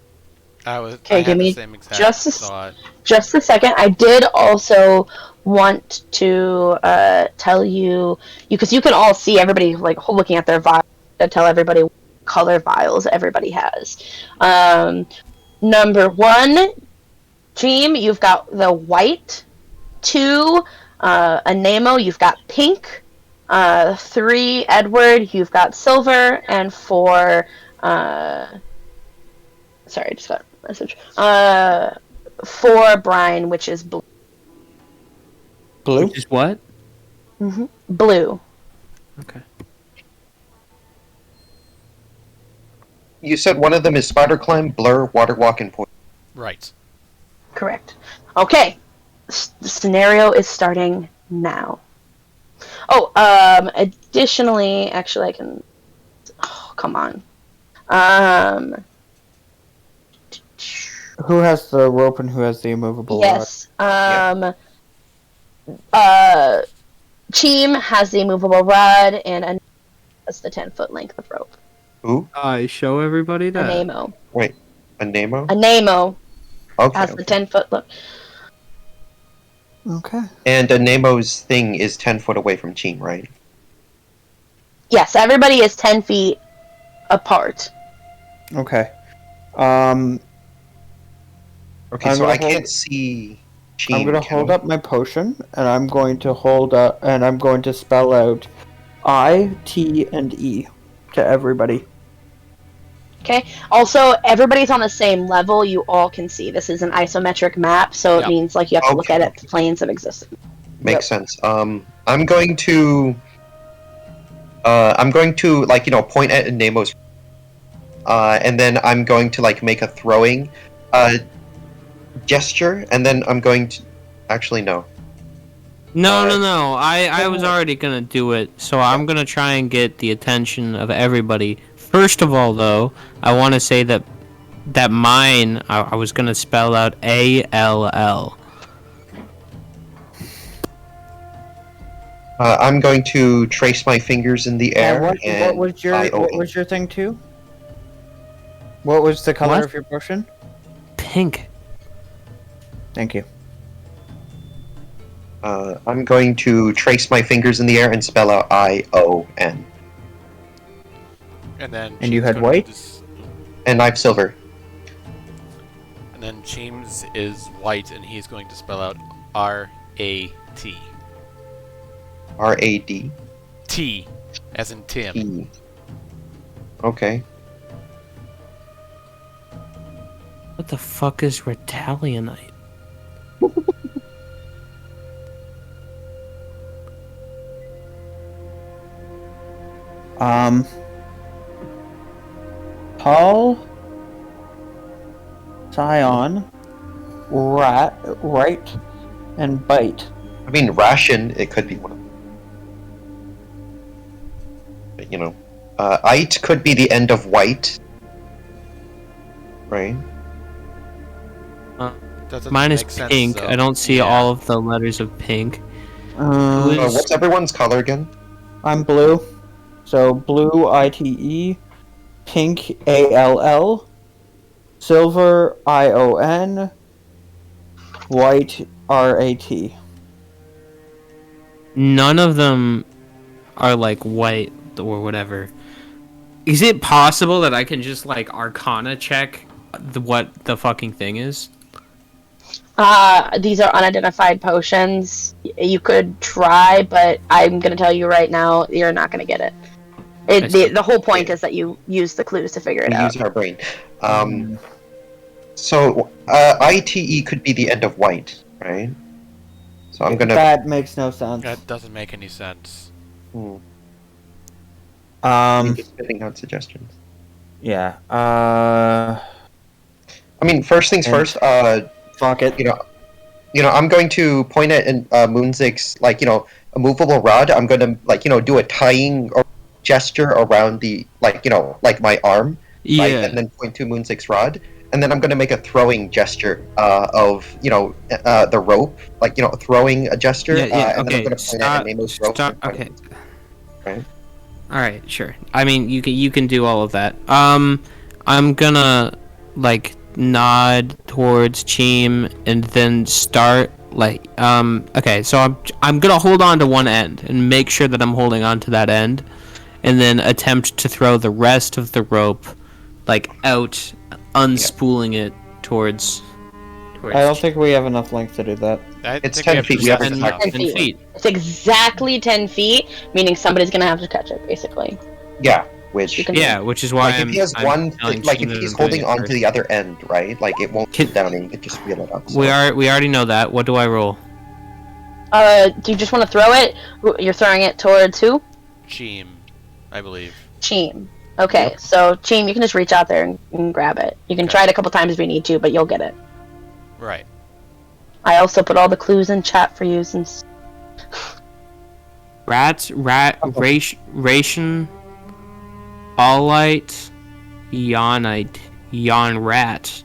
Okay, give me the same exact thought. Just a second. I did also want to tell you, because you can all see everybody looking at their vials, to tell everybody what color vials everybody has. Number 1, Dream, you've got the white. 2, Anemo, you've got pink. 3, Edward, you've got silver. And 4, sorry, I just got a message. 4, Brian, which is blue. Blue? Which is what? Mm-hmm. Blue. Okay. You said one of them is Spider Climb, Blur, Water Walk, and Poison. Right. Correct. Okay. The scenario is starting now. Oh, additionally, actually I can... Oh, come on. Who has the rope and who has the immovable rod? Yes. Cheem has the immovable rod, and Anemo has the 10-foot length of rope. Who? I show everybody that. Anemo. Wait, Anemo? Anemo Okay. has the 10-foot look. Okay. And Anemo's thing is 10 foot away from Cheem, right? Yes, everybody is 10 feet apart. Okay. Okay, I'm so gonna I can't see Cheem. I'm gonna hold up my potion, and I'm going to I'm going to spell out I, T, and E to everybody. Okay. Also, everybody's on the same level. You all can see. This is an isometric map, so Yep. it means you have to look at it the planes of existence. Makes sense. I'm going to point at Nemo's, and then I'm going to make a throwing gesture, and then I'm going to actually no. No. I was already gonna do it, so I'm gonna try and get the attention of everybody. First of all, though, I want to say that mine, I was gonna spell out ALL. I'm going to trace my fingers in the air. What was your thing too? What was the color What? of your potion? Pink. Thank you. I'm going to trace my fingers in the air and spell out ION. And then. And you Cheem's had gonna white? And I'm silver. And then James is white, and he's going to spell out R-A-T. RAD. T, as in Tim. E. Okay. What the fuck is Retalianite? Paul, Scion, right, and bite. I mean, ration, it could be one of them. But, you know. It could be the end of white. Right? Doesn't Mine is make sense, pink. though. I don't see Yeah. all of the letters of pink. What's everyone's color again? I'm blue. So blue ITE, pink ALL, silver ION, white RAT. None of them are like white or whatever. Is it possible that I can just like Arcana check what the fucking thing is? These are unidentified potions. You could try, but I'm gonna tell you right now, you're not gonna get it. The whole point is that you use the clues to figure it We out. use our brain. So, ITE could be the end of white, right? So I'm gonna... That makes no sense. That doesn't make any sense. I'm just spitting out suggestions. Yeah. I mean, first things And- first, Fuck it. you know, I'm going to point at Moonzig's, like, you know, a movable rod. I'm going to, like, you know, do a tying or gesture around the, like, you know, like my arm, right? And then point to Moonzig's rod. And then I'm going to make a throwing gesture of, you know, the rope, like, you know, throwing a gesture. Yeah, And then I'm okay. going to point at Nemo's rope. Okay. Right? All right, sure. I mean, you can do all of that. I'm gonna like nod towards Cheem and then start like okay, so I'm gonna hold on to one end and make sure that I'm holding on to that end, and then attempt to throw the rest of the rope like out, unspooling it towards. I don't think we have enough length to do that. It's 10 feet. We have enough. enough. 10 10 feet. It's exactly 10 feet, meaning somebody's gonna have to touch it, basically. Yeah, which... You can- Yeah, which is why Like, if he has I'm telling like, Cheem if that he's I'm doing holding it on to first. the other end, right? Like, it won't Can- sit down and you can just reel it up. So. We already know that. What do I roll? Do you just want to throw it? You're throwing it towards who? Cheem, I believe. Cheem. Okay, Yep. so Cheem, you can just reach out there and grab it. You can try it a couple times if you need to, but you'll get it. Right. I also put all the clues in chat for you since... Ration, Allite, Yonite, Yonrat,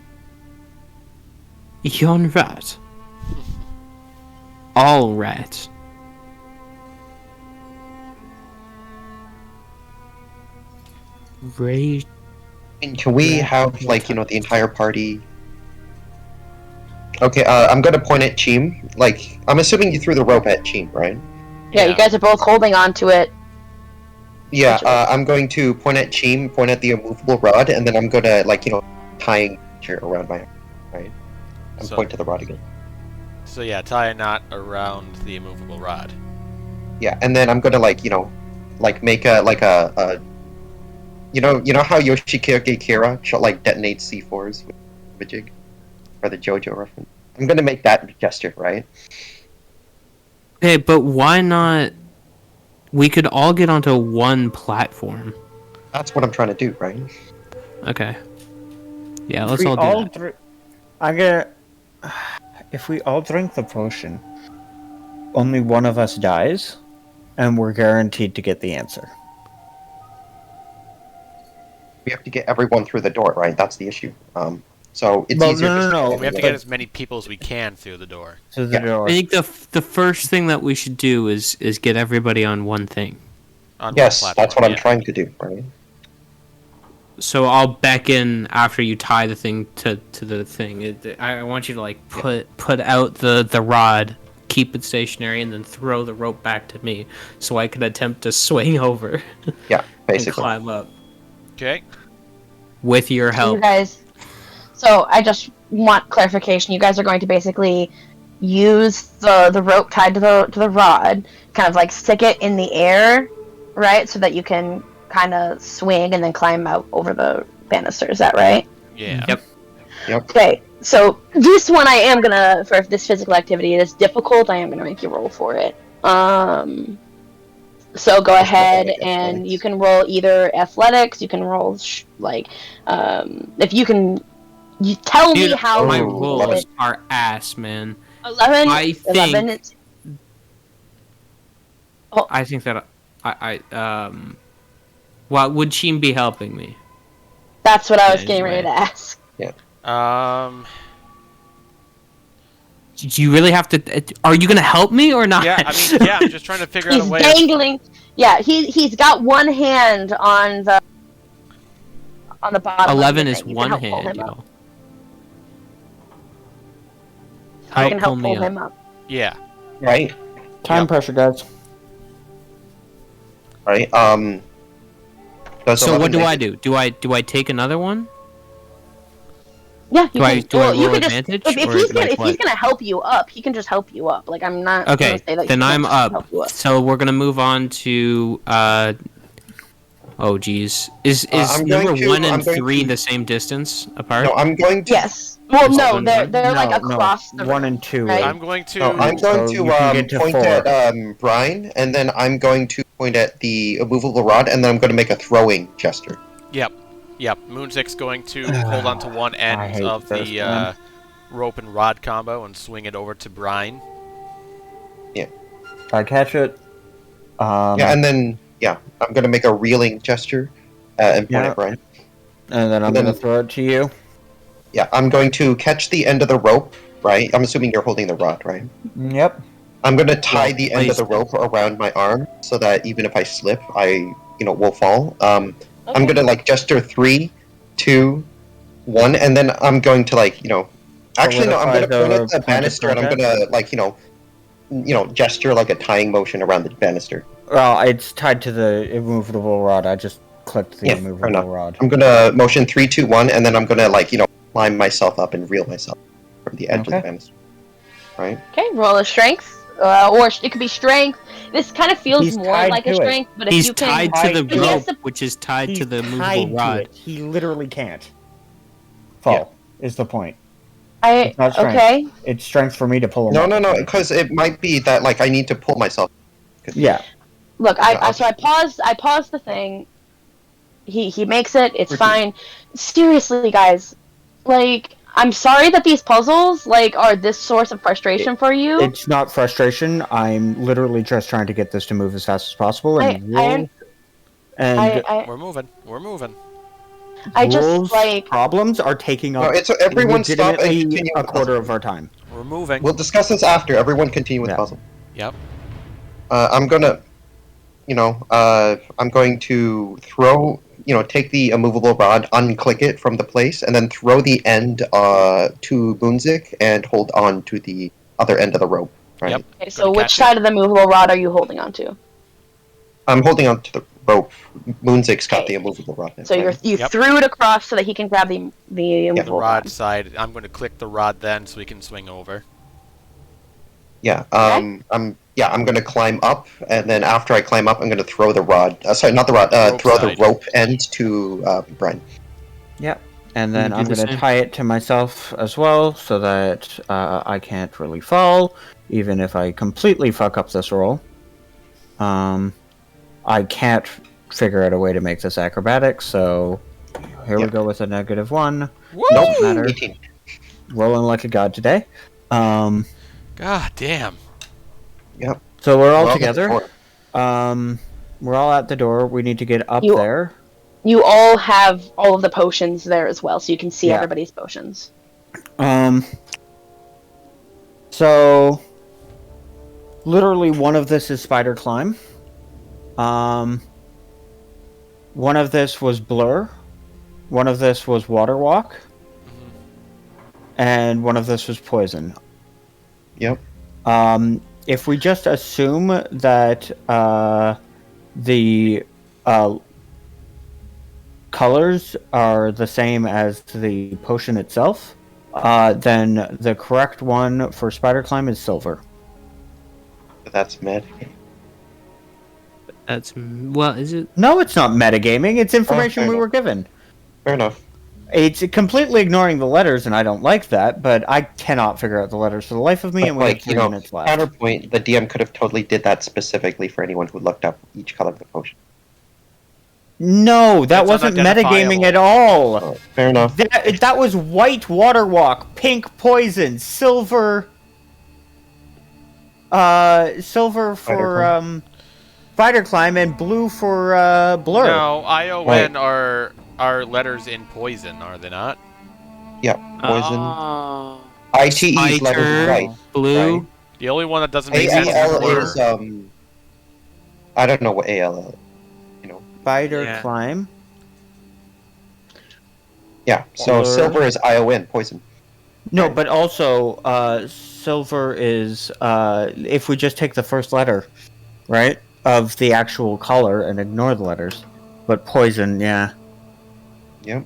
All rat. And can we have, like, you know, the entire party... Okay, I'm gonna point at Cheem. Like, I'm assuming you threw the rope at Cheem, right? Yeah, you guys are both holding on to it. Yeah, I'm going to point at Cheem, point at the immovable rod, and then I'm gonna, like, you know, tying around my arm, right? And So- point to the rod again. So yeah, tie a knot around the immovable rod. Yeah, and then I'm gonna, like, you know, like, make a you know how Yoshikage Kira like detonates C4s with a jig? For the JoJo reference. I'm gonna make that gesture, right? Okay, but why not? We could all get onto one platform. That's what I'm trying to do, right? Okay. Yeah, If let's we all do that. I'm gonna. If we all drink the potion, only one of us dies, and we're guaranteed to get the answer. We have to get everyone through the door, right? That's the issue. So it's Well, easier. no, just no, no. We have to get as many people as we can through the door. To the Yeah. door. I think the first thing that we should do is get everybody on one thing. On Yes, one that's what platform, I'm trying to do, right? So I'll beckon after you tie the thing to the thing. I want you to like put out the rod, keep it stationary, and then throw the rope back to me, so I can attempt to swing over Yeah, and basically. climb up Okay. with your You help. guys... So, I just want clarification. You guys are going to basically use the rope tied to the rod, kind of like stick it in the air, right? So that you can kind of swing and then climb out over the banister. Is that right? Yeah. Yep. Okay. So this one I am gonna, for this physical activity, it is difficult. I am gonna make you roll for it. So go ahead and you can roll either athletics. You can roll if you can, you tell me how my you rolls roll it. are ass, man. 11. I 11. think. I think that well, would she be helping me? That's what I was Yeah, getting ready to ask. Do you really have to? Are you gonna help me or not? Yeah, I mean, yeah, I'm just trying to figure out a He's way. dangling. Yeah, he's got one hand on the bottom. 11 of the is thing. You one can help pull hand, him yo. up. Help You can help pull pull me him up. up. Yeah. Right. Time Yep. pressure, guys. Right. Does So 11 what do make I it? do? Do I take another one? Yeah, you Do I- can. do I well, you roll could just advantage, if or he's gonna like if he's what? gonna help you up, he can just help you up. Like I'm not Okay, gonna say that then he I'm can't just up. help you up. So we're gonna move on to oh geez, is I'm number going to- 1 I'm and going 3 to- the same distance apart? No, I'm going to. Yes. Well, Is no, one they're one? they're like No, across the 1 room, and 2. right? I'm going to. No, I'm going So to you can get to point 4. at Brian, and then I'm going to point at the immovable rod, and then I'm going to make a throwing gesture. Yep. Moonsick's going to hold on to one I end hate of this the one. rope and rod combo and swing it over to Brine. I catch it. Yeah, and then I'm going to make a reeling gesture and point Yeah. at Brian. and then I'm and then- gonna throw it to you. Yeah, I'm going to catch the end of the rope. Right. I'm assuming you're holding the rod, right? Yep. I'm going to tie Well, the end of the place- rope around my arm so that even if I slip, I will fall. I'm Okay. going to gesture 3, 2, 1, and then I'm going to actually no, I'm going to Solidify point at the the point of banister and I'm contact? going to gesture like a tying motion around the banister. Well, it's tied to the immovable rod. I just clicked the Yeah, fair enough. immovable rod. I'm going to motion 3, 2, 1, and then I'm going to climb myself up and reel myself from the edge of the Okay. banister. Right? Okay, roll a strength, or it could be strength. This kind of feels He's more tied like a to it. strength, but if He's you can, tied to the But he has rope, to- which is tied to He's the movable tied to rod. it. He literally can't fall. Is the point? I not strength. okay. It's strength for me to pull him No, up. no, no, because it might be that I need to pull myself. Yeah. Look, Yeah, I paused the thing. He makes it. It's Ricky. fine. Seriously, guys, I'm sorry that these puzzles are this source of frustration for you. It's not frustration. I'm literally just trying to get this to move as fast as possible. And We're moving. I just rules problems are taking No, up it's everyone stop and legitimately continue a with the quarter puzzle. of our time. We're moving. We'll discuss this after. Everyone continue with the Yeah. puzzle. Yep. I'm gonna, I'm going to throw, take the immovable rod, unclick it from the place, and then throw the end to Boonzik and hold on to the other end of the rope. Right. Yep. Okay, so Gonna which catch side of the movable rod are you holding on to? I'm holding on to the rope. Boonzik's got Okay. the immovable rod. now, So you right? Yep. threw it across so that he can grab the The immovable rod side. I'm going to click the rod then so we can swing over. Yeah. I'm gonna climb up, and then after I climb up, I'm gonna throw the rod. Sorry, not the rod. Rope Throw side. the rope end to Brian. Yep. And You then do I'm the going to same. tie it to myself as well so that I can't really fall, even if I completely fuck up this roll. I can't figure out a way to make this acrobatic, so here we Yep. go with a -1. Woo! Doesn't matter. 18. Rolling like a god today. God damn. So we're all Well, together. four. We're all at the door. We need to get up You- there. You all have all of the potions there as well, so you can see Yeah. everybody's potions. So literally one of this is spider climb. One of this was blur. One of this was water walk. And one of this was poison. Yep. If we just assume that the colors are the same as the potion itself, then the correct one for spider climb is silver. But that's mad. That's well, is it? No, it's not metagaming. It's information fair we enough. were given. Fair enough. It's completely ignoring the letters, and I don't like that, but I cannot figure out the letters for the life of me, and we have 3 minutes left. Counterpoint, the DM could have totally did that specifically for anyone who looked up each color of the potion. No, that It's wasn't metagaming unidentifiable. at all. Oh, fair enough. That was white water walk, pink poison, silver for spider climb, and blue for blur. No, ION are letters in poison, are they not? Yeah, poison. Oh. ITE's letters is Spider, right. blue. Right. The only one that doesn't make sense is AL blur. is I don't know what AL is. Spider Yeah. climb. Yeah, so Blur. silver is ION, poison. No, but also silver is if we just take the first letter, right, of the actual color and ignore the letters. But poison, yeah. Yep.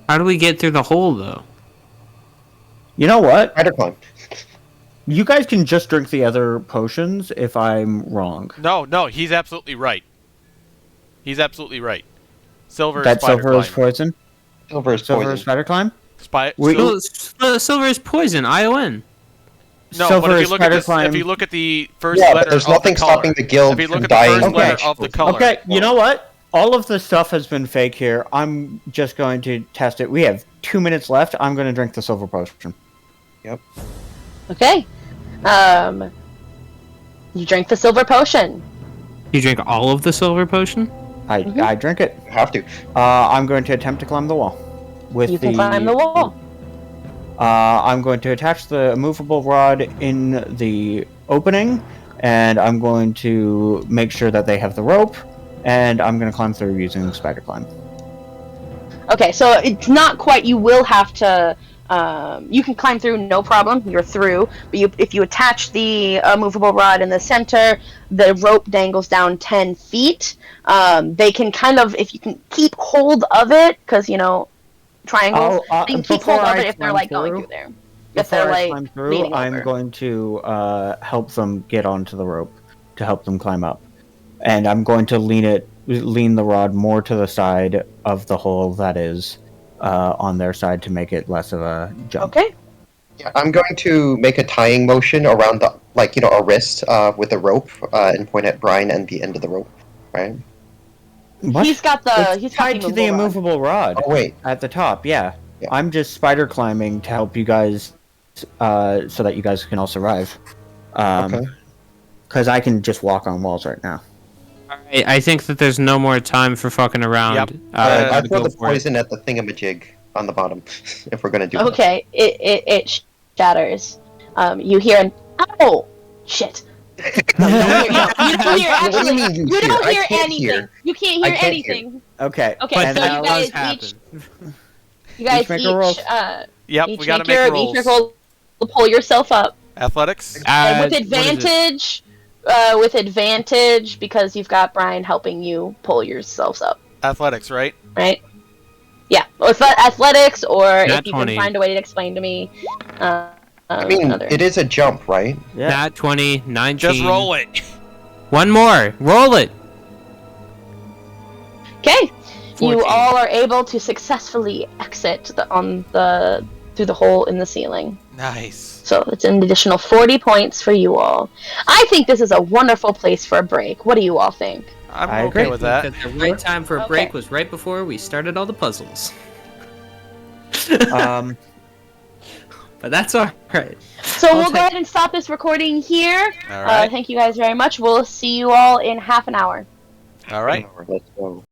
How do we get through the hole though? You know what? Spider climb. You guys can just drink the other potions if I'm wrong. No, he's absolutely right. He's absolutely right. Silver is That spider silver is climb. poison? Silver is Silver poison. is spider climb? Well, silver is poison. ION. No, Silver but if is you look at spider this, climb. if you look at the first Yeah, letter but there's of nothing the color, stopping the guild if you look from at the dying. first letter Okay. of the color, Okay, you know what? All of the stuff has been fake here. I'm just going to test it. We have 2 minutes left. I'm going to drink the silver potion. Okay. You drink the silver potion. You drink all of the silver potion? I drink it. You have to. I'm going to attempt to climb the wall. With You can climb the wall. I'm going to attach the movable rod in the opening, and I'm going to make sure that they have the rope, and I'm going to climb through using spider climb. Okay, so it's not quite. You will have to. You can climb through, no problem. You're through. But if you attach the movable rod in the center, the rope dangles down 10 feet. They can kind of, if you can keep hold of it, because triangles. You can keep hold of it if they're like going through there. If Before they're I like climb through, leaning I'm over. going to help them get onto the rope to help them climb up, and I'm going to lean the rod more to the side of the hole that is on their side to make it less of a jump. Okay. Yeah, I'm going to make a tying motion around the, a wrist with a rope and point at Brian and the end of the rope, right? What? He's got the. It's He's got tied to the immovable rod. immovable rod Oh, wait. at the top. Yeah. Yeah. I'm just spider climbing to help you guys, so that you guys can all survive. Okay. Because I can just walk on walls right now. I think that there's no more time for fucking around. Yep. I Go throw the for it. poison at the thingamajig on the bottom, if we're going to do Okay. It shatters. You hear an ow! Shit. No, you don't hear. You don't hear. What do you Actually, mean you you hear? don't I hear can't anything. hear. You can't I hear can't hear. anything. Okay. Okay, But so that you does guys happen. you guys Each make a roll. Yep, each we gotta make make your rolls. each make roll to pull yourself up. Athletics. And with what is it? advantage, because you've got Brian helping you pull yourselves up, Athletics, right? right? Yeah, with athletics, or Nat if you 20. can find a way to explain to me. I mean, another. it is a jump, right? Yeah. Nat 20, 19. Just roll it. One more. Roll it. Okay, 14. you all are able to successfully exit through the hole in the ceiling. Nice. So it's an additional 40 points for you all. I think this is a wonderful place for a break. What do you all think? I'm I okay agree. with that. The right time for a Okay. break was right before we started all the puzzles. But that's all right. So I'll we'll go take- ahead and stop this recording here. All right. Thank you guys very much. We'll see you all in half an hour. All right. Let's go.